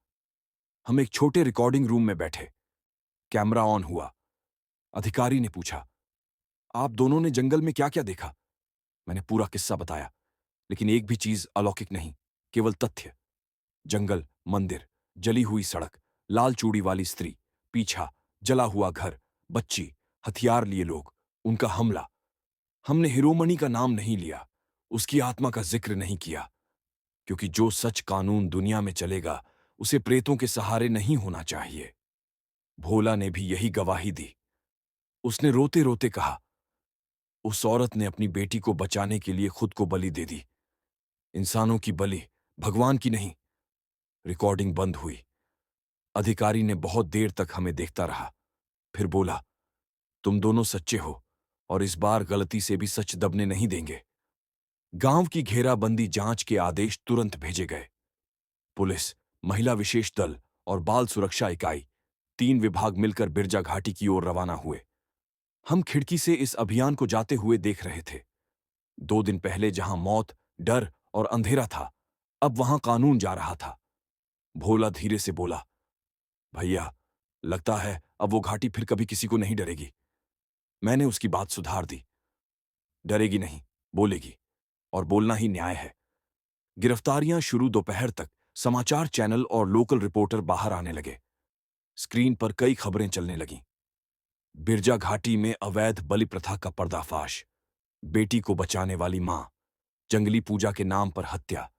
हम एक छोटे रिकॉर्डिंग रूम में बैठे। कैमरा ऑन हुआ। अधिकारी ने पूछा, आप दोनों ने जंगल में क्या क्या देखा? मैंने पूरा किस्सा बताया, लेकिन एक भी चीज अलौकिक नहीं, केवल तथ्य। जंगल, मंदिर, जली हुई सड़क, लाल चूड़ी वाली स्त्री, पीछा, जला हुआ घर, बच्ची, हथियार लिए लोग, उनका हमला। हमने हिरोमणि का नाम नहीं लिया, उसकी आत्मा का जिक्र नहीं किया, क्योंकि जो सच कानून दुनिया में चलेगा, उसे प्रेतों के सहारे नहीं होना चाहिए। भोला ने भी यही गवाही दी। उसने रोते रोते कहा, उस औरत ने अपनी बेटी को बचाने के लिए खुद को बलि दे दी। इंसानों की बलि, भगवान की नहीं। रिकॉर्डिंग बंद हुई। अधिकारी ने बहुत देर तक हमें देखता रहा, फिर बोला, तुम दोनों सच्चे हो और इस बार गलती से भी सच दबने नहीं देंगे। गांव की घेराबंदी जांच के आदेश तुरंत भेजे गए। पुलिस, महिला विशेष दल और बाल सुरक्षा इकाई, 3 विभाग मिलकर बिरजा घाटी की ओर रवाना हुए। हम खिड़की से इस अभियान को जाते हुए देख रहे थे। 2 दिन पहले जहां मौत, डर और अंधेरा था। अब वहां कानून जा रहा था। भोला धीरे से बोला, भैया, लगता है अब वो घाटी फिर कभी किसी को नहीं डरेगी। मैंने उसकी बात सुधार दी। डरेगी नहीं, बोलेगी, और बोलना ही न्याय है। गिरफ्तारियां शुरू। दोपहर तक समाचार चैनल और लोकल रिपोर्टर बाहर आने लगे। स्क्रीन पर कई खबरें चलने लगीं। बिरजा घाटी में अवैध बलि प्रथा का पर्दाफाश, बेटी को बचाने वाली मां, जंगली पूजा के नाम पर हत्या,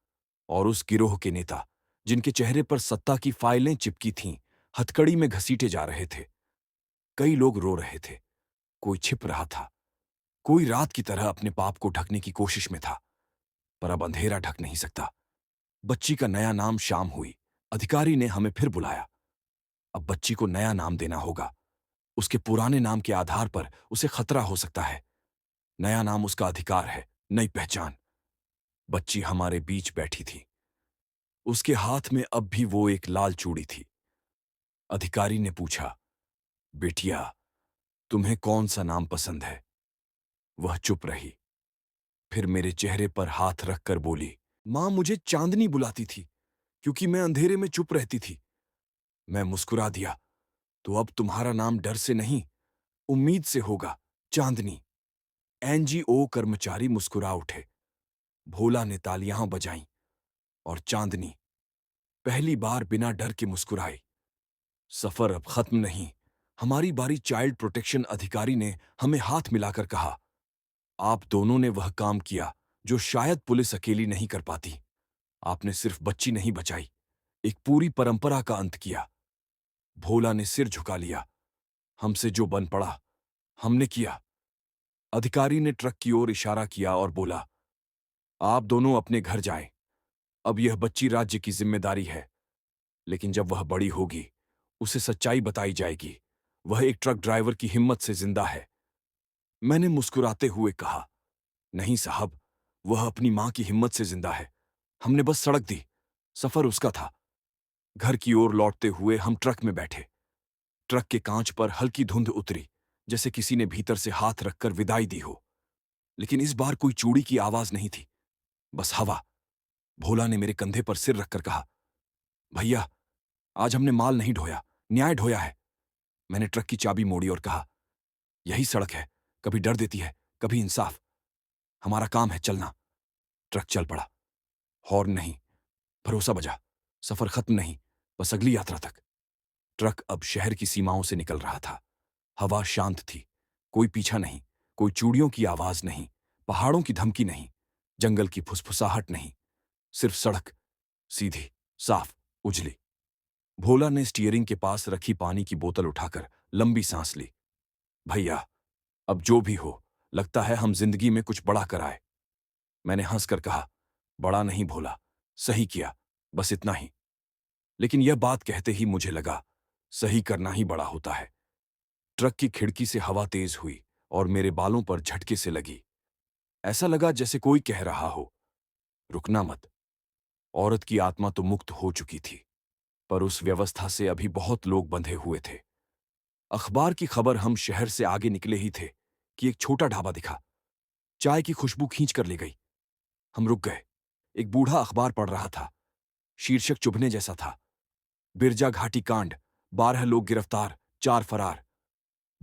और उस गिरोह के नेता जिनके चेहरे पर सत्ता की फाइलें चिपकी थीं, हथकड़ी में घसीटे जा रहे थे। कई लोग रो रहे थे, कोई छिप रहा था, कोई रात की तरह अपने पाप को ढकने की कोशिश में था। पर अब अंधेरा ढक नहीं सकता। बच्ची का नया नाम शाम हुई। अधिकारी ने हमें फिर बुलाया। अब बच्ची को नया नाम देना होगा। उसके पुराने नाम के आधार पर उसे खतरा हो सकता है। नया नाम उसका अधिकार है, नई पहचान। बच्ची हमारे बीच बैठी थी। उसके हाथ में अब भी वो एक लाल चूड़ी थी। अधिकारी ने पूछा, बेटिया, तुम्हें कौन सा नाम पसंद है? वह चुप रही। फिर मेरे चेहरे पर हाथ रखकर बोली, मां मुझे चांदनी बुलाती थी, क्योंकि मैं अंधेरे में चुप रहती थी। मैं मुस्कुरा दिया, तो अब तुम्हारा नाम डर से नहीं, उम्मीद से होगा, चांदनी। एनजीओ कर्मचारी मुस्कुरा उठे। भोला ने तालियां बजाईं, और चांदनी पहली बार बिना डर के मुस्कुराई। सफर अब खत्म नहीं। हमारी बारी। चाइल्ड प्रोटेक्शन अधिकारी ने हमें हाथ मिलाकर कहा, आप दोनों ने वह काम किया जो शायद पुलिस अकेली नहीं कर पाती। आपने सिर्फ बच्ची नहीं बचाई, एक पूरी परंपरा का अंत किया। भोला ने सिर झुका लिया। हमसे जो बन पड़ा, हमने किया। अधिकारी ने ट्रक की ओर इशारा किया और बोला, आप दोनों अपने घर जाएं। अब यह बच्ची राज्य की जिम्मेदारी है, लेकिन जब वह बड़ी होगी, उसे सच्चाई बताई जाएगी। वह एक ट्रक ड्राइवर की हिम्मत से जिंदा है। मैंने मुस्कुराते हुए कहा, नहीं साहब, वह अपनी मां की हिम्मत से जिंदा है। हमने बस सड़क दी, सफर उसका था। घर की ओर लौटते हुए हम ट्रक में बैठे। ट्रक के कांच पर हल्की धुंध उतरी, जैसे किसी ने भीतर से हाथ रखकर विदाई दी हो। लेकिन इस बार कोई चूड़ी की आवाज नहीं थी, बस हवा। भोला ने मेरे कंधे पर सिर रखकर कहा, भैया, आज हमने माल नहीं ढोया, न्याय ढोया है। मैंने ट्रक की चाबी मोड़ी और कहा, यही सड़क है, कभी डर देती है, कभी इंसाफ। हमारा काम है चलना। ट्रक चल पड़ा। हॉर्न नहीं, भरोसा बजा। सफर खत्म नहीं, बस अगली यात्रा तक। ट्रक अब शहर की सीमाओं से निकल रहा था। हवा शांत थी, कोई पीछा नहीं, कोई चूड़ियों की आवाज नहीं, पहाड़ों की धमकी नहीं, जंगल की फुसफुसाहट नहीं, सिर्फ सड़क, सीधी, साफ, उजली। भोला ने स्टीयरिंग के पास रखी पानी की बोतल उठाकर लंबी सांस ली। भैया, अब जो भी हो, लगता है हम जिंदगी में कुछ बड़ा कराए। मैंने हंसकर कहा, बड़ा नहीं भोला, सही किया, बस इतना ही। लेकिन यह बात कहते ही मुझे लगा, सही करना ही बड़ा होता है। ट्रक की खिड़की से हवा तेज हुई और मेरे बालों पर झटके से लगी। ऐसा लगा जैसे कोई कह रहा हो, रुकना मत। औरत की आत्मा तो मुक्त हो चुकी थी, पर उस व्यवस्था से अभी बहुत लोग बंधे हुए थे। अखबार की खबर हम शहर से आगे निकले ही थे कि एक छोटा ढाबा दिखा। चाय की खुशबू खींच कर ले गई। हम रुक गए। एक बूढ़ा अखबार पढ़ रहा था। शीर्षक चुभने जैसा था, बिरजा घाटी कांड, 12 लोग गिरफ्तार, 4 फरार।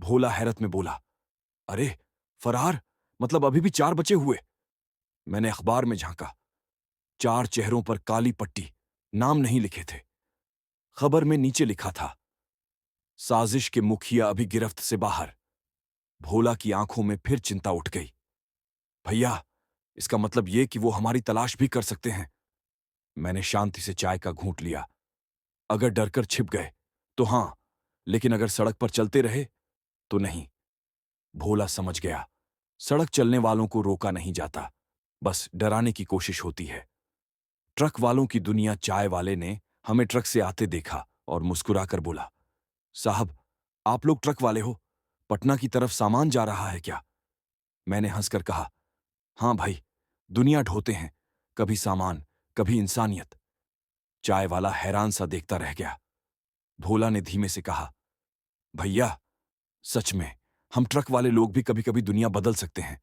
भोला हैरत में बोला, अरे, फरार? मतलब अभी भी 4 बचे हुए? मैंने अखबार में झांका। 4 चेहरों पर काली पट्टी, नाम नहीं लिखे थे। खबर में नीचे लिखा था, साजिश के मुखिया अभी गिरफ्त से बाहर। भोला की आंखों में फिर चिंता उठ गई। भैया, इसका मतलब ये कि वो हमारी तलाश भी कर सकते हैं। मैंने शांति से चाय का घूंट लिया। अगर डरकर छिप गए तो हां, लेकिन अगर सड़क पर चलते रहे तो नहीं। भोला समझ गया, सड़क चलने वालों को रोका नहीं जाता, बस डराने की कोशिश होती है। ट्रक वालों की दुनिया। चाय वाले ने हमें ट्रक से आते देखा और मुस्कुराकर बोला, साहब, आप लोग ट्रक वाले हो? पटना की तरफ सामान जा रहा है क्या? मैंने हंसकर कहा, हां भाई, दुनिया ढोते हैं, कभी सामान, कभी इंसानियत। चाय वाला हैरान सा देखता रह गया। भोला ने धीमे से कहा, भैया, सच में हम ट्रक वाले लोग भी कभी कभी दुनिया बदल सकते हैं।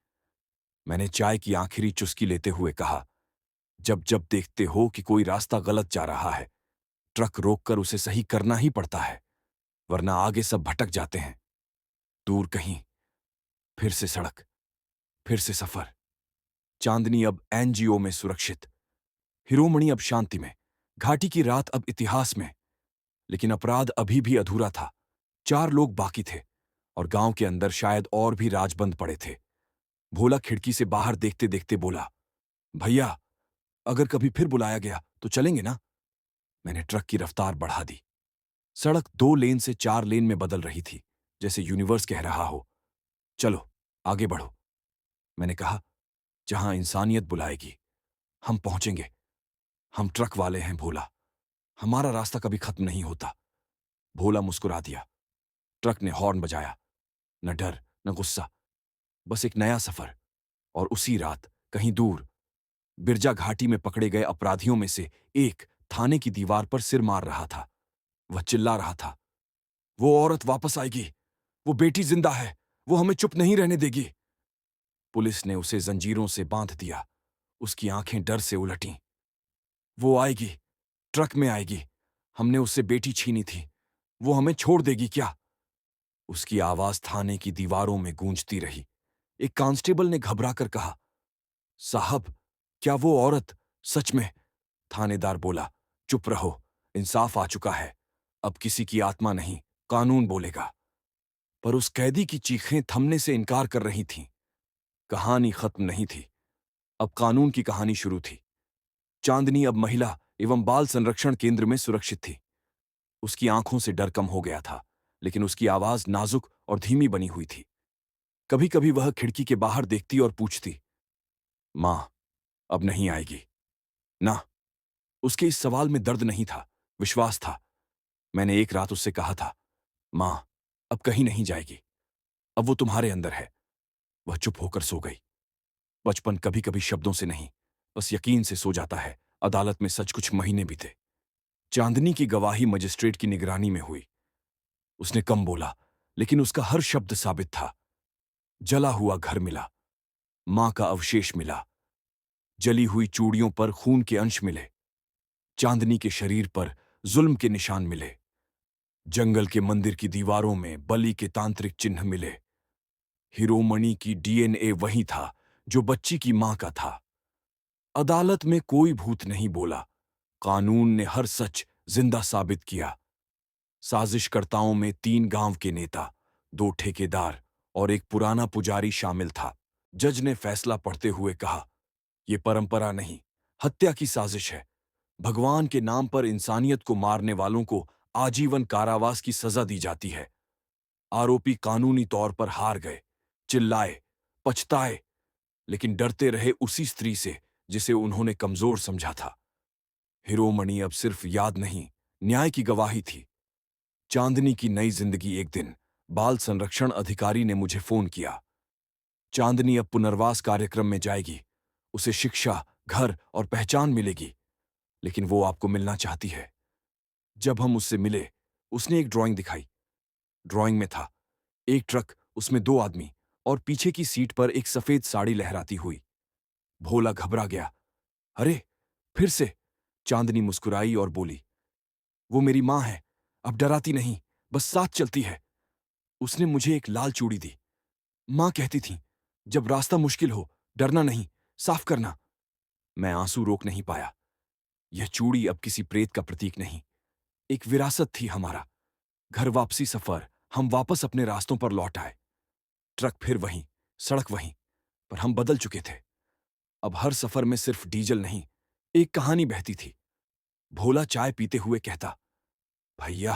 मैंने चाय की आखिरी चुस्की लेते हुए कहा, जब जब देखते हो कि कोई रास्ता गलत जा रहा है, ट्रक रोककर उसे सही करना ही पड़ता है, वरना आगे सब भटक जाते हैं। दूर कहीं, फिर से सड़क, फिर से सफर। चांदनी अब एनजीओ में सुरक्षित, हिरोमणि अब शांति में, घाटी की रात अब इतिहास में। लेकिन अपराध अभी भी अधूरा था। 4 लोग बाकी थे और गांव के अंदर शायद और भी राज बंद पड़े थे। भोला खिड़की से बाहर देखते देखते बोला, भैया, अगर कभी फिर बुलाया गया तो चलेंगे ना? मैंने ट्रक की रफ्तार बढ़ा दी। सड़क 2 लेन से 4 लेन में बदल रही थी, जैसे यूनिवर्स कह रहा हो, चलो आगे बढ़ो। मैंने कहा, जहां इंसानियत बुलाएगी हम पहुंचेंगे। हम ट्रक वाले हैं भोला, हमारा रास्ता कभी खत्म नहीं होता। भोला मुस्कुरा दिया। ट्रक ने हॉर्न बजाया। न डर, न गुस्सा, बस एक नया सफर। और उसी रात, कहीं दूर, बिरजा घाटी में पकड़े गए अपराधियों में से एक थाने की दीवार पर सिर मार रहा था। वह चिल्ला रहा था, वो औरत वापस आएगी, वो बेटी जिंदा है, वो हमें चुप नहीं रहने देगी। पुलिस ने उसे जंजीरों से बांध दिया। उसकी आंखें डर से उलटीं। वो आएगी, ट्रक में आएगी। हमने उससे बेटी छीनी थी, वो हमें छोड़ देगी क्या? उसकी आवाज थाने की दीवारों में गूंजती रही। एक कांस्टेबल ने घबराकर कहा, साहब, क्या वो औरत सच में? थानेदार बोला, चुप रहो, इंसाफ आ चुका है। अब किसी की आत्मा नहीं, कानून बोलेगा। पर उस कैदी की चीखें थमने से इनकार कर रही थीं। कहानी खत्म नहीं थी, अब कानून की कहानी शुरू थी। चांदनी अब महिला एवं बाल संरक्षण केंद्र में सुरक्षित थी। उसकी आंखों से डर कम हो गया था, लेकिन उसकी आवाज नाजुक और धीमी बनी हुई थी। कभी कभी वह खिड़की के बाहर देखती और पूछती, मां, अब नहीं आएगी ना? उसके इस सवाल में दर्द नहीं था, विश्वास था। मैंने एक रात उससे कहा था, मां, अब कहीं नहीं जाएगी, अब वो तुम्हारे अंदर है। वह चुप होकर सो गई। बचपन कभी कभी शब्दों से नहीं, बस यकीन से सो जाता है। अदालत में सच कुछ महीने बीते। चांदनी की गवाही मजिस्ट्रेट की निगरानी में हुई। उसने कम बोला, लेकिन उसका हर शब्द साबित था। जला हुआ घर मिला, मां का अवशेष मिला, जली हुई चूड़ियों पर खून के अंश मिले, चांदनी के शरीर पर जुल्म के निशान मिले, जंगल के मंदिर की दीवारों में बलि के तांत्रिक चिन्ह मिले। हिरोमणि की डीएनए वही था जो बच्ची की मां का था। अदालत में कोई भूत नहीं बोला। कानून ने हर सच जिंदा साबित किया। साजिशकर्ताओं में 3 गांव के नेता, 2 ठेकेदार और एक पुराना पुजारी शामिल था। जज ने फैसला पढ़ते हुए कहा, यह परंपरा नहीं, हत्या की साजिश है। भगवान के नाम पर इंसानियत को मारने वालों को आजीवन कारावास की सजा दी जाती है। आरोपी कानूनी तौर पर हार गए, चिल्लाए, पछताए, लेकिन डरते रहे उसी स्त्री से जिसे उन्होंने कमजोर समझा था। हिरोमणि अब सिर्फ याद नहीं, न्याय की गवाही थी। चांदनी की नई जिंदगी। एक दिन बाल संरक्षण अधिकारी ने मुझे फोन किया। चांदनी अब पुनर्वास कार्यक्रम में जाएगी, उसे शिक्षा, घर और पहचान मिलेगी, लेकिन वो आपको मिलना चाहती है। जब हम उससे मिले, उसने एक ड्राइंग दिखाई। ड्राइंग में था एक ट्रक, उसमें 2 आदमी और पीछे की सीट पर एक सफेद साड़ी लहराती हुई। भोला घबरा गया। अरे, फिर से? चांदनी मुस्कुराई और बोली, वो मेरी मां है, अब डराती नहीं, बस साथ चलती है। उसने मुझे एक लाल चूड़ी दी। मां कहती थी, जब रास्ता मुश्किल हो, डरना नहीं, साफ करना। मैं आंसू रोक नहीं पाया। यह चूड़ी अब किसी प्रेत का प्रतीक नहीं, एक विरासत थी हमारा। घर वापसी सफर, हम वापस अपने रास्तों पर लौट आए। ट्रक फिर वहीं, सड़क वहीं, पर हम बदल चुके थे। अब हर सफर में सिर्फ डीजल नहीं, एक कहानी बहती थी। भोला चाय पीते हुए कहता, भैया,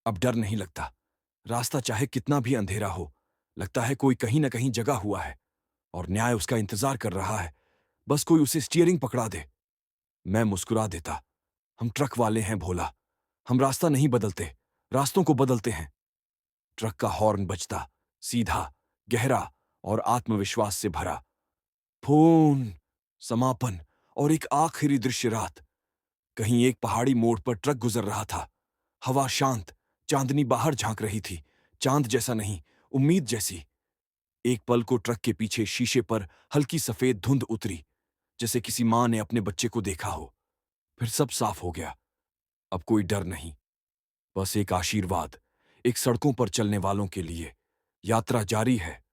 अब डर नहीं लगता। रास्ता चाहे कितना भी अंधेरा हो, लगता है कोई कहीं ना कहीं जगा हुआ है और न्याय उसका इंतजार कर रहा है। बस कोई उसे स्टीयरिंग पकड़ा दे। मैं मुस्कुरा देता, हम ट्रक वाले हैं भोला, हम रास्ता नहीं बदलते, रास्तों को बदलते हैं। ट्रक का हॉर्न बजता, सीधा, गहरा और आत्मविश्वास से भरा। फोन, समापन और एक आखिरी दृश्य रात। कहीं एक पहाड़ी मोड़ पर ट्रक गुजर रहा था। हवा शांत, चांदनी बाहर झांक रही थी। चांद जैसा नहीं, उम्मीद जैसी। एक पल को ट्रक के पीछे शीशे पर हल्की सफेद धुंध उतरी। जैसे किसी माँ ने अपने बच्चे को देखा हो। फिर सब साफ हो गया। अब कोई डर नहीं, बस एक आशीर्वाद। एक सड़कों पर चलने वालों के लिए यात्रा जारी है।